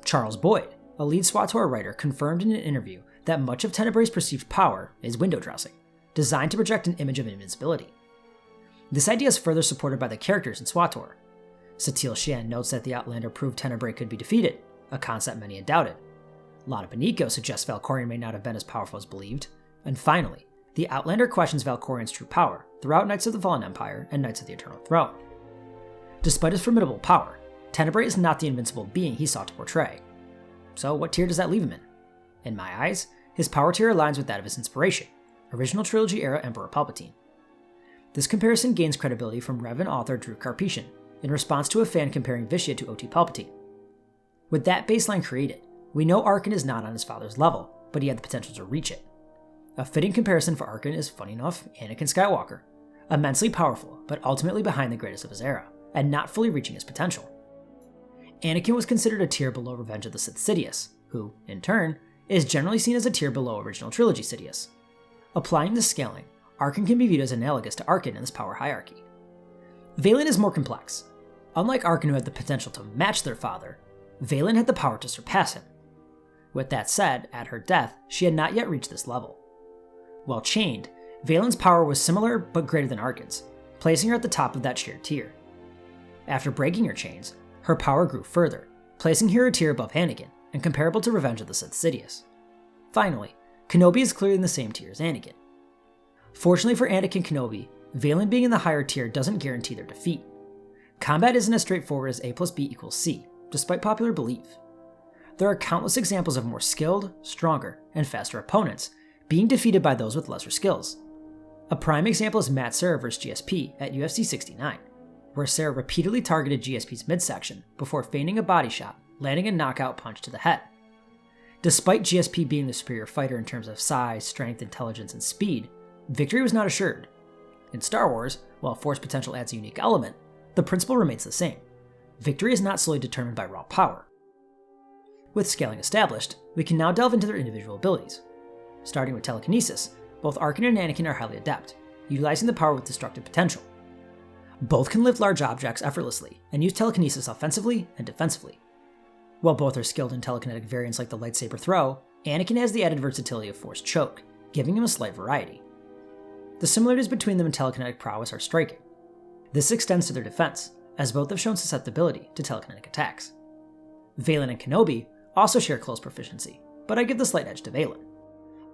Charles Boyd, a lead SWTOR writer, confirmed in an interview that much of Tenebrae's perceived power is window dressing, designed to project an image of invincibility. This idea is further supported by the characters in SWTOR. Satil Shan notes that the Outlander proved Tenebrae could be defeated, a concept many had doubted. Lana Beniko suggests Valkorion may not have been as powerful as believed. And finally, the Outlander questions Valkorion's true power throughout Knights of the Fallen Empire and Knights of the Eternal Throne. Despite his formidable power, Tenebrae is not the invincible being he sought to portray. So what tier does that leave him in? In my eyes, his power tier aligns with that of his inspiration, original trilogy era Emperor Palpatine. This comparison gains credibility from Revan author Drew Karpyshyn in response to a fan comparing Vitiate to OT Palpatine. With that baseline created, we know Arcann is not on his father's level, but he had the potential to reach it. A fitting comparison for Arcann is, funny enough, Anakin Skywalker, immensely powerful, but ultimately behind the greatest of his era, and not fully reaching his potential. Anakin was considered a tier below Revenge of the Sith Sidious, who, in turn, is generally seen as a tier below Original Trilogy Sidious. Applying this scaling, Arcann can be viewed as analogous to Arcann in this power hierarchy. Vaylin is more complex. Unlike Arcann, who had the potential to match their father, Vaylin had the power to surpass him. With that said, at her death, she had not yet reached this level. While chained, Vaylin's power was similar but greater than Arcann's, placing her at the top of that shared tier. After breaking her chains, her power grew further, placing her a tier above Anakin and comparable to Revenge of the Sith Sidious. Finally, Kenobi is clearly in the same tier as Anakin. Fortunately for Anakin Kenobi, Vaylin being in the higher tier doesn't guarantee their defeat. Combat isn't as straightforward as A plus B equals C, despite popular belief. There are countless examples of more skilled, stronger, and faster opponents being defeated by those with lesser skills. A prime example is Matt Serra vs GSP at UFC 69, where Serra repeatedly targeted GSP's midsection before feigning a body shot, landing a knockout punch to the head. Despite GSP being the superior fighter in terms of size, strength, intelligence, and speed, victory was not assured. In Star Wars, while Force potential adds a unique element, the principle remains the same. Victory is not solely determined by raw power. With scaling established, we can now delve into their individual abilities. Starting with telekinesis, both Arcann and Anakin are highly adept, utilizing the power with destructive potential. Both can lift large objects effortlessly and use telekinesis offensively and defensively. While both are skilled in telekinetic variants like the lightsaber throw, Anakin has the added versatility of Force choke, giving him a slight variety. The similarities between them in telekinetic prowess are striking. This extends to their defense, as both have shown susceptibility to telekinetic attacks. Vaylin and Kenobi also share close proficiency, but I give the slight edge to Vaylin.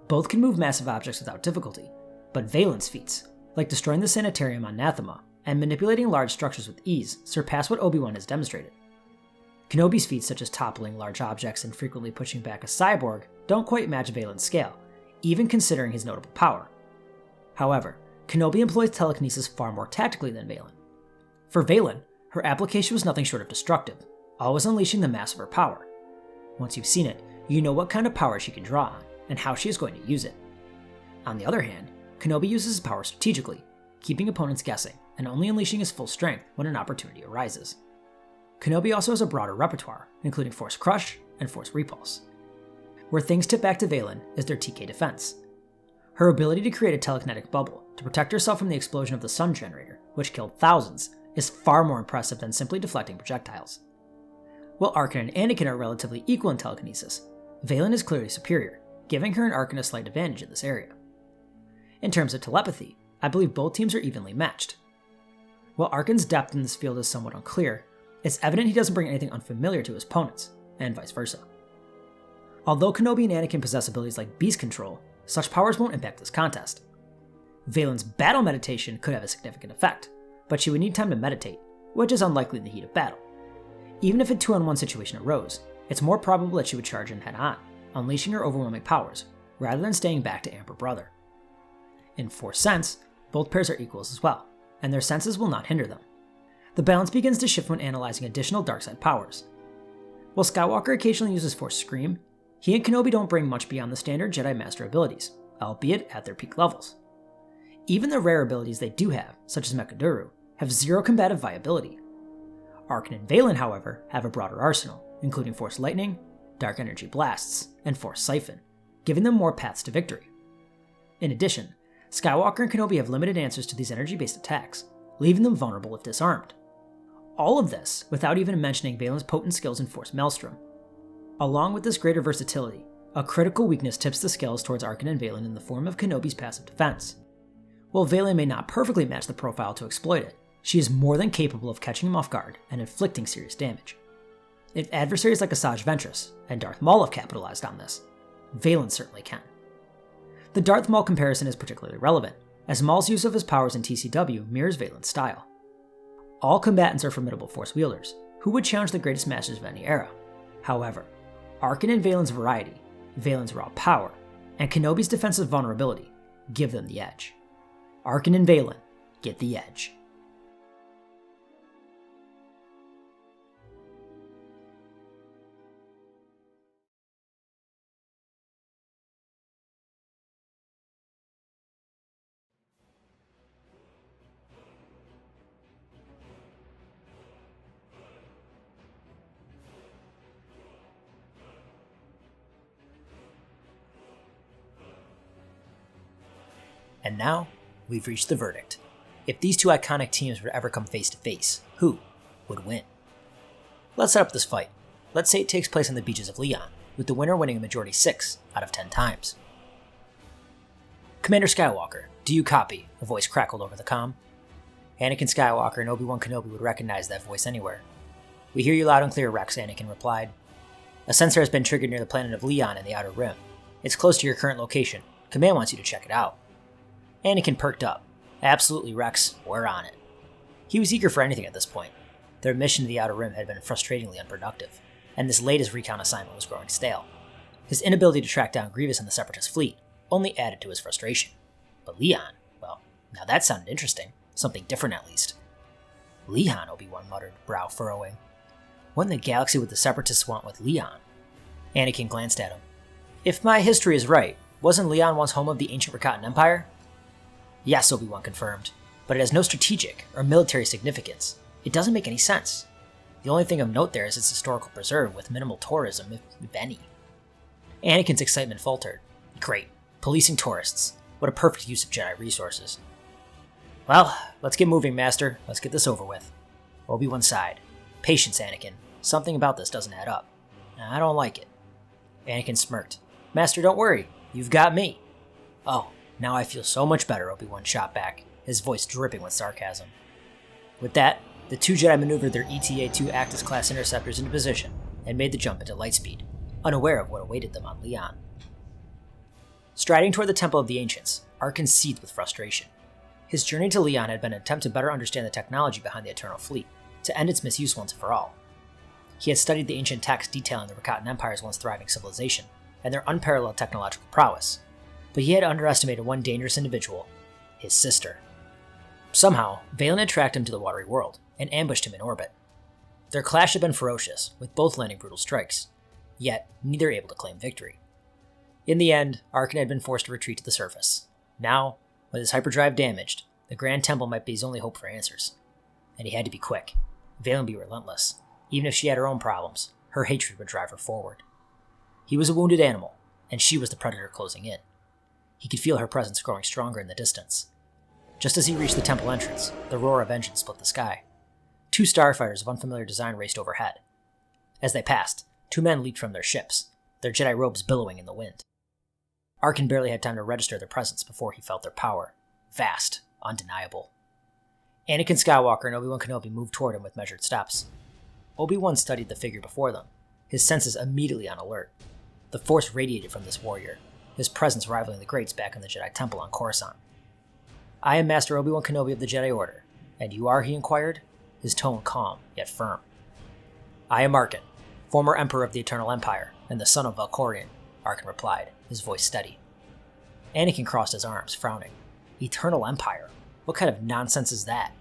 Both can move massive objects without difficulty, but Vaylin's feats, like destroying the sanitarium on Nathema and manipulating large structures with ease, surpass what Obi-Wan has demonstrated. Kenobi's feats, such as toppling large objects and frequently pushing back a cyborg, don't quite match Vaylin's scale, even considering his notable power. However, Kenobi employs telekinesis far more tactically than Vaylin. For Vaylin, her application was nothing short of destructive, always unleashing the mass of her power. Once you've seen it, you know what kind of power she can draw on, and how she is going to use it. On the other hand, Kenobi uses his power strategically, keeping opponents guessing, and only unleashing his full strength when an opportunity arises. Kenobi also has a broader repertoire, including Force Crush and Force Repulse. Where things tip back to Vaylin is their TK defense. Her ability to create a telekinetic bubble to protect herself from the explosion of the sun generator, which killed thousands, is far more impressive than simply deflecting projectiles. While Arcann and Anakin are relatively equal in telekinesis, Vaylin is clearly superior, giving her and Arcann a slight advantage in this area. In terms of telepathy, I believe both teams are evenly matched. While Arcann's depth in this field is somewhat unclear, it's evident he doesn't bring anything unfamiliar to his opponents, and vice versa. Although Kenobi and Anakin possess abilities like beast control, such powers won't impact this contest. Vaylin's battle meditation could have a significant effect, but she would need time to meditate, which is unlikely in the heat of battle. Even if a 2-on-1 situation arose, it's more probable that she would charge in head-on, unleashing her overwhelming powers, rather than staying back to amp her brother. In Force Sense, both pairs are equals as well, and their senses will not hinder them. The balance begins to shift when analyzing additional dark-side powers. While Skywalker occasionally uses Force Scream, he and Kenobi don't bring much beyond the standard Jedi Master abilities, albeit at their peak levels. Even the rare abilities they do have, such as Mechaduru, have zero combative viability. Arcann and Vaylin, however, have a broader arsenal, including Force Lightning, Dark Energy Blasts, and Force Siphon, giving them more paths to victory. In addition, Skywalker and Kenobi have limited answers to these energy-based attacks, leaving them vulnerable if disarmed. All of this without even mentioning Vaylin's potent skills in Force Maelstrom. Along with this greater versatility, a critical weakness tips the scales towards Arcann and Vaylin in the form of Kenobi's passive defense. While Vaylin may not perfectly match the profile to exploit it, she is more than capable of catching him off guard and inflicting serious damage. If adversaries like Asajj Ventress and Darth Maul have capitalized on this, Vaylin certainly can. The Darth Maul comparison is particularly relevant, as Maul's use of his powers in TCW mirrors Vaylin's style. All combatants are formidable Force wielders, who would challenge the greatest masters of any era. However, Arcann and Vaylin's variety, Vaylin's raw power, and Kenobi's defensive vulnerability give them the edge. Arcann and Vaylin get the edge. And now, we've reached the verdict. If these two iconic teams were to ever come face to face, who would win? Let's set up this fight. Let's say it takes place on the beaches of Leon, with the winner winning a majority 6 out of 10 times. Commander Skywalker, do you copy? A voice crackled over the comm. Anakin Skywalker and Obi-Wan Kenobi would recognize that voice anywhere. We hear you loud and clear, Rex, Anakin replied. A sensor has been triggered near the planet of Leon in the Outer Rim. It's close to your current location. Command wants you to check it out. Anakin perked up. Absolutely, Rex, we're on it. He was eager for anything at this point. Their mission to the Outer Rim had been frustratingly unproductive, and this latest recon assignment was growing stale. His inability to track down Grievous and the Separatist fleet only added to his frustration. But Leon, well, now that sounded interesting. Something different at least. Leon, Obi-Wan muttered, brow furrowing. What in the galaxy would the Separatists want with Leon? Anakin glanced at him. If my history is right, wasn't Leon once home of the ancient Rakatan Empire? Yes, Obi-Wan confirmed, but it has no strategic or military significance. It doesn't make any sense. The only thing of note there is its historical preserve with minimal tourism, if any. Anakin's excitement faltered. Great. Policing tourists. What a perfect use of Jedi resources. Well, let's get moving, Master. Let's get this over with. Obi-Wan sighed. Patience, Anakin. Something about this doesn't add up. I don't like it. Anakin smirked. Master, don't worry. You've got me. Oh, now I feel so much better, Obi-Wan shot back, his voice dripping with sarcasm. With that, the two Jedi maneuvered their ETA-2 Actis-class interceptors into position and made the jump into lightspeed, unaware of what awaited them on Leon. Striding toward the Temple of the Ancients, Arcann seethed with frustration. His journey to Leon had been an attempt to better understand the technology behind the Eternal Fleet, to end its misuse once and for all. He had studied the ancient texts detailing the Rakatan Empire's once thriving civilization, and their unparalleled technological prowess, but he had underestimated one dangerous individual, his sister. Somehow, Vaylin had tracked him to the watery world, and ambushed him in orbit. Their clash had been ferocious, with both landing brutal strikes, yet neither able to claim victory. In the end, Arcann had been forced to retreat to the surface. Now, with his hyperdrive damaged, the Grand Temple might be his only hope for answers. And he had to be quick. Vaylin be relentless. Even if she had her own problems, her hatred would drive her forward. He was a wounded animal, and she was the predator closing in. He could feel her presence growing stronger in the distance. Just as he reached the temple entrance, the roar of engines split the sky. 2 starfighters of unfamiliar design raced overhead. As they passed, 2 men leaped from their ships, their Jedi robes billowing in the wind. Arcann barely had time to register their presence before he felt their power. Vast, undeniable. Anakin Skywalker and Obi-Wan Kenobi moved toward him with measured steps. Obi-Wan studied the figure before them, his senses immediately on alert. The Force radiated from this warrior, his presence rivaling the greats back in the Jedi Temple on Coruscant. "I am Master Obi-Wan Kenobi of the Jedi Order, and you are?" he inquired, his tone calm yet firm. "I am Arcann, former Emperor of the Eternal Empire, and the son of Valkorion," Arcann replied, his voice steady. Anakin crossed his arms, frowning. "Eternal Empire? What kind of nonsense is that?"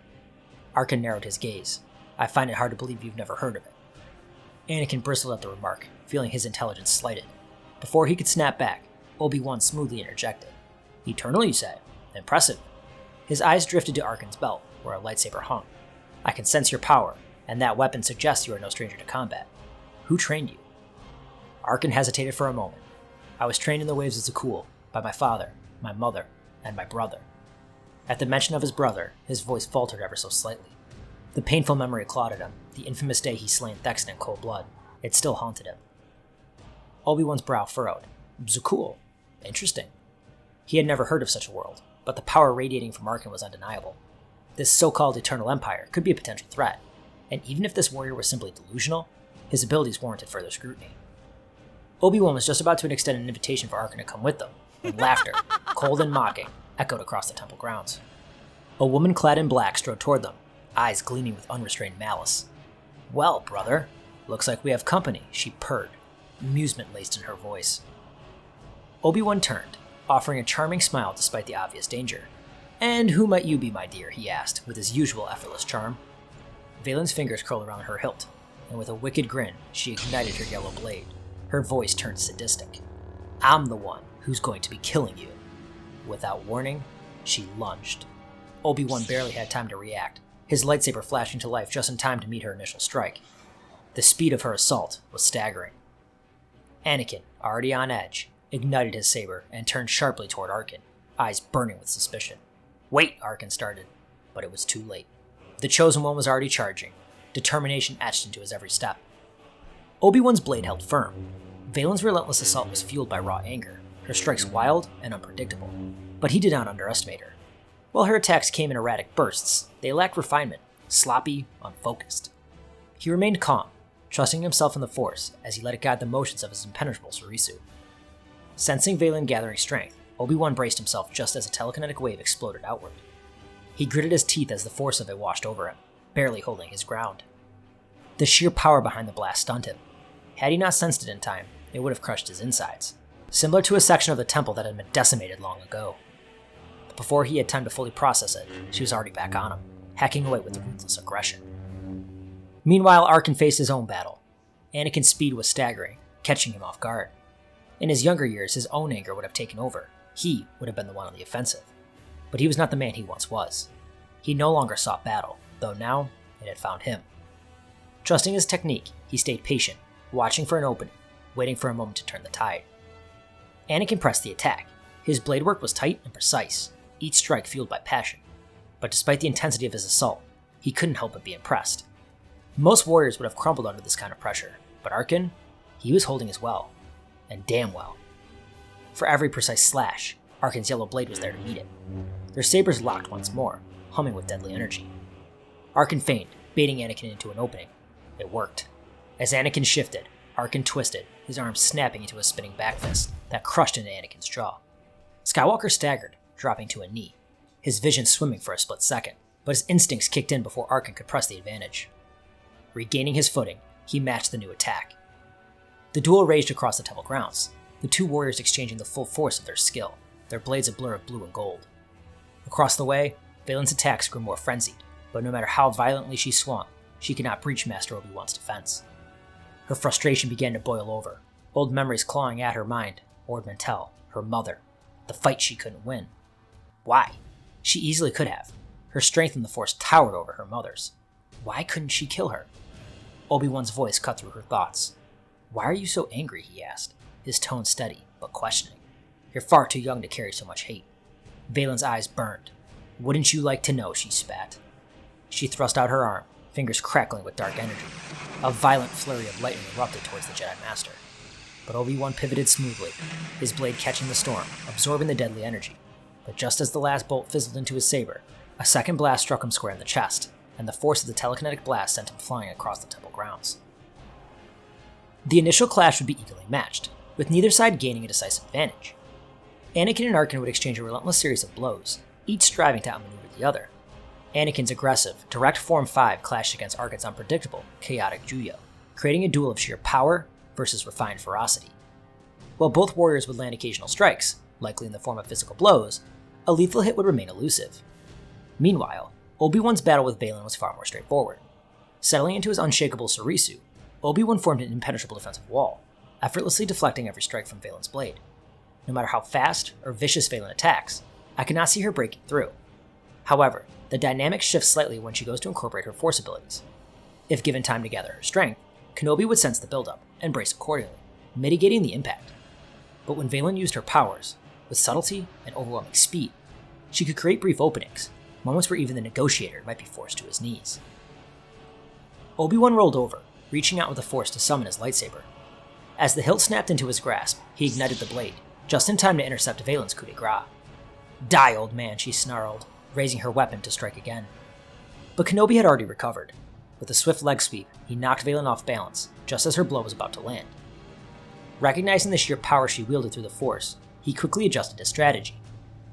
Arcann narrowed his gaze. "I find it hard to believe you've never heard of it." Anakin bristled at the remark, feeling his intelligence slighted. Before he could snap back, Obi-Wan smoothly interjected. "Eternal, you say? Impressive." His eyes drifted to Arcann's belt, where a lightsaber hung. "I can sense your power, and that weapon suggests you are no stranger to combat. Who trained you?" Arcann hesitated for a moment. "I was trained in the waves of Zakul by my father, my mother, and my brother." At the mention of his brother, his voice faltered ever so slightly. The painful memory clawed at him, the infamous day he slain Thexton in cold blood. It still haunted him. Obi-Wan's brow furrowed. Zakul. Interesting. He had never heard of such a world, but the power radiating from Arcann was undeniable. This so-called Eternal Empire could be a potential threat, and even if this warrior was simply delusional, his abilities warranted further scrutiny. Obi-Wan was just about to extend an invitation for Arcann to come with them, when laughter, cold and mocking, echoed across the temple grounds. A woman clad in black strode toward them, eyes gleaming with unrestrained malice. "Well, brother, looks like we have company," she purred, amusement laced in her voice. Obi-Wan turned, offering a charming smile despite the obvious danger. "And who might you be, my dear?" he asked, with his usual effortless charm. Vaylin's fingers curled around her hilt, and with a wicked grin, she ignited her yellow blade. Her voice turned sadistic. "I'm the one who's going to be killing you." Without warning, she lunged. Obi-Wan barely had time to react, his lightsaber flashing to life just in time to meet her initial strike. The speed of her assault was staggering. Anakin, already on edge, ignited his saber and turned sharply toward Arcann, eyes burning with suspicion. "Wait," Arcann started, but it was too late. The Chosen One was already charging, determination etched into his every step. Obi-Wan's blade held firm. Vaylin's relentless assault was fueled by raw anger, her strikes wild and unpredictable, but he did not underestimate her. While her attacks came in erratic bursts, they lacked refinement, sloppy, unfocused. He remained calm, trusting himself in the Force as he let it guide the motions of his impenetrable Surisu. Sensing Vaylin gathering strength, Obi-Wan braced himself just as a telekinetic wave exploded outward. He gritted his teeth as the force of it washed over him, barely holding his ground. The sheer power behind the blast stunned him. Had he not sensed it in time, it would have crushed his insides, similar to a section of the temple that had been decimated long ago. But before he had time to fully process it, she was already back on him, hacking away with ruthless aggression. Meanwhile, Arcann faced his own battle. Anakin's speed was staggering, catching him off guard. In his younger years, his own anger would have taken over. He would have been the one on the offensive. But he was not the man he once was. He no longer sought battle, though now it had found him. Trusting his technique, he stayed patient, watching for an opening, waiting for a moment to turn the tide. Anakin pressed the attack. His blade work was tight and precise, each strike fueled by passion. But despite the intensity of his assault, he couldn't help but be impressed. Most warriors would have crumbled under this kind of pressure, but Arcann, he was holding his well, and damn well. For every precise slash, Arcann's yellow blade was there to meet it. Their sabers locked once more, humming with deadly energy. Arcann feigned, baiting Anakin into an opening. It worked. As Anakin shifted, Arcann twisted, his arm snapping into a spinning back fist that crushed into Anakin's jaw. Skywalker staggered, dropping to a knee, his vision swimming for a split second, but his instincts kicked in before Arcann could press the advantage. Regaining his footing, he matched the new attack. The duel raged across the temple grounds, the two warriors exchanging the full force of their skill, their blades a blur of blue and gold. Across the way, Vaylin's attacks grew more frenzied, but no matter how violently she swung, she could not breach Master Obi-Wan's defense. Her frustration began to boil over, old memories clawing at her mind. Ord Mantell, her mother, the fight she couldn't win. Why? She easily could have. Her strength in the Force towered over her mother's. Why couldn't she kill her? Obi-Wan's voice cut through her thoughts. Why are you so angry, he asked, his tone steady but questioning. You're far too young to carry so much hate. Vaylin's eyes burned. Wouldn't you like to know, she spat. She thrust out her arm, fingers crackling with dark energy. A violent flurry of lightning erupted towards the Jedi Master. But Obi-Wan pivoted smoothly, his blade catching the storm, absorbing the deadly energy. But just as the last bolt fizzled into his saber, a second blast struck him square in the chest, and the force of the telekinetic blast sent him flying across the temple grounds. The initial clash would be evenly matched, with neither side gaining a decisive advantage. Anakin and Arcann would exchange a relentless series of blows, each striving to outmaneuver the other. Anakin's aggressive, direct Form 5 clashed against Arcann's unpredictable, chaotic Juyo, creating a duel of sheer power versus refined ferocity. While both warriors would land occasional strikes, likely in the form of physical blows, a lethal hit would remain elusive. Meanwhile, Obi-Wan's battle with Vaylin was far more straightforward. Settling into his unshakable Sarisu, Obi-Wan formed an impenetrable defensive wall, effortlessly deflecting every strike from Vaylin's blade. No matter how fast or vicious Vaylin attacks, I could not see her breaking through. However, the dynamic shifts slightly when she goes to incorporate her Force abilities. If given time to gather her strength, Kenobi would sense the buildup and brace accordingly, mitigating the impact. But when Vaylin used her powers, with subtlety and overwhelming speed, she could create brief openings, moments where even the negotiator might be forced to his knees. Obi-Wan rolled over, reaching out with the Force to summon his lightsaber. As the hilt snapped into his grasp, he ignited the blade, just in time to intercept Vaylin's coup de grace. Die, old man, she snarled, raising her weapon to strike again. But Kenobi had already recovered. With a swift leg sweep, he knocked Vaylin off balance, just as her blow was about to land. Recognizing the sheer power she wielded through the Force, he quickly adjusted his strategy,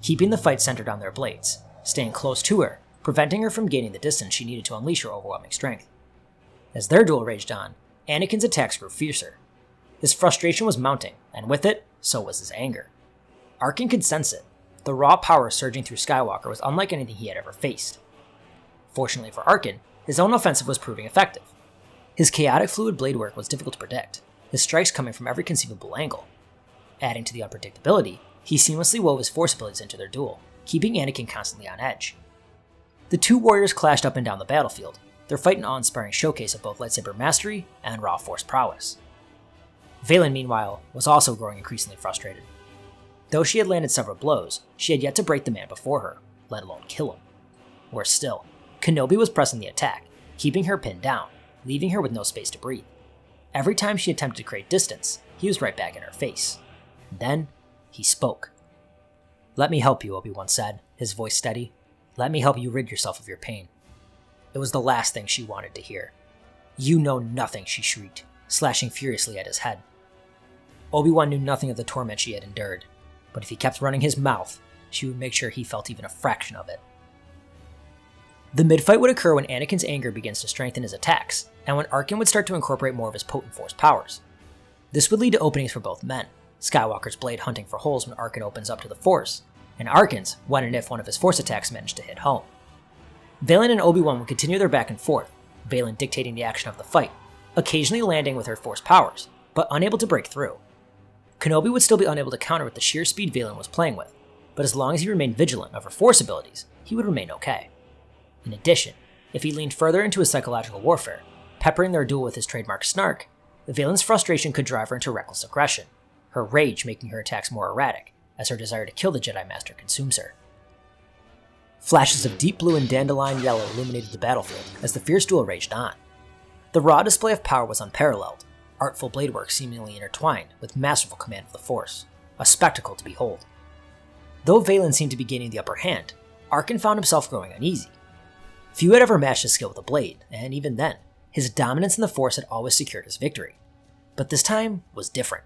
keeping the fight centered on their blades, staying close to her, preventing her from gaining the distance she needed to unleash her overwhelming strength. As their duel raged on, Anakin's attacks grew fiercer. His frustration was mounting, and with it, so was his anger. Arcann could sense it. The raw power surging through Skywalker was unlike anything he had ever faced. Fortunately for Arcann, his own offensive was proving effective. His chaotic fluid blade work was difficult to predict, his strikes coming from every conceivable angle. Adding to the unpredictability, he seamlessly wove his Force abilities into their duel, keeping Anakin constantly on edge. The two warriors clashed up and down the battlefield, their fight an awe-inspiring showcase of both lightsaber mastery and raw Force prowess. Vaylin, meanwhile, was also growing increasingly frustrated. Though she had landed several blows, she had yet to break the man before her, let alone kill him. Worse still, Kenobi was pressing the attack, keeping her pinned down, leaving her with no space to breathe. Every time she attempted to create distance, he was right back in her face. Then, he spoke. "Let me help you," Obi-Wan said, his voice steady. "Let me help you rid yourself of your pain." It was the last thing she wanted to hear. "You know nothing," she shrieked, slashing furiously at his head. Obi-Wan knew nothing of the torment she had endured, but if he kept running his mouth, she would make sure he felt even a fraction of it. The mid-fight would occur when Anakin's anger begins to strengthen his attacks, and when Arcann would start to incorporate more of his potent Force powers. This would lead to openings for both men, Skywalker's blade hunting for holes when Arcann opens up to the Force, and Arkann's when and if one of his Force attacks managed to hit home. Vaylin and Obi-Wan would continue their back and forth, Vaylin dictating the action of the fight, occasionally landing with her Force powers, but unable to break through. Kenobi would still be unable to counter with the sheer speed Vaylin was playing with, but as long as he remained vigilant of her Force abilities, he would remain okay. In addition, if he leaned further into his psychological warfare, peppering their duel with his trademark snark, Vaylin's frustration could drive her into reckless aggression, her rage making her attacks more erratic, as her desire to kill the Jedi Master consumes her. Flashes of deep blue and dandelion yellow illuminated the battlefield as the fierce duel raged on. The raw display of power was unparalleled, artful blade work seemingly intertwined with masterful command of the Force, a spectacle to behold. Though Vaylin seemed to be gaining the upper hand, Arcann found himself growing uneasy. Few had ever matched his skill with a blade, and even then, his dominance in the Force had always secured his victory. But this time was different.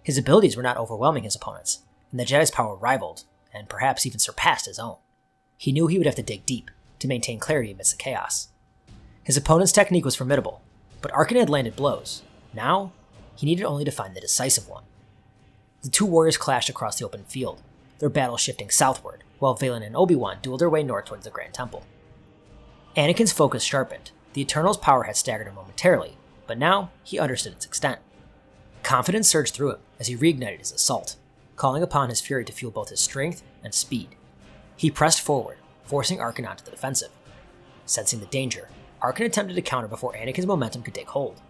His abilities were not overwhelming his opponents, and the Jedi's power rivaled, and perhaps even surpassed his own. He knew he would have to dig deep to maintain clarity amidst the chaos. His opponent's technique was formidable, but Arcann had landed blows. Now, he needed only to find the decisive one. The two warriors clashed across the open field, their battle shifting southward, while Vaylin and Obi-Wan dueled their way north towards the Grand Temple. Anakin's focus sharpened. The Eternal's power had staggered him momentarily, but now he understood its extent. Confidence surged through him as he reignited his assault, calling upon his fury to fuel both his strength and speed. He pressed forward, forcing Arcann onto the defensive. Sensing the danger, Arcann attempted to counter before Anakin's momentum could take hold.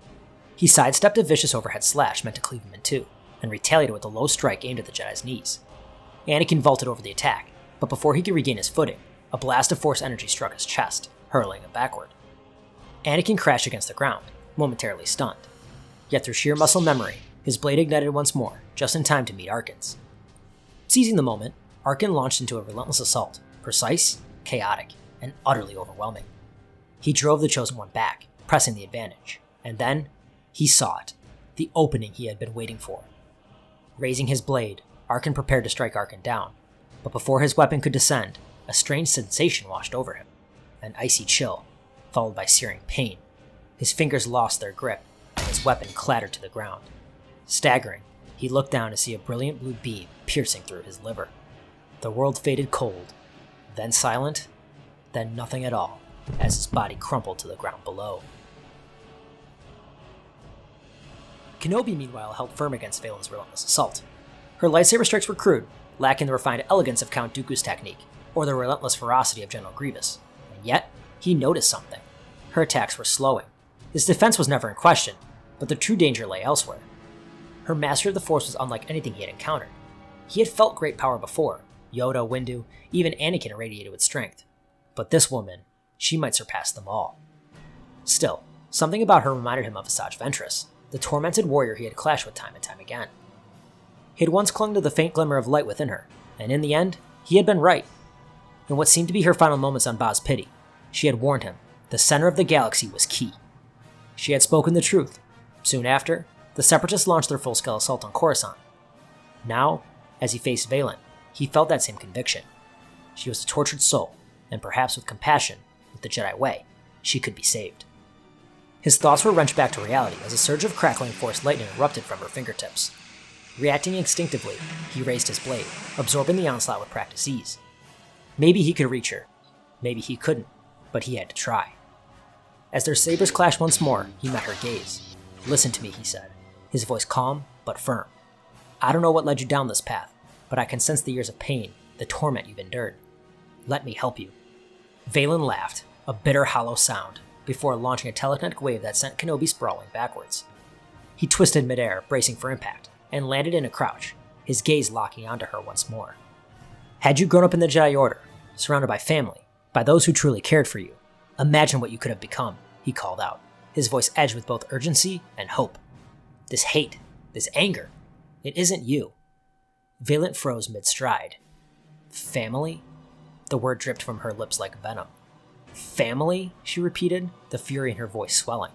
He sidestepped a vicious overhead slash meant to cleave him in two, and retaliated with a low strike aimed at the Jedi's knees. Anakin vaulted over the attack, but before he could regain his footing, a blast of force energy struck his chest, hurling him backward. Anakin crashed against the ground, momentarily stunned. Yet through sheer muscle memory, his blade ignited once more, just in time to meet Arcann's. Seizing the moment, Arcann launched into a relentless assault, precise, chaotic, and utterly overwhelming. He drove the Chosen One back, pressing the advantage, and then he saw it, the opening he had been waiting for. Raising his blade, Arcann prepared to strike Arcann down, but before his weapon could descend, a strange sensation washed over him, an icy chill, followed by searing pain. His fingers lost their grip, and his weapon clattered to the ground. Staggering, he looked down to see a brilliant blue beam piercing through his liver. The world faded cold, then silent, then nothing at all, as his body crumpled to the ground below. Kenobi, meanwhile, held firm against Vaylin's relentless assault. Her lightsaber strikes were crude, lacking the refined elegance of Count Dooku's technique, or the relentless ferocity of General Grievous. And yet, he noticed something. Her attacks were slowing. His defense was never in question, but the true danger lay elsewhere. Her mastery of the Force was unlike anything he had encountered. He had felt great power before. Yoda, Windu, even Anakin irradiated with strength. But this woman, she might surpass them all. Still, something about her reminded him of Asajj Ventress, the tormented warrior he had clashed with time and time again. He had once clung to the faint glimmer of light within her, and in the end, he had been right. In what seemed to be her final moments on Baz Pity, she had warned him the center of the galaxy was key. She had spoken the truth. Soon after, the Separatists launched their full-scale assault on Coruscant. Now, as he faced Vaylin, he felt that same conviction. She was a tortured soul, and perhaps with compassion, with the Jedi way, she could be saved. His thoughts were wrenched back to reality as a surge of crackling force lightning erupted from her fingertips. Reacting instinctively, he raised his blade, absorbing the onslaught with practiced ease. Maybe he could reach her. Maybe he couldn't, but he had to try. As their sabers clashed once more, he met her gaze. "Listen to me," he said, his voice calm but firm. "I don't know what led you down this path, but I can sense the years of pain, the torment you've endured. Let me help you." Vaylin laughed, a bitter, hollow sound, before launching a telekinetic wave that sent Kenobi sprawling backwards. He twisted midair, bracing for impact, and landed in a crouch, his gaze locking onto her once more. "Had you grown up in the Jedi Order, surrounded by family, by those who truly cared for you, imagine what you could have become," he called out, his voice edged with both urgency and hope. "This hate, this anger, it isn't you." Vaylin froze mid-stride. "Family?" The word dripped from her lips like venom. "Family?" she repeated, the fury in her voice swelling.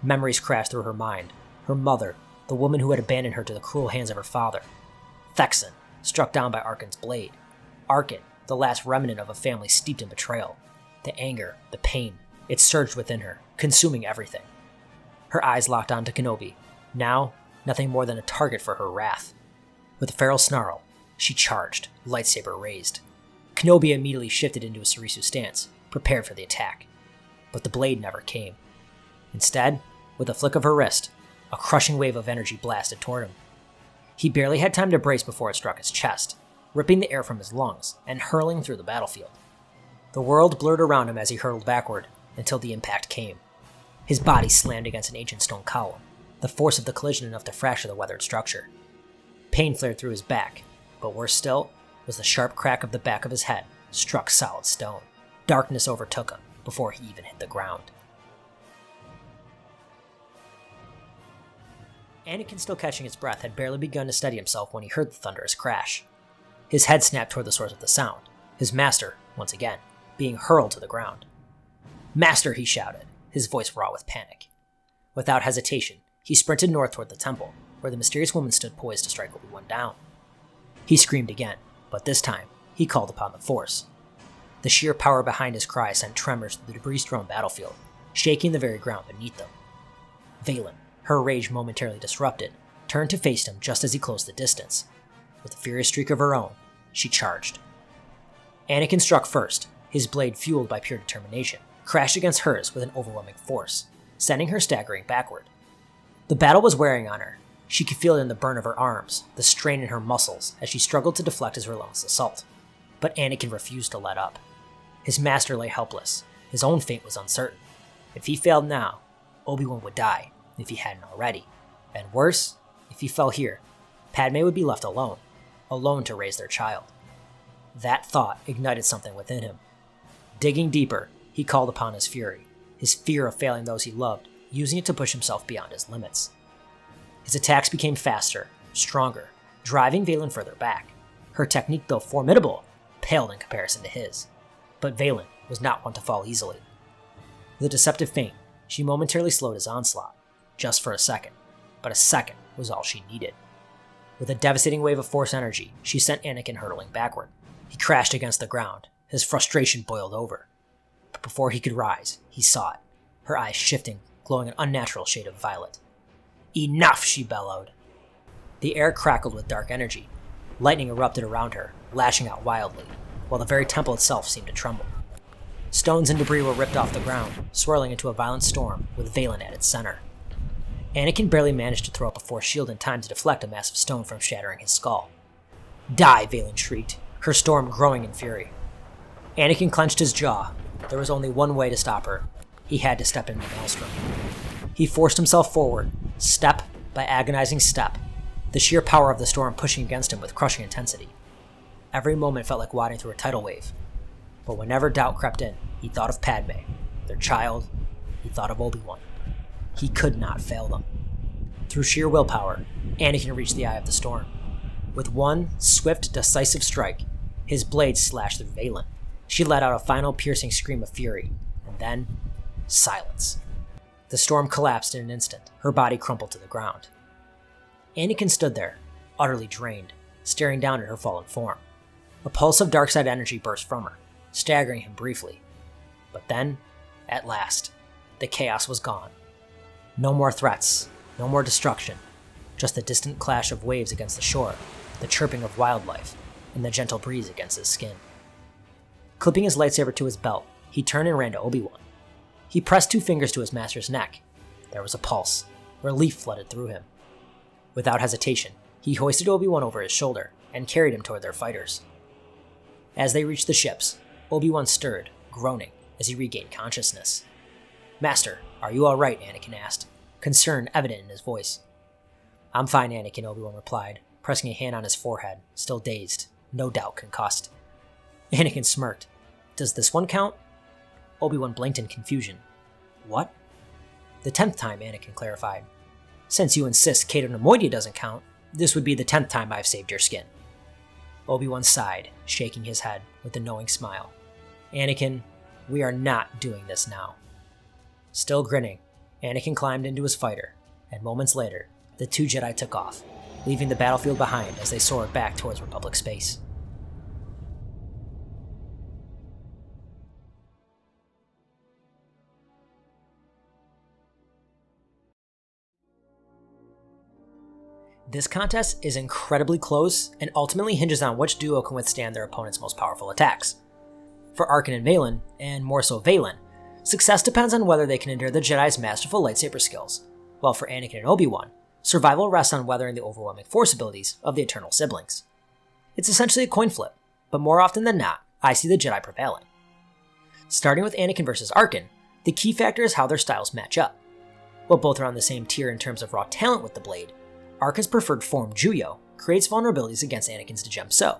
Memories crashed through her mind. Her mother, the woman who had abandoned her to the cruel hands of her father. Thexan, struck down by Arcann's blade. Arcann, the last remnant of a family steeped in betrayal. The anger, the pain, it surged within her, consuming everything. Her eyes locked onto Kenobi, now nothing more than a target for her wrath. With a feral snarl, she charged, lightsaber raised. Kenobi immediately shifted into a Sarisu stance, prepared for the attack. But the blade never came. Instead, with a flick of her wrist, a crushing wave of energy blasted toward him. He barely had time to brace before it struck his chest, ripping the air from his lungs and hurling through the battlefield. The world blurred around him as he hurtled backward, until the impact came. His body slammed against an ancient stone column, the force of the collision enough to fracture the weathered structure. Pain flared through his back, but worse still was the sharp crack of the back of his head struck solid stone. Darkness overtook him before he even hit the ground. Anakin, still catching his breath, had barely begun to steady himself when he heard the thunderous crash. His head snapped toward the source of the sound, his master, once again, being hurled to the ground. "Master!" he shouted, his voice raw with panic. Without hesitation, he sprinted north toward the temple, where the mysterious woman stood poised to strike Obi-Wan down. He screamed again, but this time, he called upon the Force. The sheer power behind his cry sent tremors through the debris-strewn battlefield, shaking the very ground beneath them. Vaylin, her rage momentarily disrupted, turned to face him just as he closed the distance. With a furious streak of her own, she charged. Anakin struck first, his blade fueled by pure determination, crashed against hers with an overwhelming force, sending her staggering backward. The battle was wearing on her. She could feel it in the burn of her arms, the strain in her muscles as she struggled to deflect his relentless assault. But Anakin refused to let up. His master lay helpless. His own fate was uncertain. If he failed now, Obi-Wan would die, if he hadn't already. And worse, if he fell here, Padme would be left alone to raise their child. That thought ignited something within him. Digging deeper, he called upon his fury, his fear of failing those he loved, using it to push himself beyond his limits. His attacks became faster, stronger, driving Vaylin further back. Her technique, though formidable, paled in comparison to his. But Vaylin was not one to fall easily. With a deceptive feint, she momentarily slowed his onslaught, just for a second, but a second was all she needed. With a devastating wave of force energy, she sent Anakin hurtling backward. He crashed against the ground, his frustration boiled over. But before he could rise, he saw it, her eyes shifting, glowing an unnatural shade of violet. "Enough!" she bellowed. The air crackled with dark energy. Lightning erupted around her, lashing out wildly, while the very temple itself seemed to tremble. Stones and debris were ripped off the ground, swirling into a violent storm with Vaylin at its center. Anakin barely managed to throw up a force shield in time to deflect a massive stone from shattering his skull. "Die!" Vaylin shrieked, her storm growing in fury. Anakin clenched his jaw. There was only one way to stop her. He had to step in the maelstrom. He forced himself forward, step by agonizing step, the sheer power of the storm pushing against him with crushing intensity. Every moment felt like wading through a tidal wave. But whenever doubt crept in, he thought of Padme, their child. He thought of Obi-Wan. He could not fail them. Through sheer willpower, Anakin reached the eye of the storm. With one swift, decisive strike, his blade slashed through Vaylin. She let out a final piercing scream of fury, and then silence. The storm collapsed in an instant, her body crumpled to the ground. Anakin stood there, utterly drained, staring down at her fallen form. A pulse of dark side energy burst from her, staggering him briefly. But then, at last, the chaos was gone. No more threats, no more destruction, just the distant clash of waves against the shore, the chirping of wildlife, and the gentle breeze against his skin. Clipping his lightsaber to his belt, he turned and ran to Obi-Wan. He pressed 2 fingers to his master's neck. There was a pulse. Relief flooded through him. Without hesitation, he hoisted Obi-Wan over his shoulder and carried him toward their fighters. As they reached the ships, Obi-Wan stirred, groaning, as he regained consciousness. "Master, are you all right?" Anakin asked, concern evident in his voice. "I'm fine, Anakin," Obi-Wan replied, pressing a hand on his forehead, still dazed, no doubt concussed. Anakin smirked. "Does this one count?" Obi-Wan blinked in confusion. "What?" "The 10th time," Anakin clarified. "Since you insist Cato Nemoidia doesn't count, this would be the 10th time I've saved your skin." Obi-Wan sighed, shaking his head with a knowing smile. "Anakin, we are not doing this now." Still grinning, Anakin climbed into his fighter, and moments later, the 2 Jedi took off, leaving the battlefield behind as they soared back towards Republic space. This contest is incredibly close and ultimately hinges on which duo can withstand their opponent's most powerful attacks. For Arcann and Vaylin, and more so Vaylin, success depends on whether they can endure the Jedi's masterful lightsaber skills, while for Anakin and Obi-Wan, survival rests on weathering the overwhelming force abilities of the eternal siblings. It's essentially a coin flip, but more often than not, I see the Jedi prevailing. Starting with Anakin versus Arcann, the key factor is how their styles match up. While both are on the same tier in terms of raw talent with the blade, Arcann's preferred form, Juyo, creates vulnerabilities against Anakin's Djemso.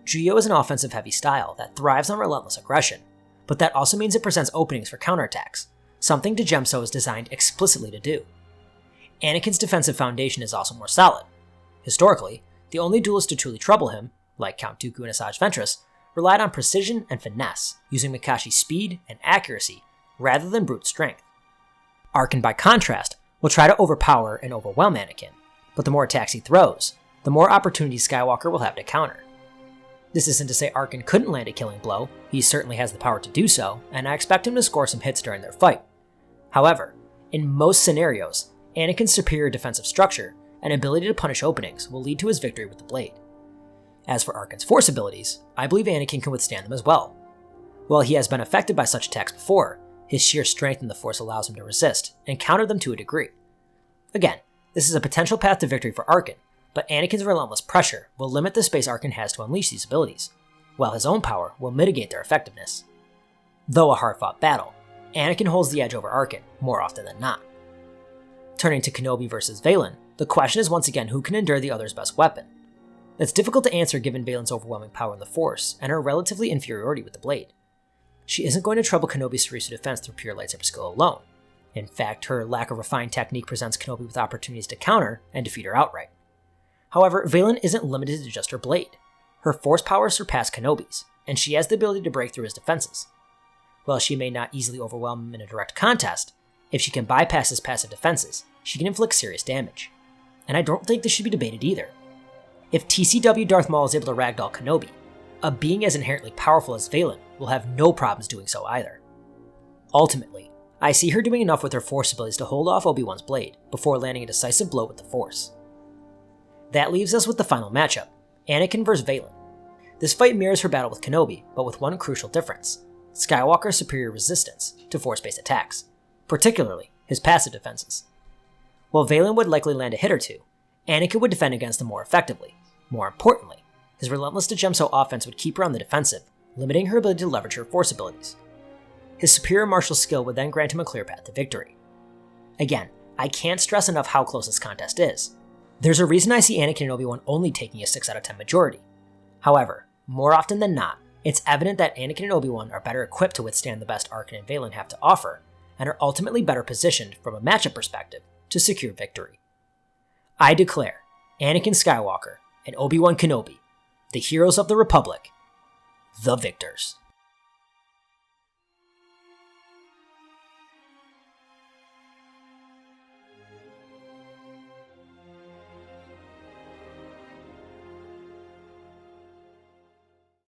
Juyo is an offensive-heavy style that thrives on relentless aggression, but that also means it presents openings for counterattacks, something Djemso is designed explicitly to do. Anakin's defensive foundation is also more solid. Historically, the only duelist to truly trouble him, like Count Dooku and Asajj Ventress, relied on precision and finesse, using Mikashi's speed and accuracy rather than brute strength. Arcann, by contrast, will try to overpower and overwhelm Anakin, but the more attacks he throws, the more opportunities Skywalker will have to counter. This isn't to say Arcann couldn't land a killing blow, he certainly has the power to do so, and I expect him to score some hits during their fight. However, in most scenarios, Anakin's superior defensive structure and ability to punish openings will lead to his victory with the blade. As for Arcann's force abilities, I believe Anakin can withstand them as well. While he has been affected by such attacks before, his sheer strength in the Force allows him to resist and counter them to a degree. Again, this is a potential path to victory for Arcann, but Anakin's relentless pressure will limit the space Arcann has to unleash these abilities, while his own power will mitigate their effectiveness. Though a hard-fought battle, Anakin holds the edge over Arcann more often than not. Turning to Kenobi versus Vaylin, the question is once again who can endure the other's best weapon. That's difficult to answer given Vaylin's overwhelming power in the Force and her relatively inferiority with the blade. She isn't going to trouble Kenobi's Sarisu defense through pure lightsaber skill alone. In fact, her lack of refined technique presents Kenobi with opportunities to counter and defeat her outright. However, Vaylin isn't limited to just her blade. Her Force powers surpass Kenobi's, and she has the ability to break through his defenses. While she may not easily overwhelm him in a direct contest, if she can bypass his passive defenses, she can inflict serious damage. And I don't think this should be debated either. If TCW Darth Maul is able to ragdoll Kenobi, a being as inherently powerful as Vaylin will have no problems doing so either. Ultimately, I see her doing enough with her Force abilities to hold off Obi-Wan's blade before landing a decisive blow with the Force. That leaves us with the final matchup, Anakin vs. Vaylin. This fight mirrors her battle with Kenobi, but with one crucial difference: Skywalker's superior resistance to Force-based attacks, particularly his passive defenses. While Vaylin would likely land a hit or two, Anakin would defend against them more effectively. More importantly, his relentless Dejemso offense would keep her on the defensive, limiting her ability to leverage her Force abilities. His superior martial skill would then grant him a clear path to victory. Again, I can't stress enough how close this contest is. There's a reason I see Anakin and Obi-Wan only taking a 6 out of 10 majority. However, more often than not, it's evident that Anakin and Obi-Wan are better equipped to withstand the best Arcann and Vaylin have to offer, and are ultimately better positioned from a matchup perspective to secure victory. I declare Anakin Skywalker and Obi-Wan Kenobi, the heroes of the Republic, the victors.